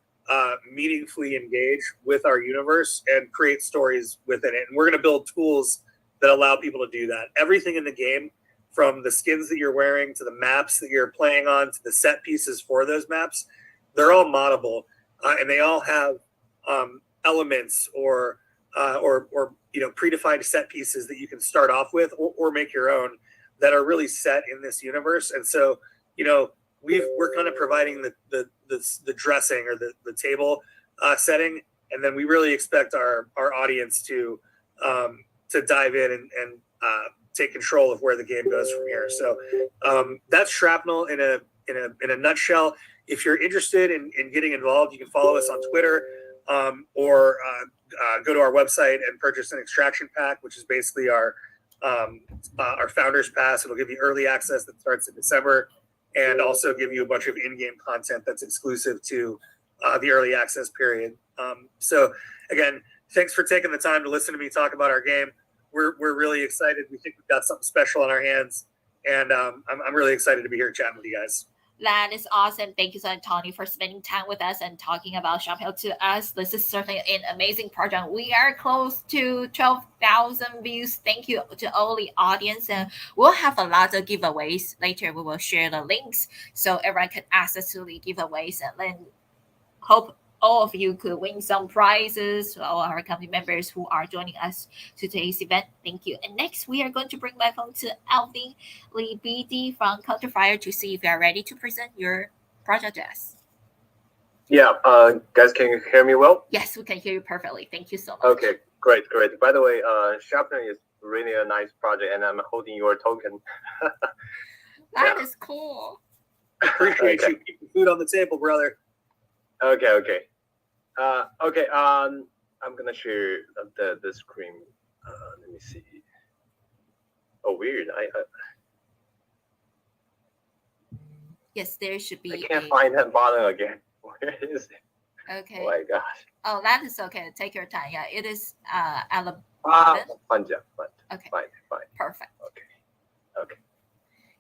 meaningfully engage with our universe and create stories within it. And we're going to build tools that allow people to do that. Everything in the game, from the skins that you're wearing to the maps that you're playing on to the set pieces for those maps, they're all moddable, and they all have elements or predefined set pieces that you can start off with or make your own that are really set in this universe. And so, we're kind of providing the dressing or the table setting, and then we really expect our audience to dive in and take control of where the game goes from here. So that's Shrapnel in a nutshell. If you're interested in getting involved, you can follow us on Twitter or go to our website and purchase an extraction pack, which is basically our founders pass. It'll give you early access that starts in December, and also give you a bunch of in-game content that's exclusive to the early access period. So again, thanks for taking the time to listen to me talk about our game. We're really excited. We think we've got something special on our hands, and I'm really excited to be here chatting with you guys. That is awesome. Thank you so much, Tony, for spending time with us and talking about Shrapnel to us. This is certainly an amazing project. We are close to 12,000 views. Thank you to all the audience. And we'll have a lot of giveaways. Later, we will share the links so everyone can access to the giveaways. And then hope all of you could win some prizes, all our company members who are joining us to today's event. Thank you. And next, we are going to bring my phone to Alvin Lee BD from Counterfire to see if you are ready to present your project to us. Yeah, guys, can you hear me well? Yes, we can hear you perfectly. Thank you so much. Okay, great. By the way, Shrapnel is really a nice project, and I'm holding your token. That is cool. Appreciate you keeping food on the table, brother. Okay. I'm gonna share the screen. Let me see. Oh, weird. Yes, there should be. I can't find that button again. Where is it? Okay. Oh my gosh. Oh, that is okay. Take your time. Yeah, it is Alabama. Fine. Okay. Fine. Perfect. Okay.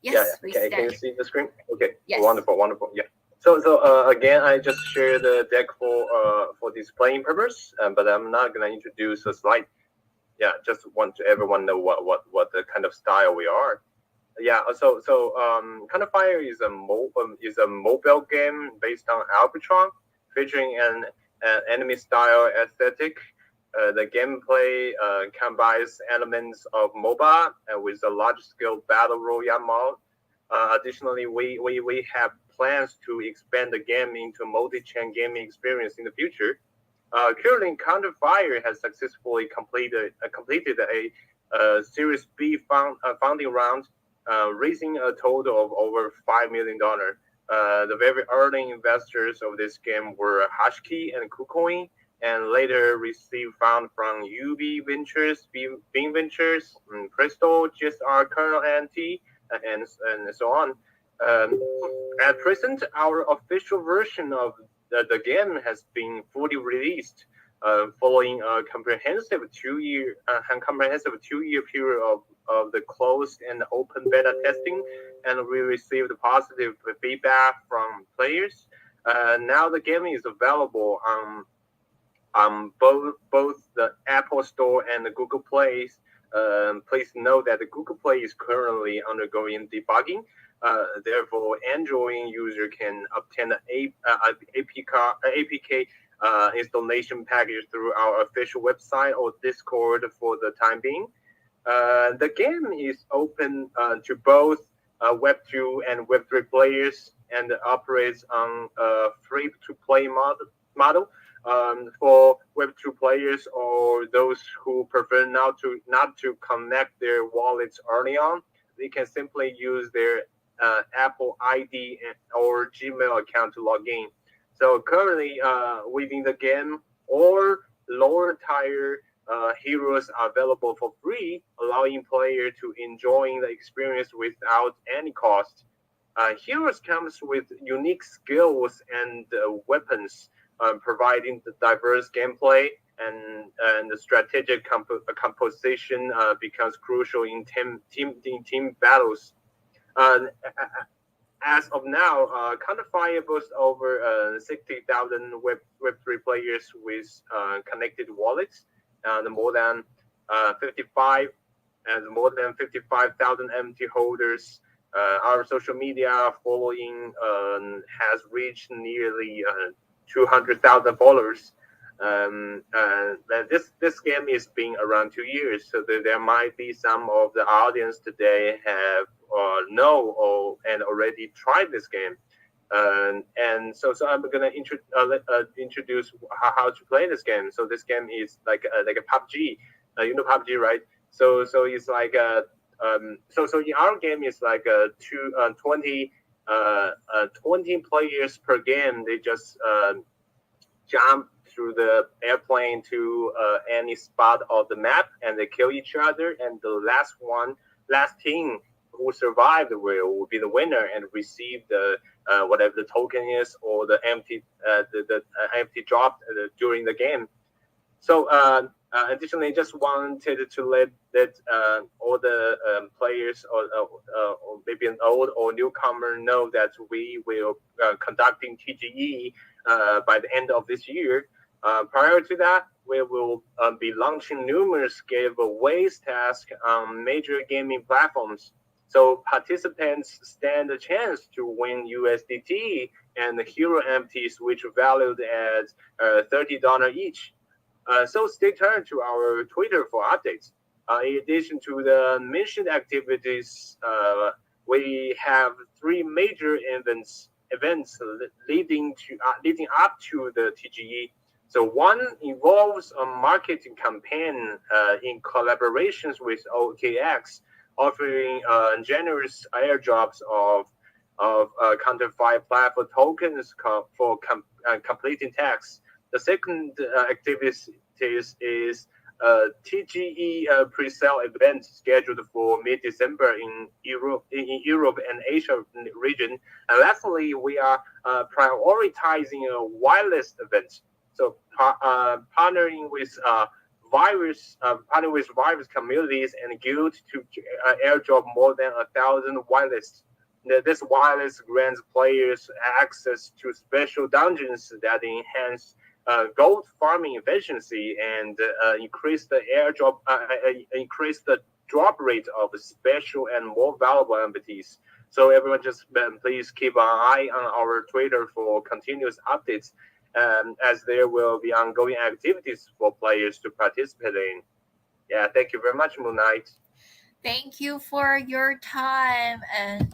Yes. Yeah. Can you see the screen? Okay. Yes. Wonderful. Yeah. So again, I just share the deck for displaying purpose, but I'm not gonna introduce a slide. Yeah, just want to everyone know what the kind of style we are. Yeah. So Counterfire is a mobile game based on Arbitron, featuring an anime style aesthetic. The gameplay combines elements of MOBA with a large scale battle royale mode. Additionally, we have plans to expand the game into a multi-chain gaming experience in the future. Currently, Counterfire has successfully completed a Series B funding round, raising a total of over $5 million. The very early investors of this game were Hashkey and KuCoin, and later received funds from UB Ventures, Beam Ventures, Crystal, GSR, Kernel NT, and so on. At present, our official version of the game has been fully released, following a comprehensive two-year period of the closed and open beta testing, and we received positive feedback from players. Now the game is available on both the Apple Store and the Google Play. Please note that the Google Play is currently undergoing debugging. Therefore, Android user can obtain the APK installation package through our official website or Discord for the time being. The game is open to both Web 2 and Web 3 players, and operates on a free-to-play model. For Web 2 players or those who prefer not to connect their wallets early on, they can simply use their Apple ID or Gmail account to log in. So currently, within the game, all lower tier heroes are available for free, allowing players to enjoy the experience without any cost. Heroes comes with unique skills and weapons, providing the diverse gameplay, and the strategic composition becomes crucial in team battles. As of now, Counterfire boasts over 60,000 Web3 players with connected wallets, and more than 55,000 MT holders. Our social media following has reached nearly 200,000 followers. This game is being around 2 years, so there might be some of the audience today have and already tried this game. And so I'm gonna introduce how to play this game. So this game is like a PUBG. You know PUBG, right? So it's like so in our game it's like 20 players per game. They just jump through the airplane to any spot of the map, and they kill each other. And the last team who survived will be the winner and receive the whatever the token is, or the empty drop during the game. So additionally, just wanted to let all the players or maybe an old or newcomer know that we will conducting TGE by the end of this year. Prior to that, we will be launching numerous giveaways tasks on major gaming platforms. So participants stand a chance to win USDT and the Hero MTs, which are valued at $30 each. So stay tuned to our Twitter for updates. In addition to the mentioned activities, we have 3 major events leading up to the TGE. So one involves a marketing campaign in collaborations with OKX, offering generous airdrops of Counterfire platform tokens for completing tasks. The second activity is TGE pre-sale event scheduled for mid-December in Europe and Asia region. And lastly, we are prioritizing a wireless event. So partnering with virus communities and guilds to airdrop more than 1,000 wireless. This wireless grants players access to special dungeons that enhance gold farming efficiency and increase the drop rate of special and more valuable entities. So everyone, just please keep an eye on our Twitter for continuous updates, as there will be ongoing activities for players to participate in. Yeah, thank you very much, Moon Knight. Thank you for your time. And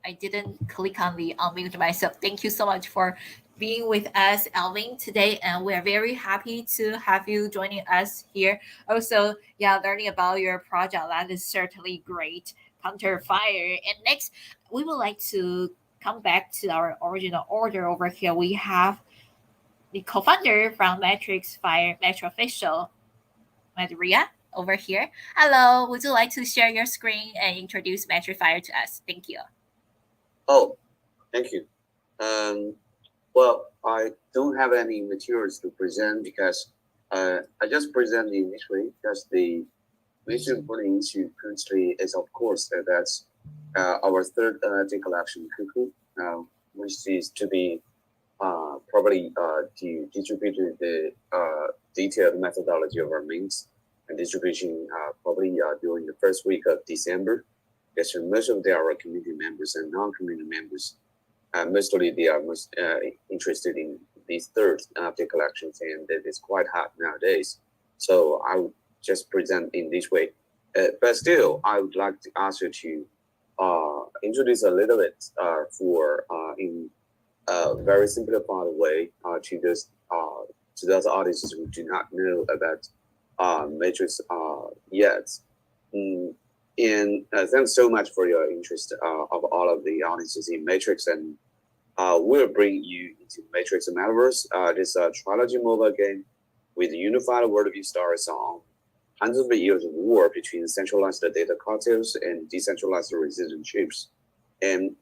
I didn't click on the unmute myself. Thank you so much for being with us, Alvin, today, and we're very happy to have you joining us here. Also, learning about your project, that is certainly great. Counterfire. And next, we would like to come back to our original order. Over here, we have the co-founder from Matrix Fire, Metro Official, Maria, over here. Hello, would you like to share your screen and introduce Matrix Fire to us? Thank you. Oh, thank you. Well, I don't have any materials to present because I just present initially because the most important issue currently is, of course, that's our third NFT collection, Cuckoo, which is to be probably to distribute the detailed methodology of our mints and distribution probably during the first week of December. Because most of our community members and non-community members, mostly they are most interested in these third NFT collections, and it is quite hot nowadays. So I would just present in this way. But still, I would like to ask you to introduce a little bit for in a very simplified way to those audiences who do not know about Matrix yet. And thanks so much for your interest of all of the audiences in Matrix, and we'll bring you into Matrix Metaverse. This trilogy mobile game with unified worldview stories on hundreds of years of war between centralized data cartels and decentralized resistance chips. And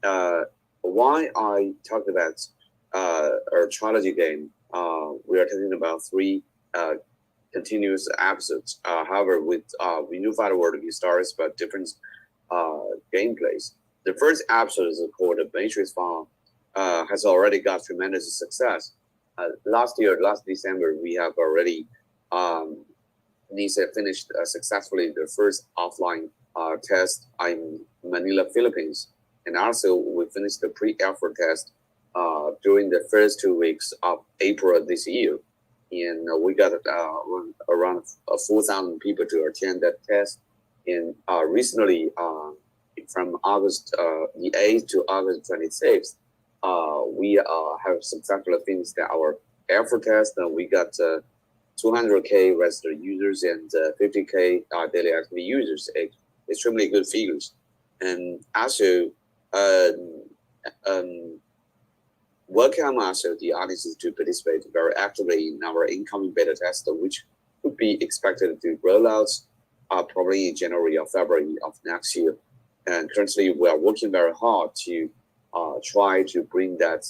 why I talked about our trilogy game, we are talking about three continuous episodes, however, with unified worldview stories but different gameplays. The first episode is called The Matrix Farm, has already got tremendous success. Last December, we have already finished successfully the first offline test in Manila, Philippines. And also, we finished the pre-alpha test during the first 2 weeks of April this year. And we got around 4,000 people to attend that test. And recently, from August the 8th to August 26th, we have successfully finished our alpha test, and we got 200K registered users and 50K daily active users. Extremely good figures. And also, welcome also the audiences to participate very actively in our incoming beta test, which could be expected to roll out probably in January or February of next year. And currently, we are working very hard to try to bring that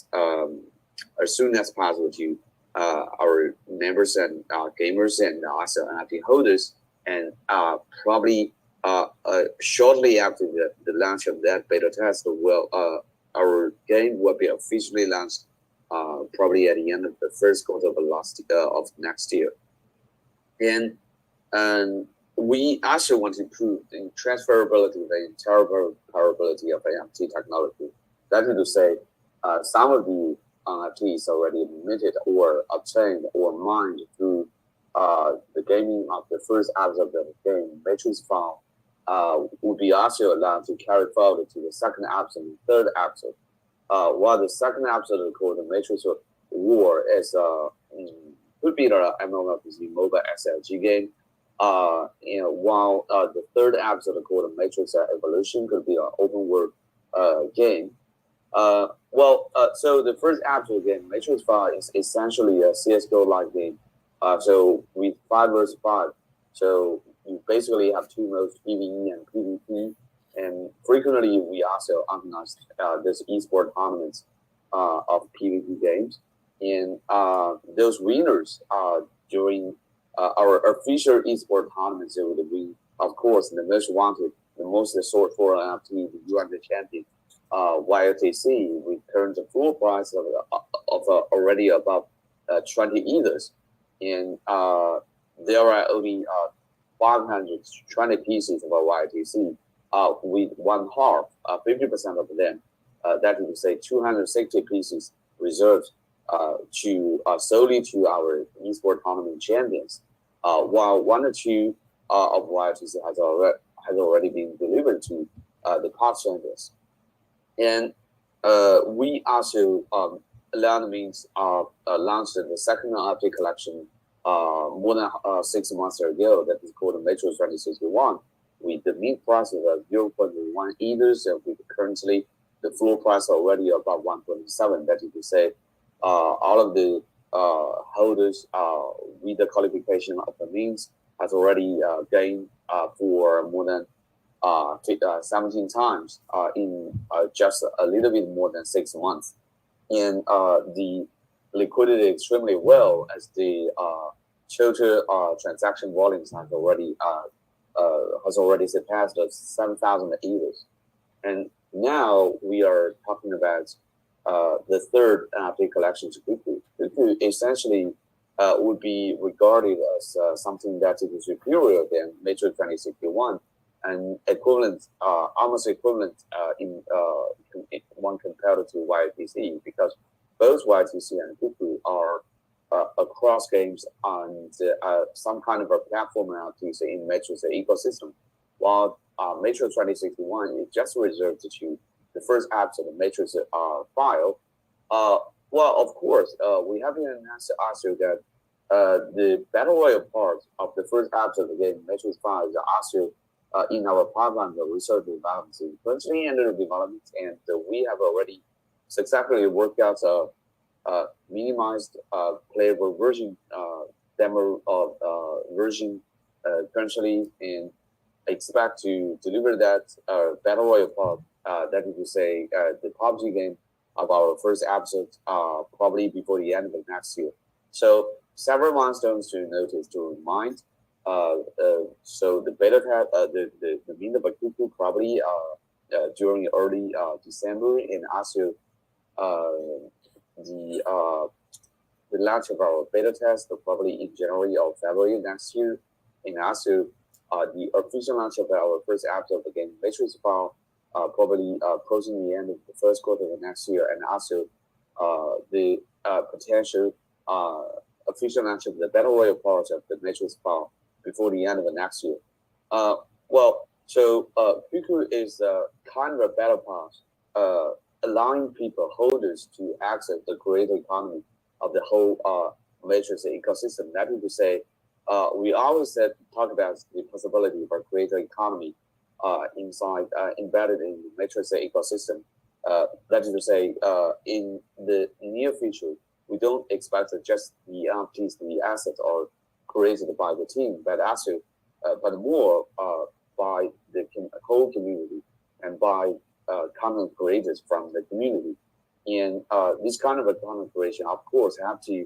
as soon as possible to our members and gamers and also NFT holders. And probably shortly after the launch of that beta test, our game will be officially launched probably at the end of the first quarter of next year. And we also want to improve the transferability, the interoperability of NFT technology. That is to say, some of the NFTs already minted or obtained or mined through the gaming of the first episode of the game, Matrix Farm, will be also allowed to carry forward to the second episode and third episode. While the second episode called the Matrix War is could be an MMORPG mobile SLG game. While the third episode called the Matrix Evolution could be an open world game. So the first episode game, Matrix 5, is essentially a CS:GO-like game. So with 5 versus 5, so you basically have two modes, PvE and PvP. And frequently, we also organize this esport tournaments of PvP games. And those winners during our official esport tournaments, they would win, of course, the most wanted, the most sought for NFT, the UN champion, YOTC, with current full price of already above 20 ethers. And there are only 520 pieces of a YOTC. With one half, 50% of them, that is to say 260 pieces reserved to solely to our esport tournament champions, while 1 or 2 of YOTC has already been delivered to the past champions. And we also allowed means launched the second NFT collection more than 6 months ago. That is called Metro 2061. With the mint price of 0.1 ethers, with currently the floor price already about 1.7. That is to say, all of the holders with the qualification of the means has already gained for more than 17 times in just a little bit more than 6 months. And the liquidity extremely well as the total transaction volumes has already surpassed 7,000 ETHs. And now we are talking about the third NFT collection to Cuckoo. Cuckoo essentially would be regarded as something that is superior than Matrix 2061 and equivalent, almost equivalent in one compared to YTC, because both YTC and Cuckoo are across games on some kind of a platform NFTs in Matrix ecosystem, while Matrix 2061 is just reserved to the first apps of the Matrix file. Well, of course, we have been asked you that the Battle Royale part of the first apps of the game, Matrix 5, is also in our pipeline of research development, currently under development, and we have already successfully worked out a minimized playable version demo of version currently, and expect to deliver that Battle Royale part, that is to say, the PUBG game of our first episode probably before the end of next year. So several milestones to notice to remind. So the beta test, the mint of Cuckoo probably during early December, and also the launch of our beta test probably in January or February next year, and also the official launch of our first episode of the game Matrix file probably approaching the end of the first quarter of next year, and also the potential official launch of the Battle Royale part of the Matrix file before the end of the next year. Well, so Cuckoo is kind of a battle pass, allowing people, holders, to access the creator economy of the whole Matrix ecosystem. That is to say, we always talk about the possibility of a creator economy inside, embedded in the Matrix ecosystem. That is to say, in the near future, we don't expect that just the NFTs, the assets are created by the team, but also, but more by the whole community and by content creators from the community. And this kind of a content creation, of course, have to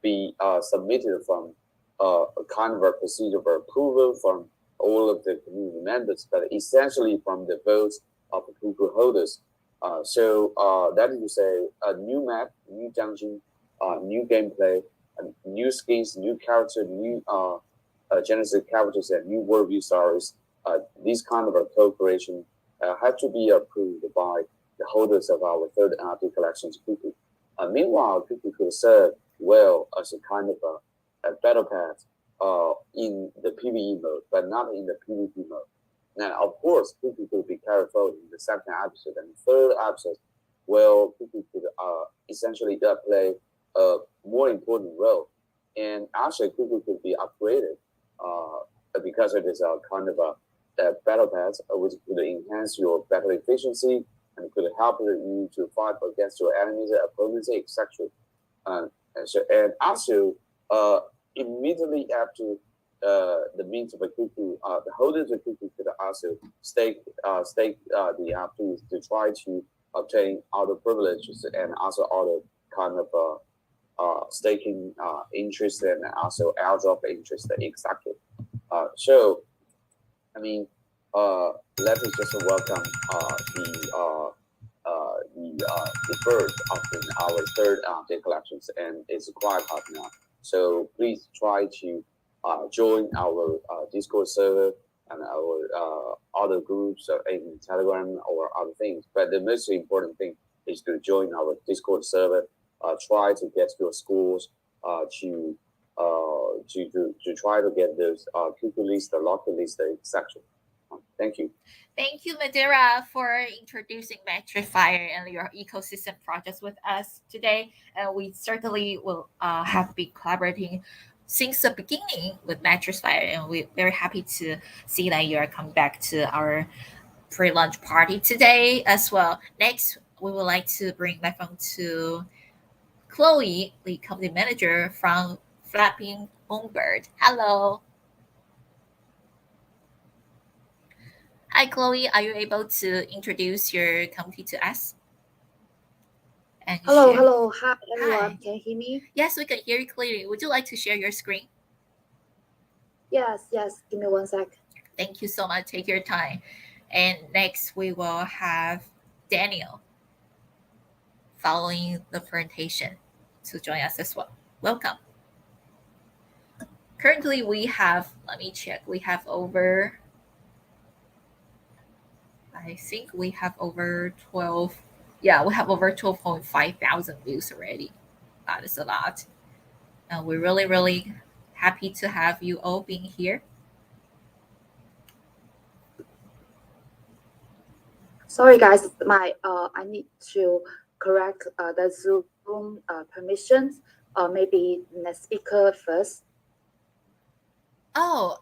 be submitted from a kind of a procedure for approval from all of the community members, but essentially from the votes of the Cuckoo holders. So that is to say, a new map, new dungeon, new gameplay, new skins, new character, new genesis characters, and new worldview stories. These kind of a co-creation have to be approved by the holders of our third NFT collections, Cuckoo. Meanwhile, Cuckoo could serve well as a kind of a battle pass in the PvE mode, but not in the PvP mode. Now, of course, Cuckoo could be carried forward in the second episode and third episode, where Cuckoo could essentially play a more important role. And actually, Cuckoo could be upgraded because it is a kind of a battle pass, which could enhance your battle efficiency and could help you to fight against your enemies, opponents, etc. And also, immediately after the mint of a Cuckoo, the holders of Cuckoo could also stake the NFTs to try to obtain other privileges and also other kind of staking interest and also airdrop interest, exactly. So, I mean, let me just welcome the first of our third day collections, and it's quite hot now. So please try to join our Discord server and our other groups in Telegram or other things. But the most important thing is to join our Discord server. Try to get your scores to try to get those Cuckoo list, the locker list, etc. Thank you. Thank you, Madeira, for introducing Metrifire and your ecosystem projects with us today. And we certainly will have been collaborating since the beginning with Metrifire, and we're very happy to see that you are coming back to our pre-launch party today as well. Next, we would like to bring my phone to Chloe, the company manager from Flapping Moonbird. Hello. Hi, Chloe. Are you able to introduce your company to us? And Hello, share- hello. Hi, everyone. Hi. Can you hear me? Yes, we can hear you clearly. Would you like to share your screen? Yes, yes. Give me 1 sec. Thank you so much. Take your time. And next, we will have Daniel following the presentation to join us as well. Welcome. Currently, we have, let me check, we have over, I think we have over 12, yeah, we have over 12.5 thousand views already. That is a lot. And we're really, really happy to have you all being here. Sorry, guys. I need to correct the Zoom permissions. Maybe next speaker first. Oh,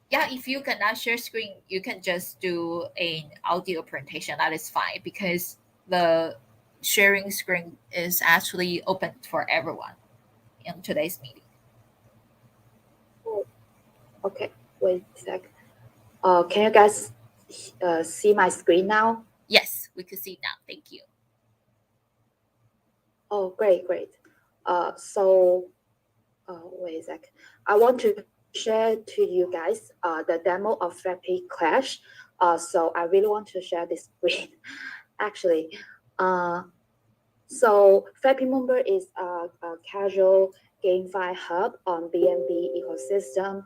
yeah, if you cannot share screen, you can just do an audio presentation. That is fine because the sharing screen is actually open for everyone in today's meeting. Okay, wait a sec. Can you guys see my screen now? Yes, we can see now. Thank you. Oh, great, great. Wait a sec. I want to share to you guys the demo of Flappy Clash. So I really want to share this screen. Actually, so Flappy Moonbird is a casual GameFi hub on BNB ecosystem.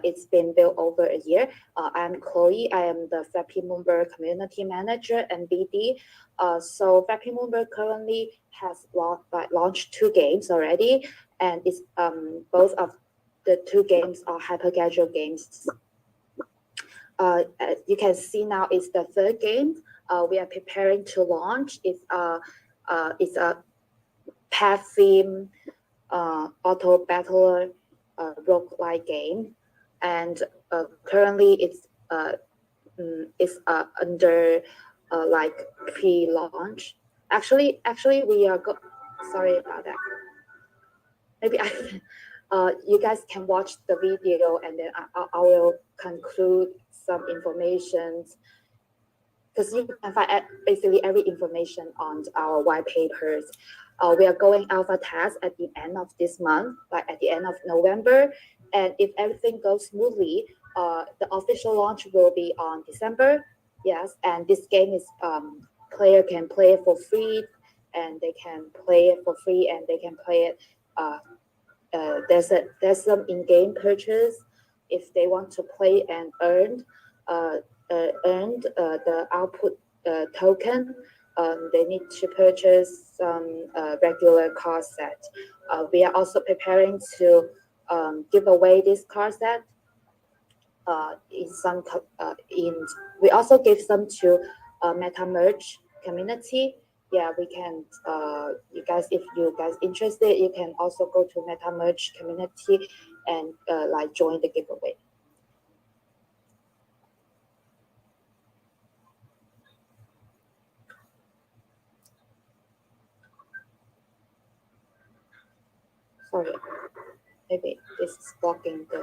It's been built over a year. I'm Chloe. I am the Flappy Moonbird community manager and BD. So Flappy Moonbird currently has launched 2 games already, and it's both of the 2 games are hyper casual games. As you can see now, it's the 3rd game. We are preparing to launch. It's a path theme auto battler roguelike game, and currently it's under like pre-launch. Actually, we are sorry about that. Maybe you guys can watch the video, and then I will conclude some information, because you can find basically every information on our white papers. We are going alpha test at the end of this month, like at the end of November. And if everything goes smoothly, the official launch will be on December. Yes, and this game is player can play it for free, and they can play it for free, and they can play it. There's some in-game purchase if they want to play and earned the output token. They need to purchase some regular card set. We are also preparing to give away this card set. We also give some to Meta Merge community. Yeah, we can. If you guys interested, you can also go to Meta Merge community and like join the giveaway. Sorry, maybe this is blocking the.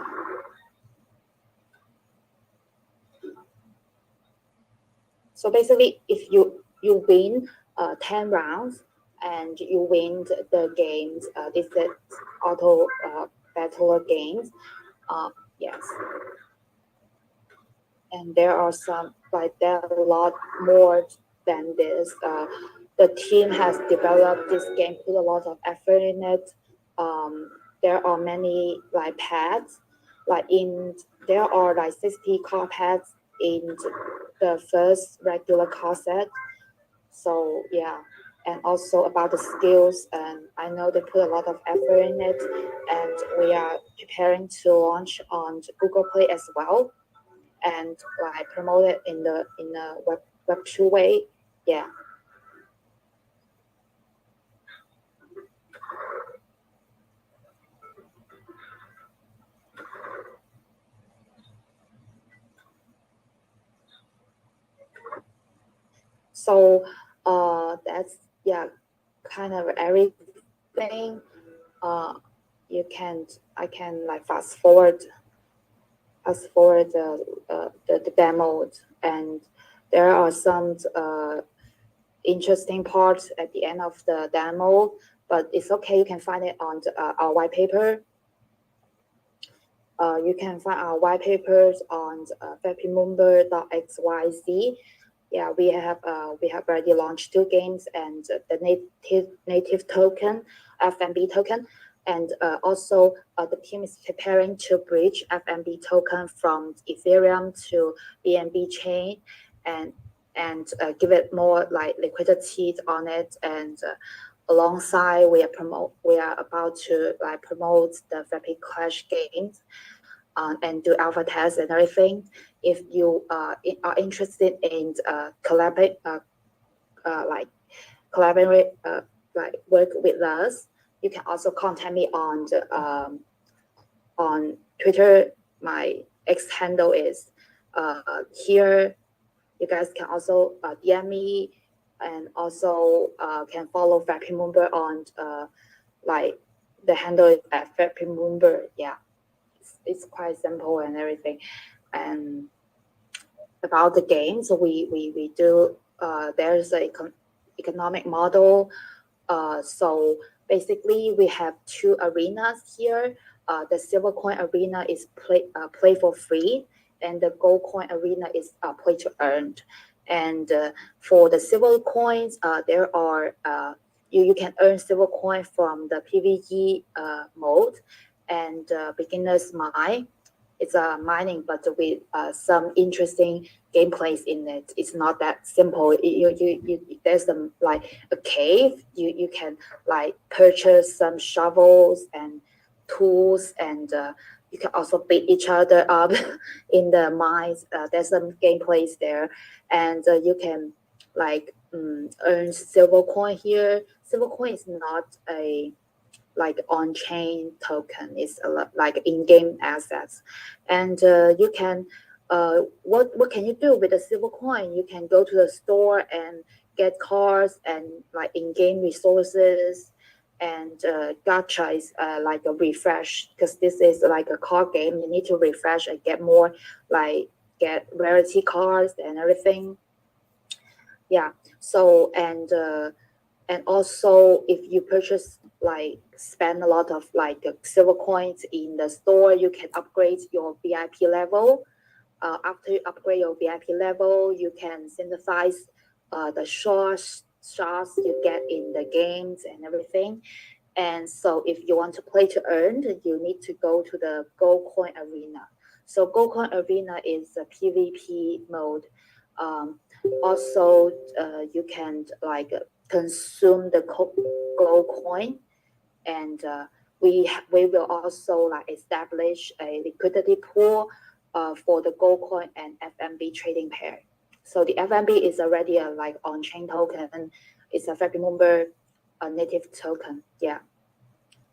So basically, if you win 10 rounds and you win the games, this is auto battler games. Yes, and there are there are a lot more than this. The team has developed this game, put a lot of effort in it. There are many like pads, there are like 60 card pads in the first regular card set. So yeah, and also about the skills, and I know they put a lot of effort in it, and we are preparing to launch on Google Play as well, and like promote it in the Web2 way. Yeah. So that's kind of everything. I can like fast forward the demo, and there are some interesting parts at the end of the demo, but it's okay. You can find it on our white paper. You can find our white papers on fappymumber.xyz. Yeah, we have already launched 2 games and the native token, FMB token, and also the team is preparing to bridge FMB token from Ethereum to BNB chain, and give it more like liquidity on it, and alongside we are about to like promote the Fappy Clash games and do alpha tests and everything. If you are interested in collaborate work with us, you can also contact me on Twitter. My X handle is here. You guys can also DM me, and also can follow Fappymumber on like the handle is at Fappymumber. Yeah, it's quite simple and everything. And about the games, we do there's a economic model. So basically, we have 2 arenas here. The silver coin arena is play for free, and the gold coin arena is play to earn. And for the silver coins, there are you can earn silver coin from the PVE mode and beginner's mine. It's mining, but with some interesting gameplays in it. It's not that simple. There's some like a cave. You can like purchase some shovels and tools, and you can also beat each other up in the mines. There's some gameplays there, and you can like earn silver coin here. Silver coin is not a like on-chain token. It's like in-game assets, and you can what can you do with the silver coin? You can go to the store and get cards and like in-game resources, and gacha is like a refresh, because this is like a card game. You need to refresh and get more, like get rarity cards and everything. Yeah. So and also if you purchase like spend a lot of like silver coins in the store, you can upgrade your VIP level. After you upgrade your VIP level, you can synthesize the shots you get in the games and everything. And so if you want to play to earn, you need to go to the Gold Coin Arena. So Gold Coin Arena is a PvP mode. Also, you can like consume the gold coin, and we will also like establish a liquidity pool for the gold coin and FMB trading pair. So the FMB is already a like on-chain token. It's a Fappymumber native token. Yeah.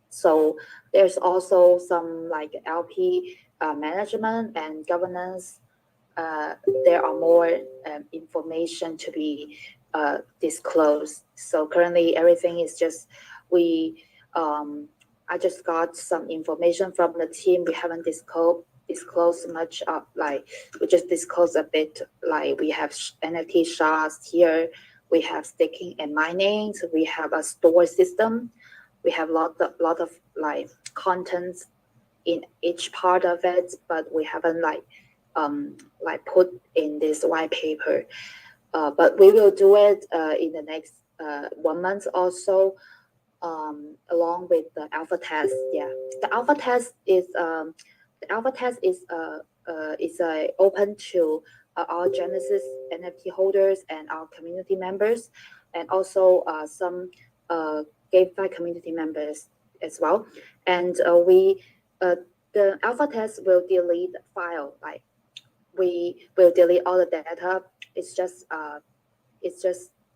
So there's also some like LP management and governance. There are more information to be disclosed. So currently everything is just I just got some information from the team. We haven't disclosed much of like, we just disclosed a bit, like we have NFT shards here, we have staking and mining, so we have a store system, we have lot of like contents in each part of it, but we haven't like put in this white paper. But we will do it in the next 1 month or so, along with the alpha test. Yeah, the alpha test is open to our Genesis NFT holders and our community members, and also some GameFi community members as well. And the alpha test will delete the file, like we will delete all the data. It's just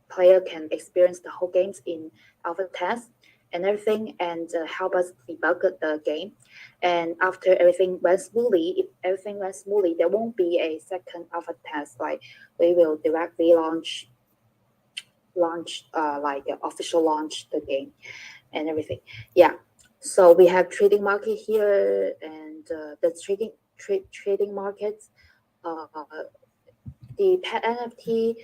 player can experience the whole games in alpha test and everything, and help us debug the game. And after everything went smoothly, if everything went smoothly, there won't be a second alpha test. Like we will directly launch launch, like official launch the game and everything. Yeah. So we have trading market here, and the trading markets. The pet NFT,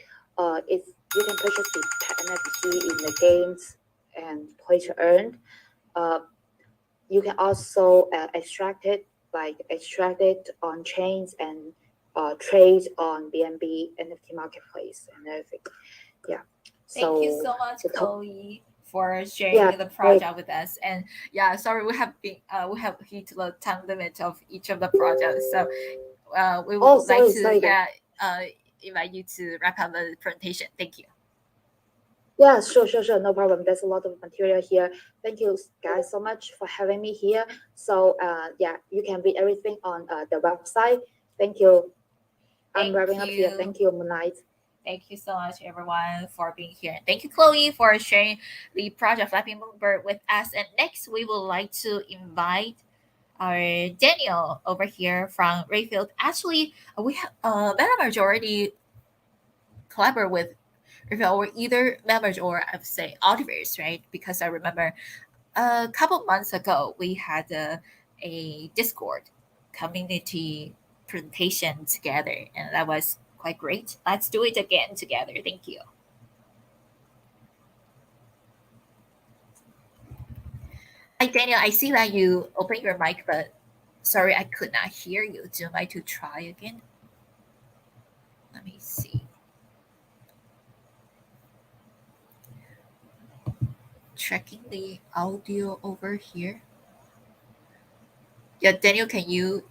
is you can purchase the pet NFT in the games and play to earn. You can also extract it on chains and trade on BNB NFT marketplace and everything. Yeah. Thank you so much, Chloe, for sharing the project with us. And yeah, sorry, we have hit the time limit of each of the projects. So we would like to invite you to wrap up the presentation. Thank you. Yeah, sure. No problem. There's a lot of material here. Thank you guys so much for having me here. So yeah, you can read everything on the website. Thank you. I'm wrapping up here. Thank you, Moonlight. Thank you so much, everyone, for being here. Thank you, Chloe, for sharing the project Flappy Moonbird with us. And next, we would like to invite our Daniel over here from Rayfield. Actually, we have Metamerge already collaborate with Rayfield, or either Metamerge or I would say Audiverse, right? Because I remember a couple months ago we had a Discord community presentation together, and that was quite great. Let's do it again together. Thank you. Hi, Daniel. I see that you opened your mic, but sorry, I could not hear you. Do you like to try again? Let me see. Checking the audio over here. Yeah, Daniel, can you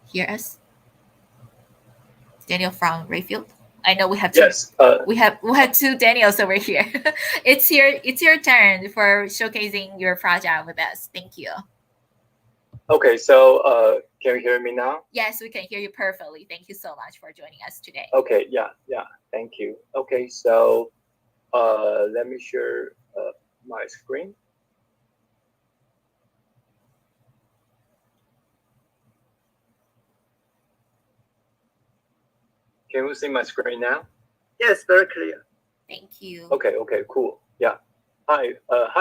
hear us? Daniel from Rayfield. I know we have two. Yes. We have two Daniels over here. It's your turn for showcasing your project with us. Thank you. Okay, so can you hear me now? Yes, we can hear you perfectly. Thank you so much for joining us today. Okay, yeah, thank you. Okay, so let me share my screen. Can you see my screen now? Yes, very clear. Thank you. Okay, cool. Yeah. Hi,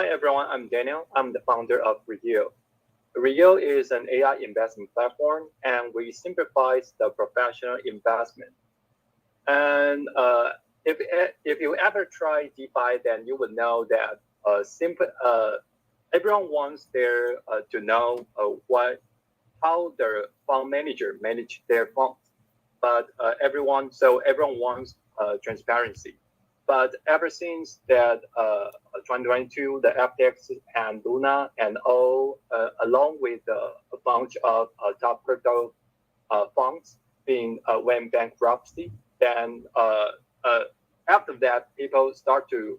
everyone. I'm Daniel. I'm the founder of Real. Real is an AI investment platform, and we simplify the professional investment. And if you ever try DeFi, then you would know that everyone wants to know how the fund manager manage their funds. But everyone wants transparency. But ever since that 2022, the FTX and Luna and all, along with a bunch of top crypto funds went bankruptcy, then after that, people start to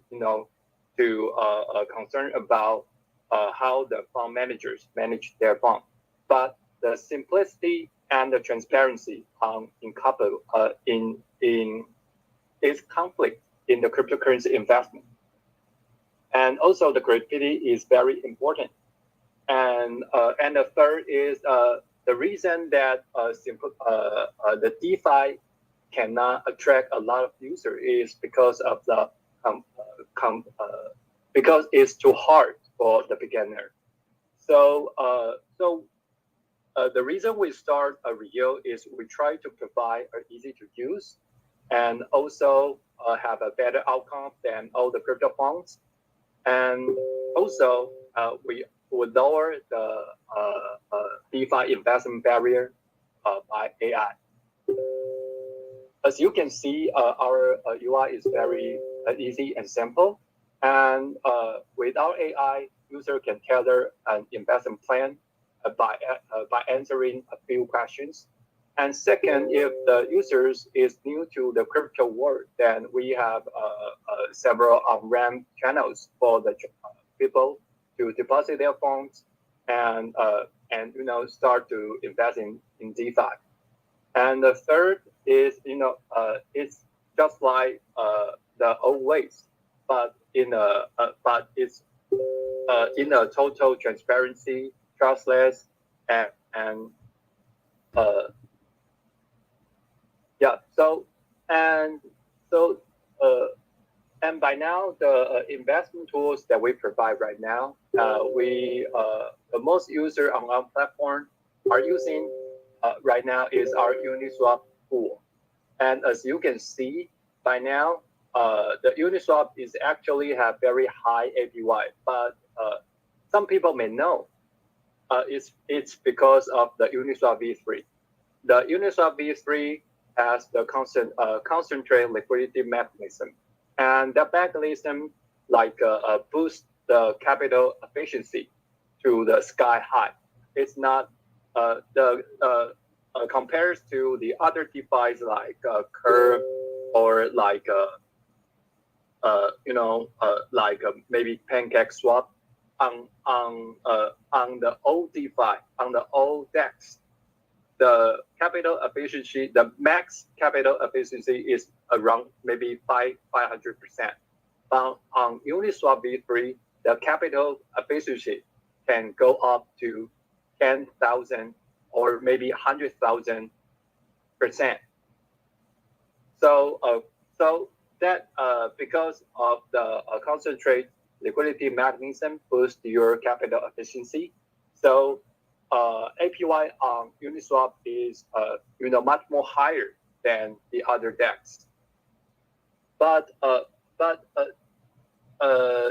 concern about how the fund managers manage their fund. But the simplicity and the transparency is conflict in the cryptocurrency investment. And also the creativity is very important. And the third is the reason that the DeFi cannot attract a lot of users is because of the because it's too hard for the beginner. So the reason we start a Real is we try to provide an easy to use and also have a better outcome than all the crypto funds. And also we would lower the DeFi investment barrier by AI. As you can see, our UI is very easy and simple. And without AI, user can tailor an investment plan by answering a few questions. And second, if the users is new to the crypto world, then we have several on-ramp channels for the people to deposit their funds and start to invest in DeFi. And the third is it's just like the old ways, but it's in a total transparency, trustless, and And by now, the investment tools that we provide right now, the most user on our platform are using right now is our Uniswap tool. And as you can see by now, the Uniswap is actually have very high APY, but some people may know it's because of the Uniswap v3. The Uniswap v3 has the concentrate liquidity mechanism, and that mechanism boosts the capital efficiency to the sky high. It's not compares to the other DeFi's like Curve or maybe PancakeSwap on the old DeFi, on the old DEX. The capital efficiency, the max capital efficiency is around maybe 500%. But on Uniswap v3, the capital efficiency can go up to 10,000 or maybe 100,000%. So that because of the concentrate liquidity mechanism boosts your capital efficiency. So APY on Uniswap is much more higher than the other DEX. But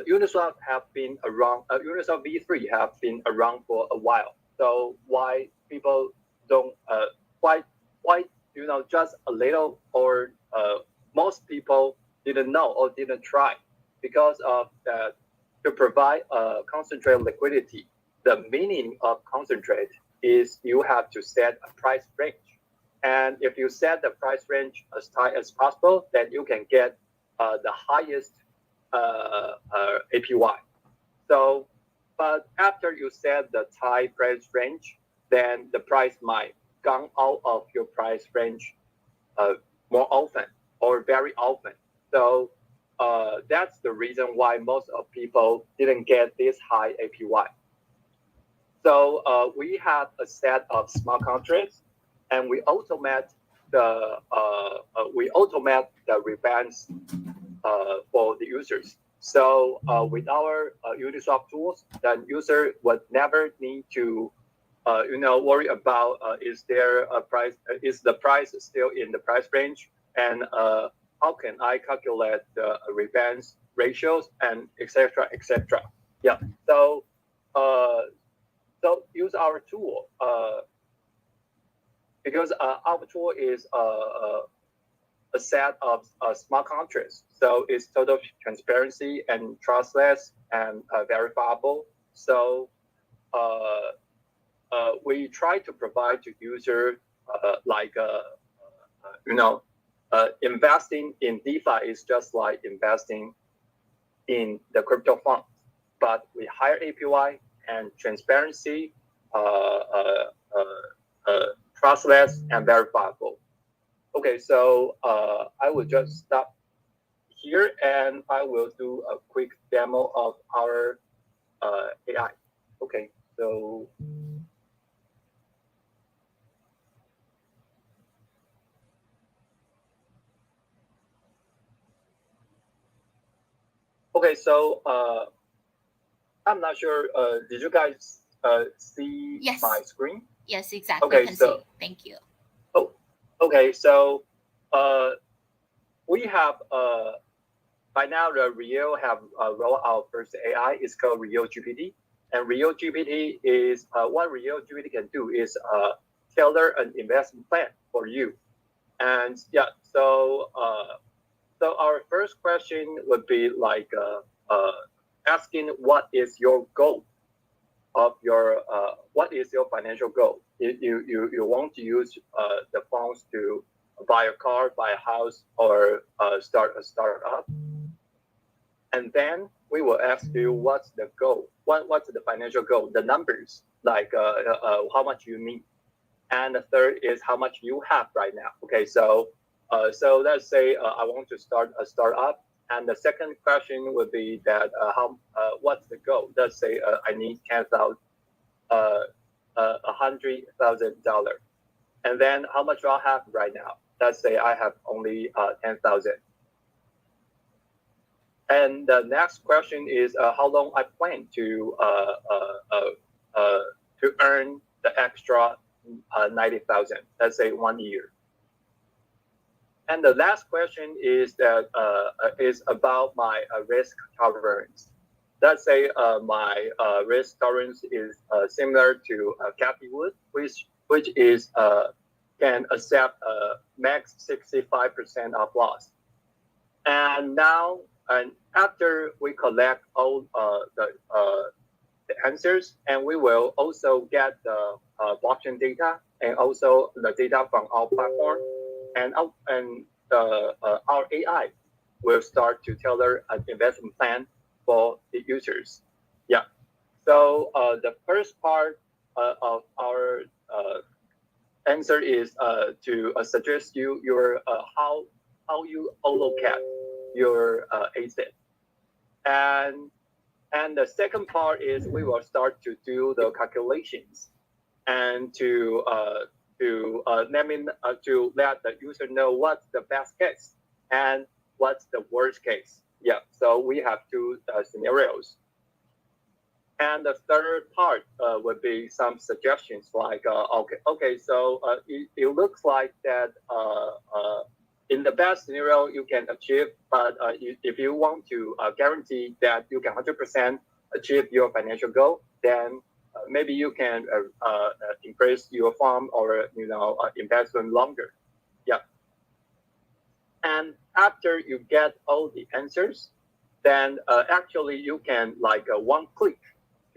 Uniswap have been around. Uniswap v3 have been around for a while. So why people don't why just a little or most people didn't know or didn't try because of that to provide concentrate liquidity. The meaning of concentrate is you have to set a price range. And if you set the price range as tight as possible, then you can get the highest APY. So, but after you set the tight price range, then the price might come out of your price range more often or very often. So that's the reason why most of people didn't get this high APY. So we have a set of smart contracts, and we automate the rebalance for the users. So with our Uniswap tools, then user would never need to worry about is there a price, is the price still in the price range, and how can I calculate the rebalance ratios and etc. etc. Yeah. So use our tool because our tool is a set of smart contracts. So it's total transparency and trustless and verifiable. So we try to provide to user investing in DeFi is just like investing in the crypto funds, but with higher APY and transparency, trustless and verifiable. Okay, so I will just stop here and I will do a quick demo of our AI. Okay, so. Okay, so I'm not sure. Did you guys see Yes. my screen? Yes, exactly. Okay, I can so- see. Thank you. Oh, okay. So we have by now the Rio have rolled out first AI. It's called Rio GPT, and Rio GPT is what Rio GPT can do is tailor an investment plan for you. And yeah, so our first question would be like asking what is your goal of your what is your financial goal? You want to use the funds to buy a car, buy a house, or start a startup, and then we will ask you what's the goal, what's the financial goal, the numbers like how much you need, and the third is how much you have right now. Okay, so let's say I want to start a startup. And the second question would be that what's the goal? Let's say I need $100,000, and then how much do I have right now? Let's say I have only 10,000. And the next question is how long I plan to earn the extra 90,000. Let's say 1 year. And the last question is that is about my risk tolerance. Let's say my risk tolerance is similar to Cathie Wood, which is can accept max 65% of loss. And now, and after we collect all the answers, and we will also get the blockchain data and also the data from our platform, and our AI will start to tailor an investment plan for the users. Yeah. So the first part of our answer is to suggest you your how you allocate your asset, and the second part is we will start to do the calculations and to let the user know what's the best case and what's the worst case. Yeah, so we have two scenarios. And the third part would be some suggestions like, okay, so it looks like that in the best scenario you can achieve, but if you want to guarantee that you can 100% achieve your financial goal, then maybe you can increase your farm or investment longer. Yeah. And after you get all the answers, then actually you can like one click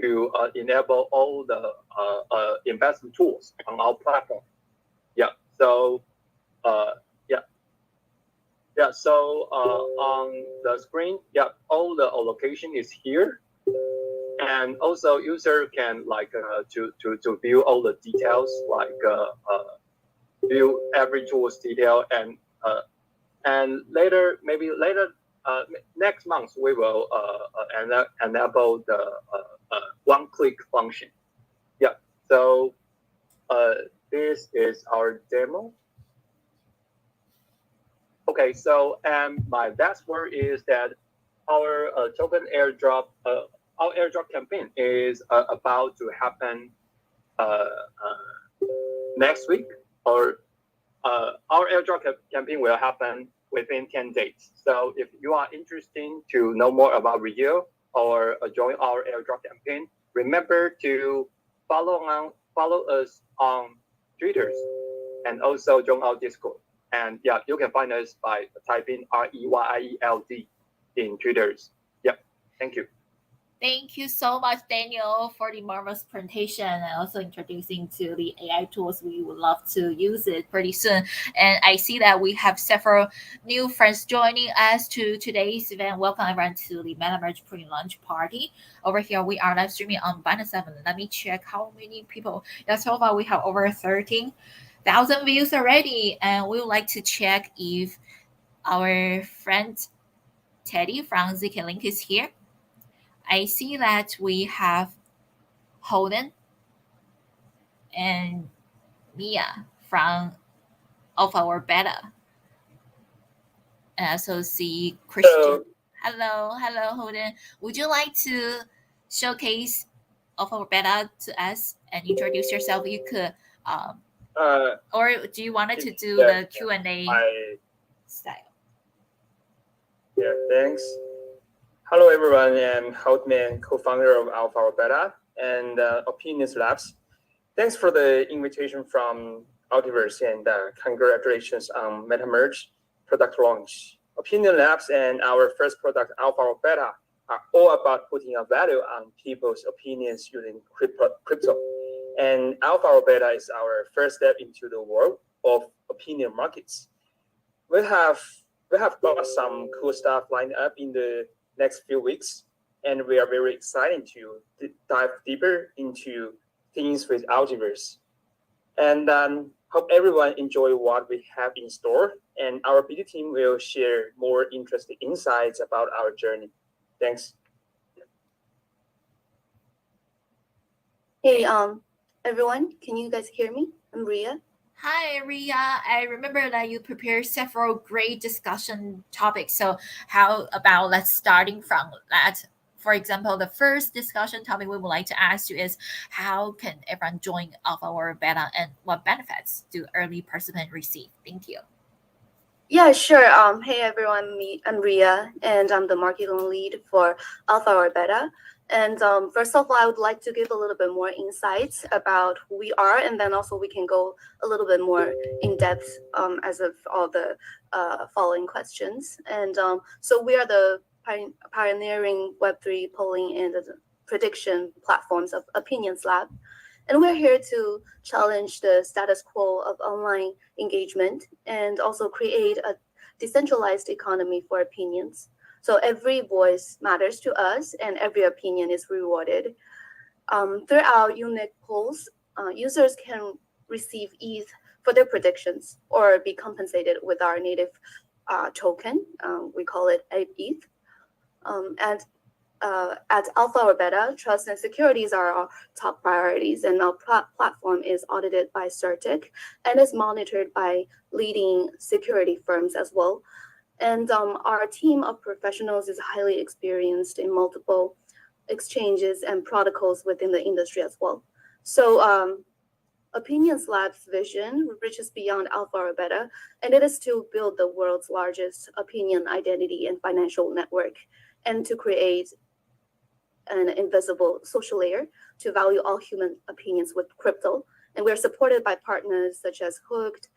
to enable all the investment tools on our platform. Yeah. So so on the screen, yeah, all the allocation is here. And also user can like to view all the details, like view every tool's detail, and later next month we will enable the one-click function. Yeah. So this is our demo. Okay. So my last word is that our token airdrop. Our airdrop campaign is about to happen next week, or our airdrop campaign will happen within 10 days. So if you are interested to know more about Rio or join our airdrop campaign, remember to follow us on Twitter and also join our Discord. And yeah, you can find us by typing REYIELD in Twitter. Yeah, thank you. Thank you so much, Daniel, for the marvelous presentation and also introducing to the AI tools. We would love to use it pretty soon. And I see that we have several new friends joining us to today's event. Welcome everyone to the MetaMerge pre-launch party. Over here, we are live streaming on Binance 7. Let me check how many people. Yeah, so far we have over 13,000 views already. And we would like to check if our friend Teddy from ZK Link is here. I see that we have Holden and Mia from our beta. And I also see Christian. Hello, Holden. Would you like to showcase our beta to us and introduce yourself? You could, or do you want to do the Q&A style? Yeah, thanks. Hello, everyone. I'm Holden, co-founder of Alpha Beta and Opinions Labs. Thanks for the invitation from Altiverse, and congratulations on MetaMerge product launch. Opinion Labs and our first product, Alpha Beta, are all about putting a value on people's opinions using crypto. And Alpha Beta is our first step into the world of opinion markets. We have got some cool stuff lined up in the next few weeks, and we are very excited to dive deeper into things with Altiverse. And hope everyone enjoy what we have in store, and our BD team will share more interesting insights about our journey. Thanks. Hey, everyone, can you guys hear me? I'm Ria. Hi, Ria. I remember that you prepared several great discussion topics. So, how about let's starting from that? For example, the first discussion topic we would like to ask you is how can everyone join Alpha or Beta and what benefits do early participants receive? Thank you. Yeah, sure. Hey everyone, I'm Ria, and I'm the marketing lead for Alpha or Beta. And first of all, I would like to give a little bit more insights about who we are, and then also we can go a little bit more in depth as of all the following questions. And so we are the pioneering Web3 polling and prediction platforms of Opinions Lab. And we're here to challenge the status quo of online engagement and also create a decentralized economy for opinions. So every voice matters to us and every opinion is rewarded. Through our unique polls, users can receive ETH for their predictions or be compensated with our native token. We call it ETH. And at Alpha or Beta, trust and securities are our top priorities, and our platform is audited by CertiK and is monitored by leading security firms as well. And our team of professionals is highly experienced in multiple exchanges and protocols within the industry as well. So Opinions Lab's vision reaches beyond Alpha or Beta, and it is to build the world's largest opinion identity and financial network, and to create an invisible social layer to value all human opinions with crypto. And we're supported by partners such as Hooked,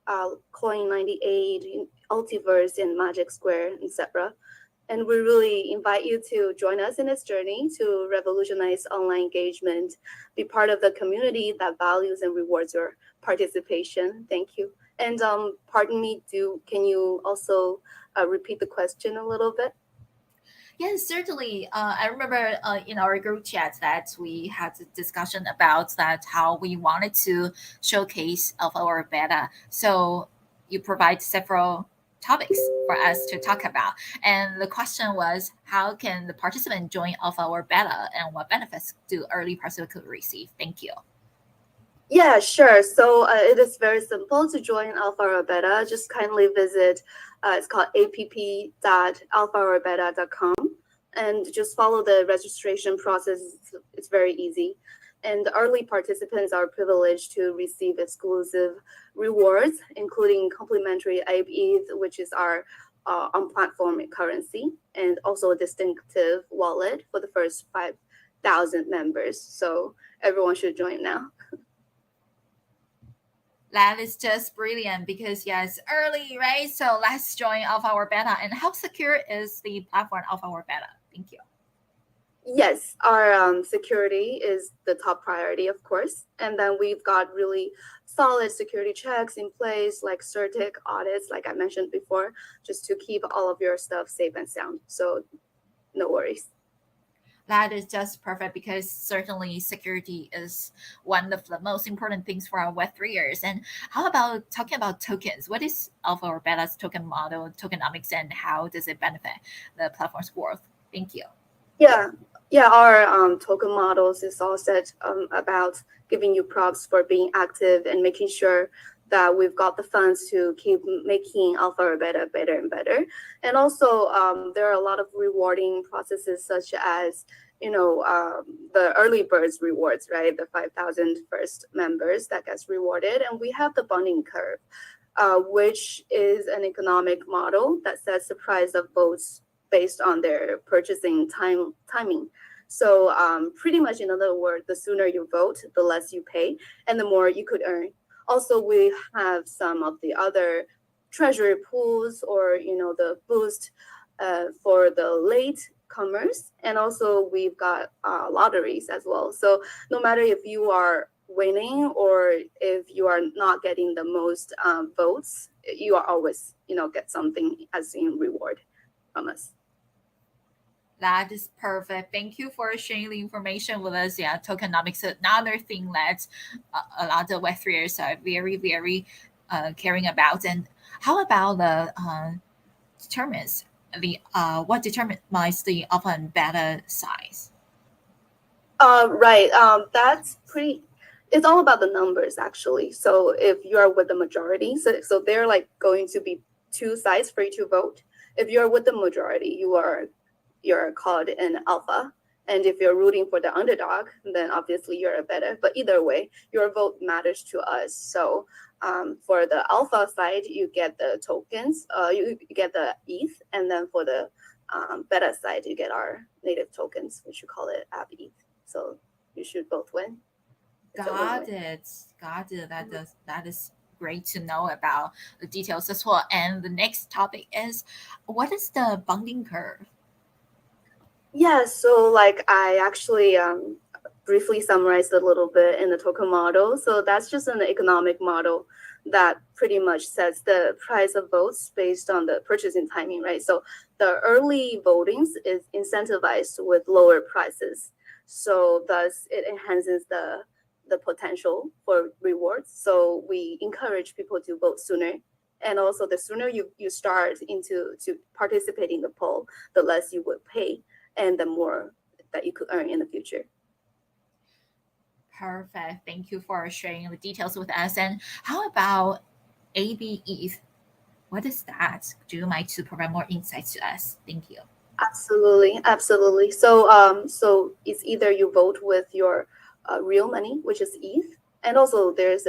Coin98, Altiverse, and Magic Square, etc. And we really invite you to join us in this journey to revolutionize online engagement, be part of the community that values and rewards your participation. Thank you. And pardon me, can you also repeat the question a little bit? Yes, certainly. I remember in our group chat that we had a discussion about that how we wanted to showcase Alpha or Beta. So you provide several topics for us to talk about. And the question was, how can the participant join Alpha or Beta and what benefits do early participants receive? Thank you. Yeah, sure. So it is very simple to join Alpha or Beta. Just kindly visit, it's called app.alphaorbeta.com, and just follow the registration process. It's very easy. And early participants are privileged to receive exclusive rewards, including complimentary ApeETH, which is our on-platform currency, and also a distinctive wallet for the first 5,000 members. So everyone should join now. That is just brilliant because yes, early, right? So let's join Alpha or Beta. And how secure is the platform Alpha or Beta? Thank you. Yes, our security is the top priority, of course. And then we've got really solid security checks in place, like CertiK audits, like I mentioned before, just to keep all of your stuff safe and sound. So no worries. That is just perfect because certainly security is one of the most important things for our Web3ers. And how about talking about tokens? What is Alpha or Beta's token model, tokenomics, and how does it benefit the platform's growth? Thank you. Yeah, our token models is all set about giving you props for being active and making sure that we've got the funds to keep making Alpha or Beta better and better. And also there are a lot of rewarding processes such as, the early birds rewards, right? The 5,000 first members that gets rewarded. And we have the bonding curve, which is an economic model that sets the price of votes based on their purchasing timing. So pretty much, in other words, the sooner you vote, the less you pay, and the more you could earn. Also, we have some of the other treasury pools or, the boost for the late comers. And also we've got lotteries as well. So no matter if you are winning or if you are not getting the most votes, you are always, get something as in reward from us. That is perfect. Thank you for sharing the information with us. Yeah, tokenomics is another thing that a lot of Web3ers are very, very caring about. And how about the determines the what determines the Alpha and Beta size? Right. That's pretty it's all about the numbers actually. So if you are with the majority, so they're like going to be two sides for you to vote. If you're with the majority, you're called an alpha. And if you're rooting for the underdog, then obviously you're a beta. But either way, your vote matters to us. So for the alpha side, you get the tokens, you get the ETH, and then for the beta side, you get our native tokens, which we call it App ETH. So you should both win. Got it. Got it. That is great to know about the details as well. And the next topic is, what is the bonding curve? Yeah, so like I actually briefly summarized a little bit in the token model. So that's just an economic model that pretty much sets the price of votes based on the purchasing timing, right? So the early votings is incentivized with lower prices. So thus it enhances the potential for rewards. So we encourage people to vote sooner. And also the sooner you start to participate in the poll, the less you would pay and the more that you could earn in the future. Perfect. Thank you for sharing the details with us. And how about AB ETH? What is that? Do you mind to provide more insights to us? Thank you. Absolutely. So so it's either you vote with your real money, which is ETH, and also there's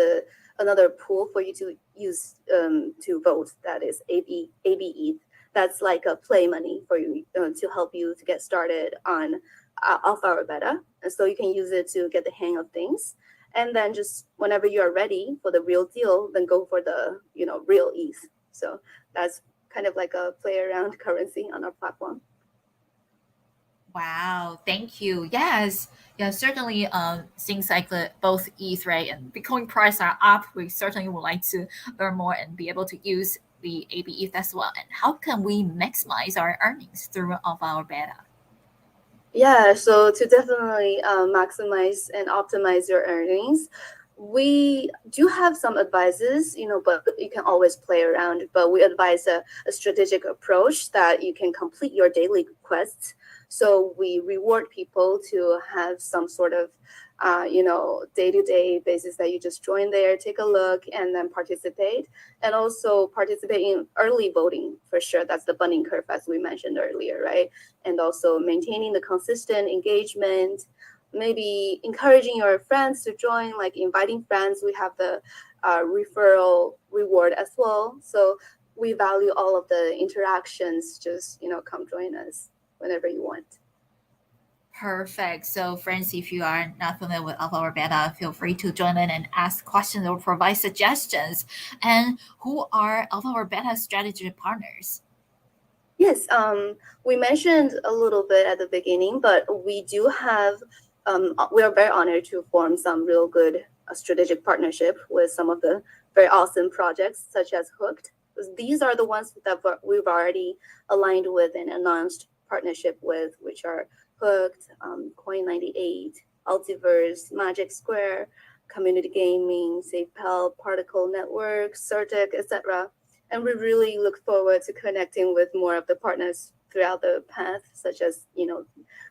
another pool for you to use to vote, that is AB ETH. That's like a play money for you to help you to get started on Alpha or Beta. And so you can use it to get the hang of things. And then just whenever you are ready for the real deal, then go for the real ETH. So that's kind of like a play around currency on our platform. Wow, thank you. Yes, certainly. Things like both ETH, right, and Bitcoin price are up. We certainly would like to learn more and be able to use the AB ETH as well. And how can we maximize our earnings through our beta? Yeah, so to definitely maximize and optimize your earnings, we do have some advices, but you can always play around. But we advise a strategic approach that you can complete your daily quests. So we reward people to have some sort of, day-to-day basis that you just join there, take a look, and then participate. And also participate in early voting for sure. That's the bonding curve, as we mentioned earlier, right? And also maintaining the consistent engagement, maybe encouraging your friends to join, like inviting friends. We have the referral reward as well. So we value all of the interactions. Just, come join us whenever you want. Perfect. So friends, if you are not familiar with Alpha or Beta, feel free to join in and ask questions or provide suggestions. And who are Alpha or Beta strategy partners? Yes, we mentioned a little bit at the beginning, but we do have, we are very honored to form some real good strategic partnership with some of the very awesome projects, such as Hooked. These are the ones that we've already aligned with and announced partnership with, which are Hooked, Coin98, Altiverse, Magic Square, Community Gaming, SafePal, Particle Network, Certic, etc. And we really look forward to connecting with more of the partners throughout the path, such as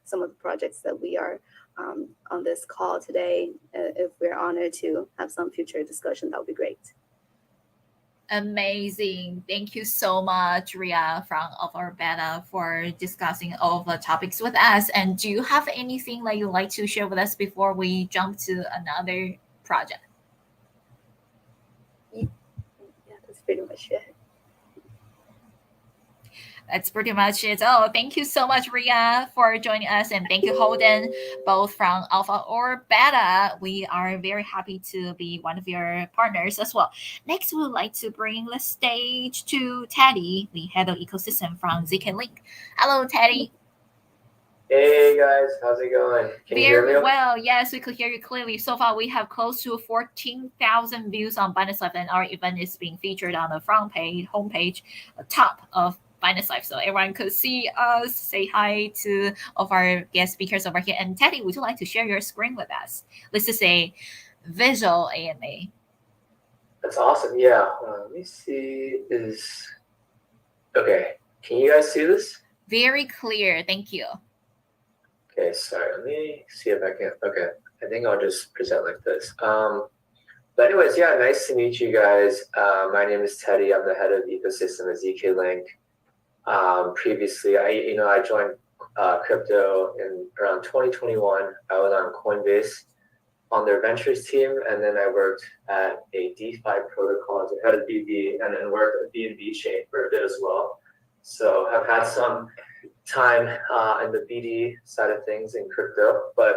some of the projects that we are on this call today. If we're honored to have some future discussion, that would be great. Amazing. Thank you so much, Ria from Alpha or Beta, for discussing all the topics with us. And do you have anything that you'd like to share with us before we jump to another project? Yeah, that's pretty much it. That's pretty much it. Oh, thank you so much, Ria, for joining us. And thank you, Holden, both from Alpha or Beta. We are very happy to be one of your partners as well. Next, we would like to bring the stage to Teddy, the head of ecosystem from ZK-Link. Hello, Teddy. Hey guys, how's it going? Can you hear me? Very well. Yes, we could hear you clearly. So far, we have close to 14,000 views on Binance Live, and our event is being featured on the front page, homepage, top of Binance Live, so everyone could see us, say hi to all of our guest speakers over here. And Teddy, would you like to share your screen with us? This is a visual AMA. That's awesome. Yeah. Let me see. Okay. Can you guys see this? Very clear. Thank you. Okay, sorry, let me see if I can. Okay, I think I'll just present like this. But anyways, yeah, nice to meet you guys. My name is Teddy. I'm the head of ecosystem at ZK-Link. Previously, I joined crypto in around 2021. I was on Coinbase on their ventures team, and then I worked at a DeFi protocol as a head of BD, and then worked at BNB chain for a bit as well. So I've had some time in the BD side of things in crypto, but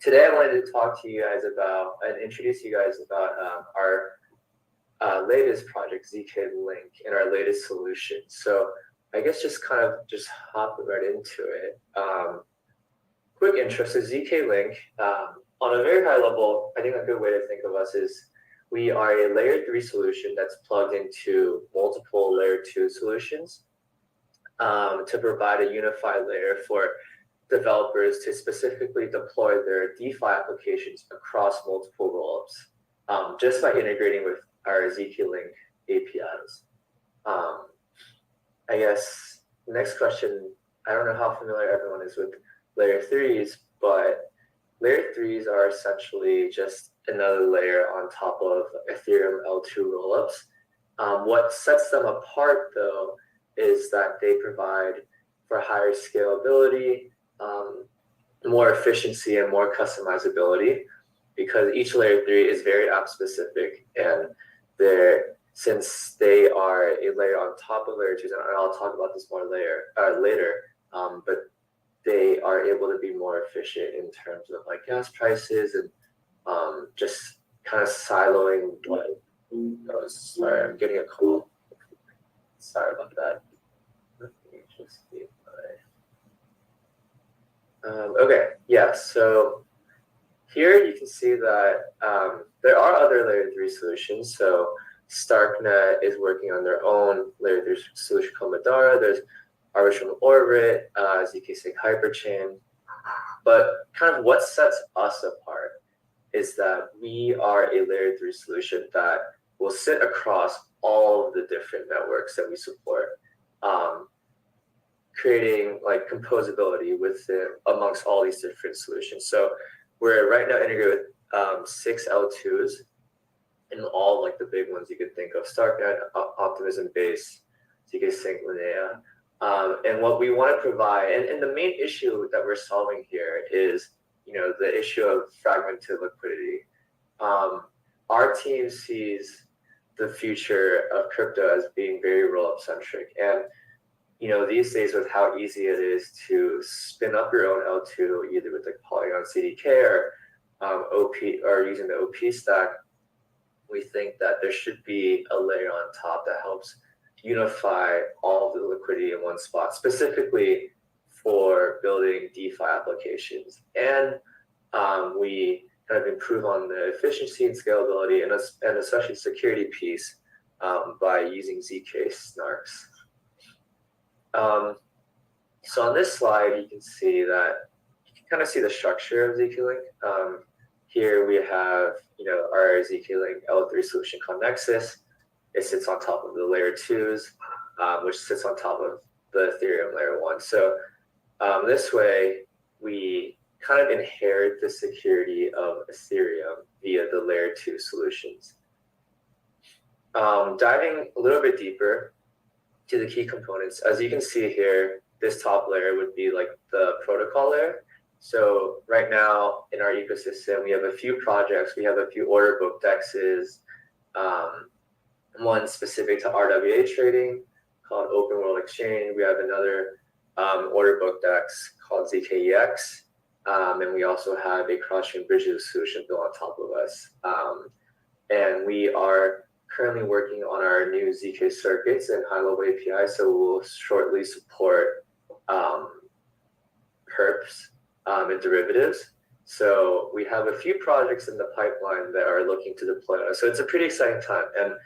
today I wanted to talk to you guys about and introduce you guys about our latest project, ZK-Link, and our latest solution. So I guess just hop right into it. Quick intro, so ZK-Link, on a very high level, I think a good way to think of us is we are a layer 3 solution that's plugged into multiple layer 2 solutions to provide a unified layer for developers to specifically deploy their DeFi applications across multiple rollups, just by integrating with our ZK-Link APIs. I guess next question, I don't know how familiar everyone is with layer 3s, but layer 3s are essentially just another layer on top of Ethereum L2 rollups. What sets them apart, though, is that they provide for higher scalability, more efficiency, and more customizability, because each layer 3 is very app specific, and since they are a layer on top of layer 2s, and I'll talk about this more later, but they are able to be more efficient in terms of like gas prices and just kind of siloing what. Oh, sorry, I'm getting a call. Sorry about that. Let me just see if okay, yeah, so here you can see that there are other layer 3 solutions. So Starknet is working on their own layer 3 solution called Madara. There's Arbitrum Orbit, ZK-Sync Hyperchain. But kind of what sets us apart is that we are a layer 3 solution that will sit across all of the different networks that we support, creating like composability amongst all these different solutions. So we're right now integrated with 6 L2s, and all like the big ones you could think of: Starknet, Optimism Base, ZK-Sync, Linnea. And what we want to provide, and the main issue that we're solving here is, the issue of fragmented liquidity. Our team sees the future of crypto as being very roll-up centric, and these days with how easy it is to spin up your own L2, either with like Polygon CDK or OP, or using the OP stack, we think that there should be a layer on top that helps unify all of the liquidity in one spot, specifically for building DeFi applications. And we kind of improve on the efficiency and scalability, and especially security piece by using ZK snarks. So on this slide, you can see that you can kind of see the structure of ZK-Link. Here we have our ZK-Link L3 solution called Nexus. It sits on top of the layer 2s, which sits on top of the Ethereum layer 1. So this way, we kind of inherit the security of Ethereum via the layer 2 solutions. Diving a little bit deeper to the key components, as you can see here, this top layer would be like the protocol layer. So right now in our ecosystem, we have a few projects. We have a few order book dexes, one specific to RWA trading called Open World Exchange. We have another order book dex called ZKEX. And we also have a cross-chain bridges solution built on top of us. And we are currently working on our new ZK circuits and high-level API, so we'll shortly support perps and derivatives. So we have a few projects in the pipeline that are looking to deploy us. So it's a pretty exciting time. And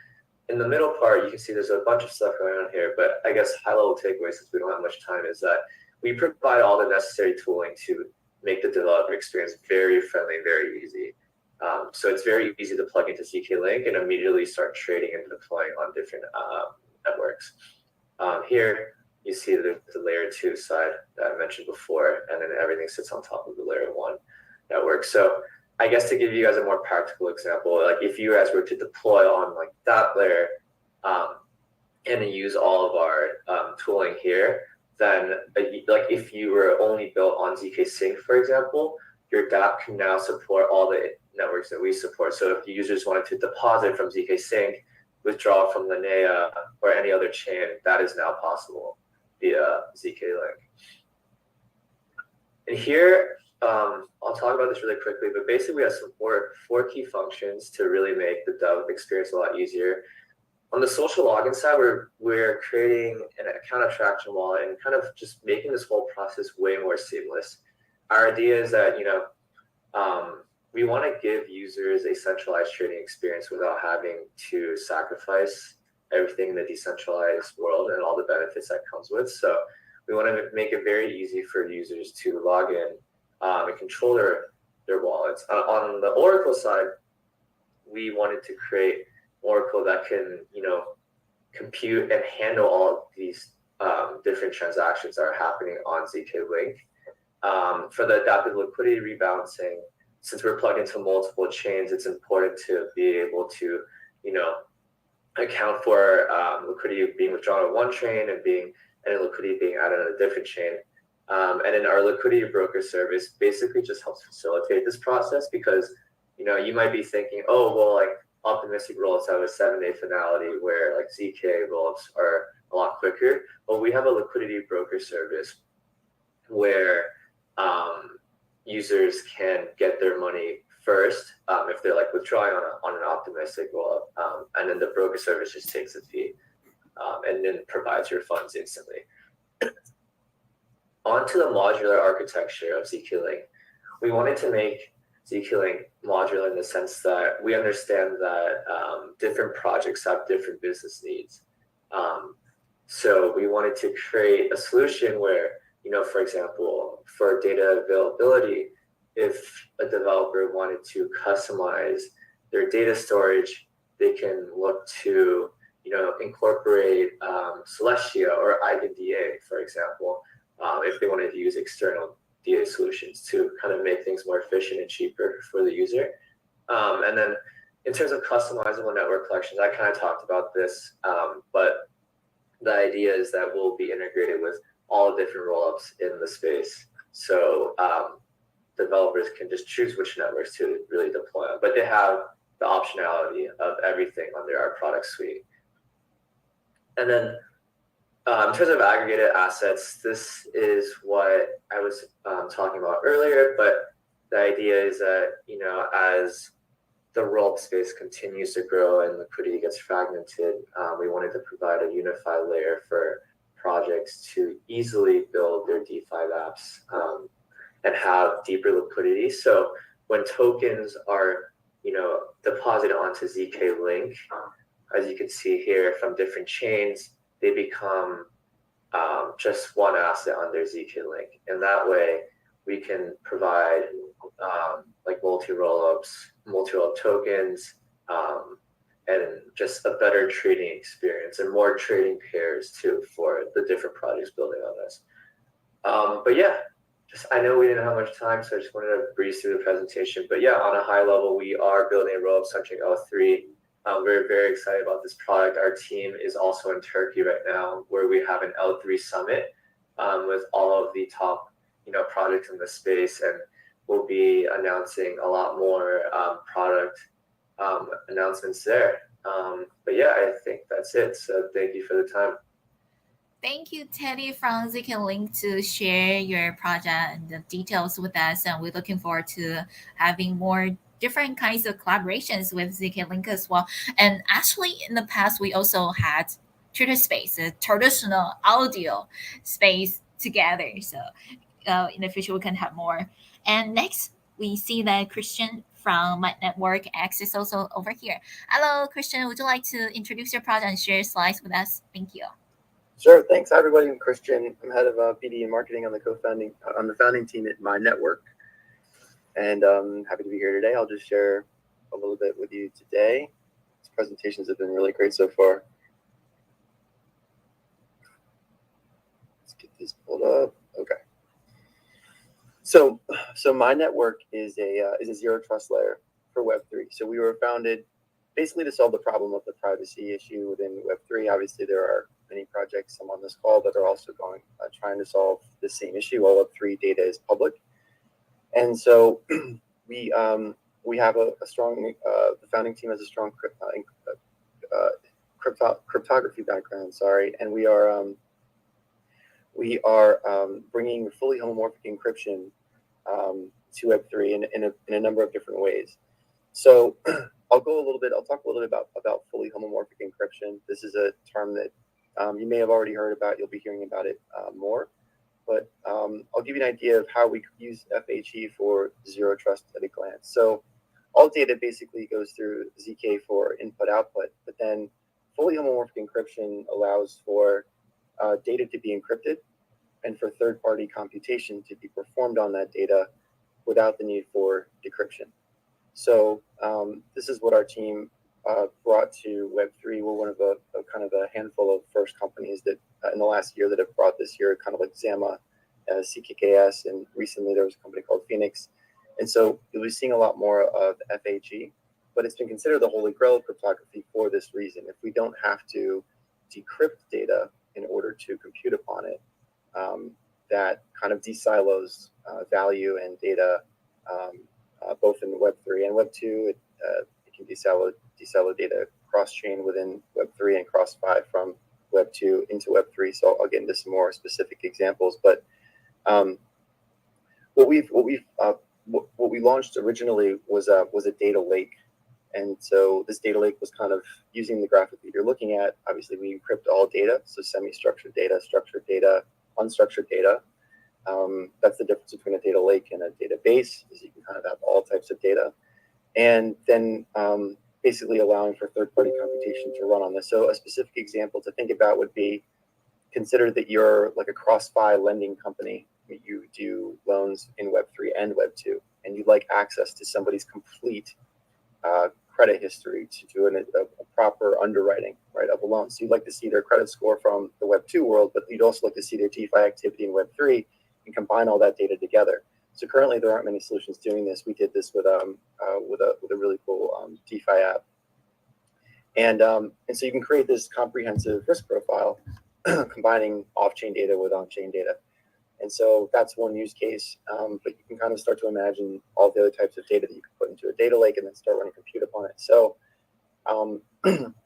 in the middle part, you can see there's a bunch of stuff going on here, but I guess high-level takeaway, since we don't have much time, is that we provide all the necessary tooling to make the developer experience very friendly, very easy. So it's very easy to plug into ZK-Link and immediately start trading and deploying on different networks. Here, you see the layer 2 side that I mentioned before, and then everything sits on top of the layer 1 network. So I guess to give you guys a more practical example, like if you guys were to deploy on like that layer and then use all of our tooling here, then like if you were only built on ZK Sync, for example, your dApp can now support all the networks that we support. So if users wanted to deposit from ZK Sync, withdraw from Linea or any other chain, that is now possible via ZK Link. And here, I'll talk about this really quickly, but basically we have some four key functions to really make the dev experience a lot easier. On the social login side, we're creating an account abstraction wallet and kind of just making this whole process way more seamless. Our idea is that, we want to give users a centralized trading experience without having to sacrifice everything in the decentralized world and all the benefits that comes with. So we want to make it very easy for users to log in and control their wallets. On the Oracle side, we wanted to create Oracle that can, compute and handle all of these different transactions that are happening on ZK Link. For the adaptive liquidity rebalancing, since we're plugged into multiple chains, it's important to be able to, account for liquidity being withdrawn on one chain and any liquidity being added on a different chain. And then our liquidity broker service basically just helps facilitate this process because, you might be thinking, oh, well, like optimistic rollups have a 7-day finality where like ZK rollups are a lot quicker. But we have a liquidity broker service where users can get their money first if they're like withdrawing on an optimistic rollup, and then the broker service just takes a fee and then provides your funds instantly. Onto the modular architecture of ZK-Link. We wanted to make ZK-Link modular in the sense that we understand that different projects have different business needs. So we wanted to create a solution where, for example, for data availability, if a developer wanted to customize their data storage, they can look to, incorporate Celestia or EigenDA, for example, if they wanted to use external DA solutions to kind of make things more efficient and cheaper for the user. And then in terms of customizable network collections, I kind of talked about this, but the idea is that we'll be integrated with all the different rollups in the space. So developers can just choose which networks to really deploy on, but they have the optionality of everything under our product suite. And then in terms of aggregated assets, this is what I was talking about earlier, but the idea is that, as the rollup space continues to grow and liquidity gets fragmented, we wanted to provide a unified layer for projects to easily build their DeFi apps and have deeper liquidity. So when tokens are, deposited onto ZK Link, as you can see here from different chains, they become just one asset under ZK Link. And that way we can provide like multi-rollups, multi-rollup tokens, and just a better trading experience and more trading pairs too for the different projects building on this. But yeah, I know we didn't have much time, so I just wanted to breeze through the presentation. But yeah, on a high level, we are building a rollup subject L3. We're very excited about this product. Our team is also in Turkey right now, where we have an L3 summit with all of the top, projects in the space, and we'll be announcing a lot more product announcements there. But yeah, I think that's it. So thank you for the time. Thank you, Teddy from ZK Link, to share your project and the details with us. And we're looking forward to having more different kinds of collaborations with ZK Link as well. And actually, in the past, we also had Twitter Space, a traditional audio space together. So in the future, we can have more. And next, we see that Christian from My Network X is also over here. Hello, Christian. Would you like to introduce your project and share slides with us? Thank you. Sure. Thanks, everybody. I'm Christian. I'm head of PD and marketing on the founding team at My Network, and happy to be here today. I'll just share a little bit with you today. These presentations have been really great so far. is pulled up. Okay. So my network is a zero trust layer for Web3. So we were founded basically to solve the problem of the privacy issue within Web3. Obviously, there are many projects, some on this call, that are also trying to solve the same issue. All Web3 data is public, and so we have a strong. The founding team has a strong cryptography background. Sorry, and we are bringing fully homomorphic encryption to Web3 in a number of different ways. So I'll talk a little bit about fully homomorphic encryption. This is a term that you may have already heard about. You'll be hearing about it more. But I'll give you an idea of how we could use FHE for zero trust at a glance. So all data basically goes through ZK for input-output, but then fully homomorphic encryption allows for data to be encrypted and for third-party computation to be performed on that data without the need for decryption. So this is what our team brought to Web3. We're one of a kind of a handful of first companies that in the last year that have brought this here, kind of like Zama, CKKS, and recently there was a company called Phoenix. And so you'll be seeing a lot more of FHE, but it's been considered the holy grail of cryptography for this reason. If we don't have to decrypt data in order to compute upon it, that kind of desilos value and data both in Web3 and Web2. It can desilo data cross-chain within Web3 and cross-fi from Web2 into Web3. So I'll get into some more specific examples. But what we launched originally was a data lake. And so this data lake was kind of using the graphic that you're looking at. Obviously, we encrypt all data, so semi-structured data, structured data, unstructured data. That's the difference between a data lake and a database, is you can kind of have all types of data. And then basically allowing for third-party computation to run on this. So a specific example to think about would be, consider that you're like a cross-fi lending company. You do loans in Web3 and Web2, and you'd like access to somebody's complete credit history to do a proper underwriting, right, of a loan. So you'd like to see their credit score from the Web2 world, but you'd also like to see their DeFi activity in Web3 and combine all that data together. So currently there aren't many solutions doing this. We did this with a really cool DeFi app, and so you can create this comprehensive risk profile, combining off-chain data with on-chain data. And so that's one use case, but you can kind of start to imagine all the other types of data that you can put into a data lake and then start running compute upon it. So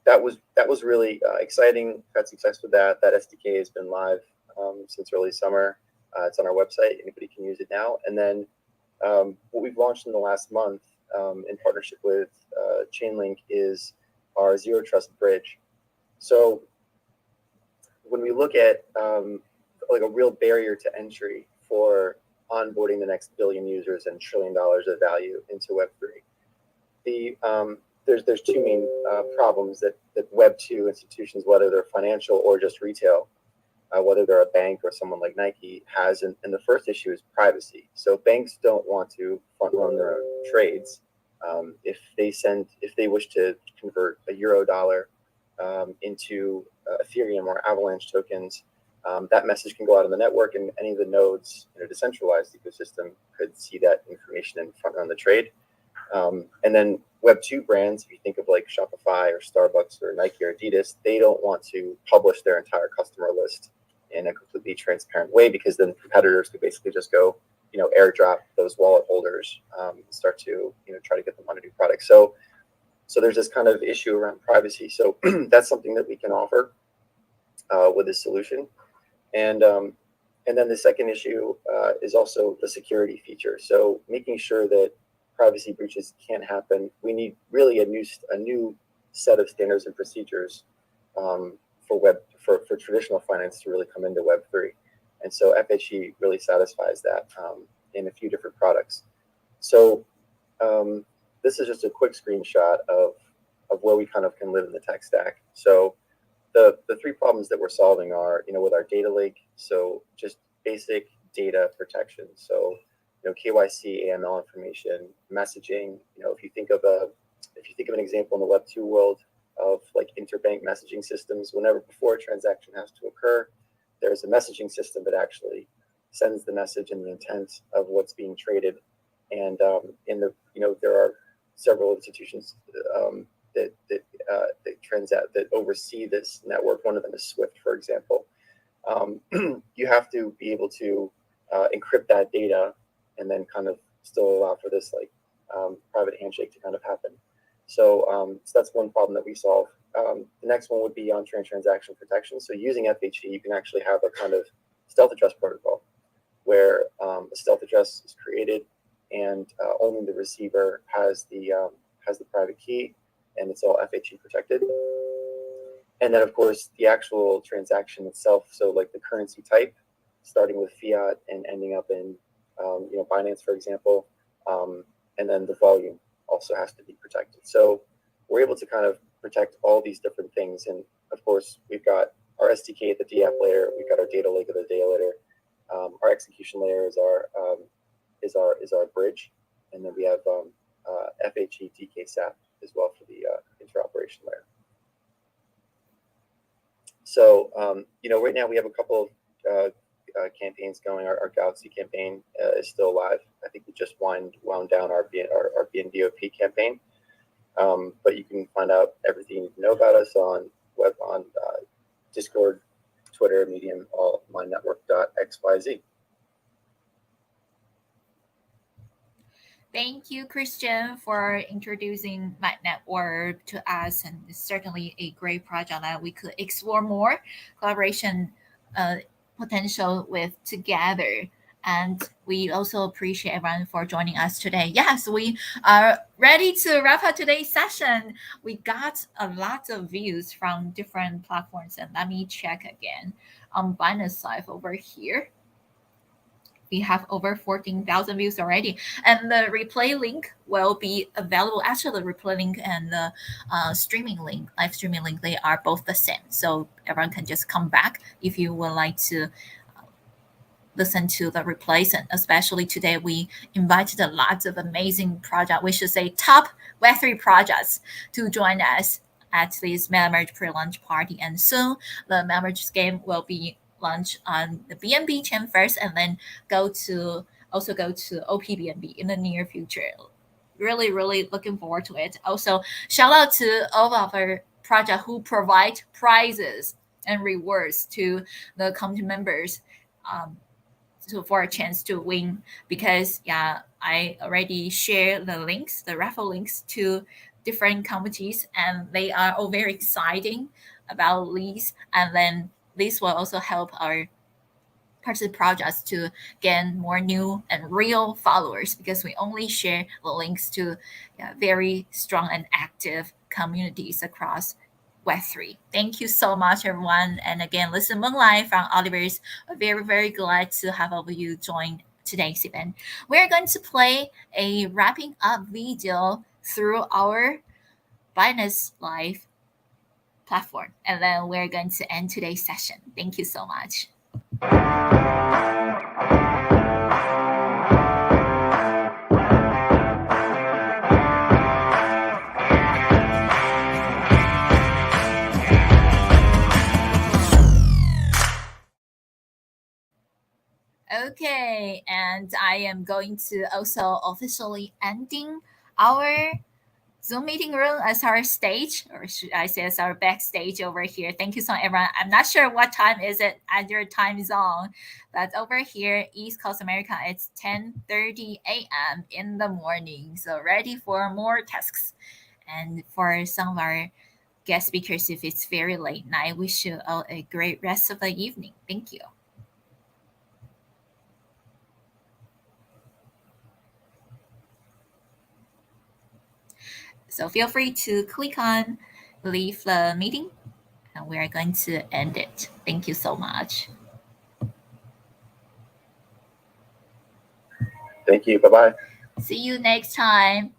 that was really exciting. Had success with that. That SDK has been live since early summer. It's on our website. Anybody can use it now. And then what we've launched in the last month in partnership with Chainlink is our Zero Trust Bridge. So when we look at like a real barrier to entry for onboarding the next billion users and $1 trillion of value into Web3, there's two main problems that Web2 institutions, whether they're financial or just retail, whether they're a bank or someone like Nike, has. And the first issue is privacy. So banks don't want to front run their own trades. If they wish to convert a euro dollar into Ethereum or Avalanche tokens, that message can go out on the network, and any of the nodes in a decentralized ecosystem could see that information and front run the trade. And then Web2 brands, if you think of like Shopify or Starbucks or Nike or Adidas, they don't want to publish their entire customer list in a completely transparent way, because then competitors could basically just go, airdrop those wallet holders and start to, try to get them on a new product. So there's this kind of issue around privacy. So that's something that we can offer with this solution. And then the second issue is also the security feature. So making sure that privacy breaches can't happen. We need really a new set of standards and procedures for traditional finance to really come into Web3. And so FHE really satisfies that in a few different products. So this is just a quick screenshot of where we kind of can live in the tech stack. So the three problems that we're solving are, with our data lake, so just basic data protection. So, KYC, AML information, messaging. If you think of an example in the Web2 world of like interbank messaging systems, before a transaction has to occur, there's a messaging system that actually sends the message and the intent of what's being traded. And there are several institutions that oversee this network. One of them is SWIFT, for example. You have to be able to encrypt that data and then kind of still allow for this private handshake to kind of happen. So that's one problem that we solve. The next one would be on transaction protection. So using FHE, you can actually have a kind of stealth address protocol where a stealth address is created and only the receiver has the private key, and it's all FHE protected. And then, of course, the actual transaction itself, so like the currency type, starting with fiat and ending up in Binance, for example, and then the volume also has to be protected. So we're able to kind of protect all these different things. And of course, we've got our SDK at the DApp layer, we've got our data lake at the data layer, our execution layer is our bridge, and then we have FHE DK-SAP as well for the interoperation layer. So right now we have a couple of campaigns going. Our Galaxy campaign is still live. I think we just wound down our BNBOP campaign. But you can find out everything you know about us on Discord, Twitter, Medium, all mynetwork.xyz. Thank you, Christian, for introducing My Network to us, and it's certainly a great project that we could explore more collaboration potential with together. And we also appreciate everyone for joining us today. Yes, we are ready to wrap up today's session. We got a lot of views from different platforms, and let me check again on Binance Live over here. We have over 14,000 views already. And the replay link will be available. Actually, the replay link and the live streaming link, they are both the same. So everyone can just come back if you would like to listen to the replays. And especially today, we invited a lot of amazing projects, we should say top Web3 projects, to join us at this MetaMerge pre-launch party. And soon, the MetaMerge game will be launch on the BNB chain first, and then go to OPBNB in the near future. Really, really looking forward to it. Also, shout out to all of our projects who provide prizes and rewards to the community members for a chance to win. Because I already shared the links, the raffle links to different communities, and they are all very exciting about these. And then this will also help our participating projects to gain more new and real followers, because we only share the links to very strong and active communities across Web3. Thank you so much, everyone. And again, Listen Moonlight from Oliver's. Very, very glad to have all of you join today's event. We're going to play a wrapping up video through our Binance Live platform, and then we're going to end today's session. Thank you so much. Okay, and I am going to also officially ending our Zoom meeting room as our stage, or should I say as our backstage over here. Thank you so much, everyone. I'm not sure what time is it at your time zone, but over here, East Coast America, it's 10:30 a.m. in the morning. So ready for more tasks. And for some of our guest speakers, if it's very late night, wish you all a great rest of the evening. Thank you. So feel free to click on leave the meeting, and we are going to end it. Thank you so much. Thank you. Bye-bye. See you next time.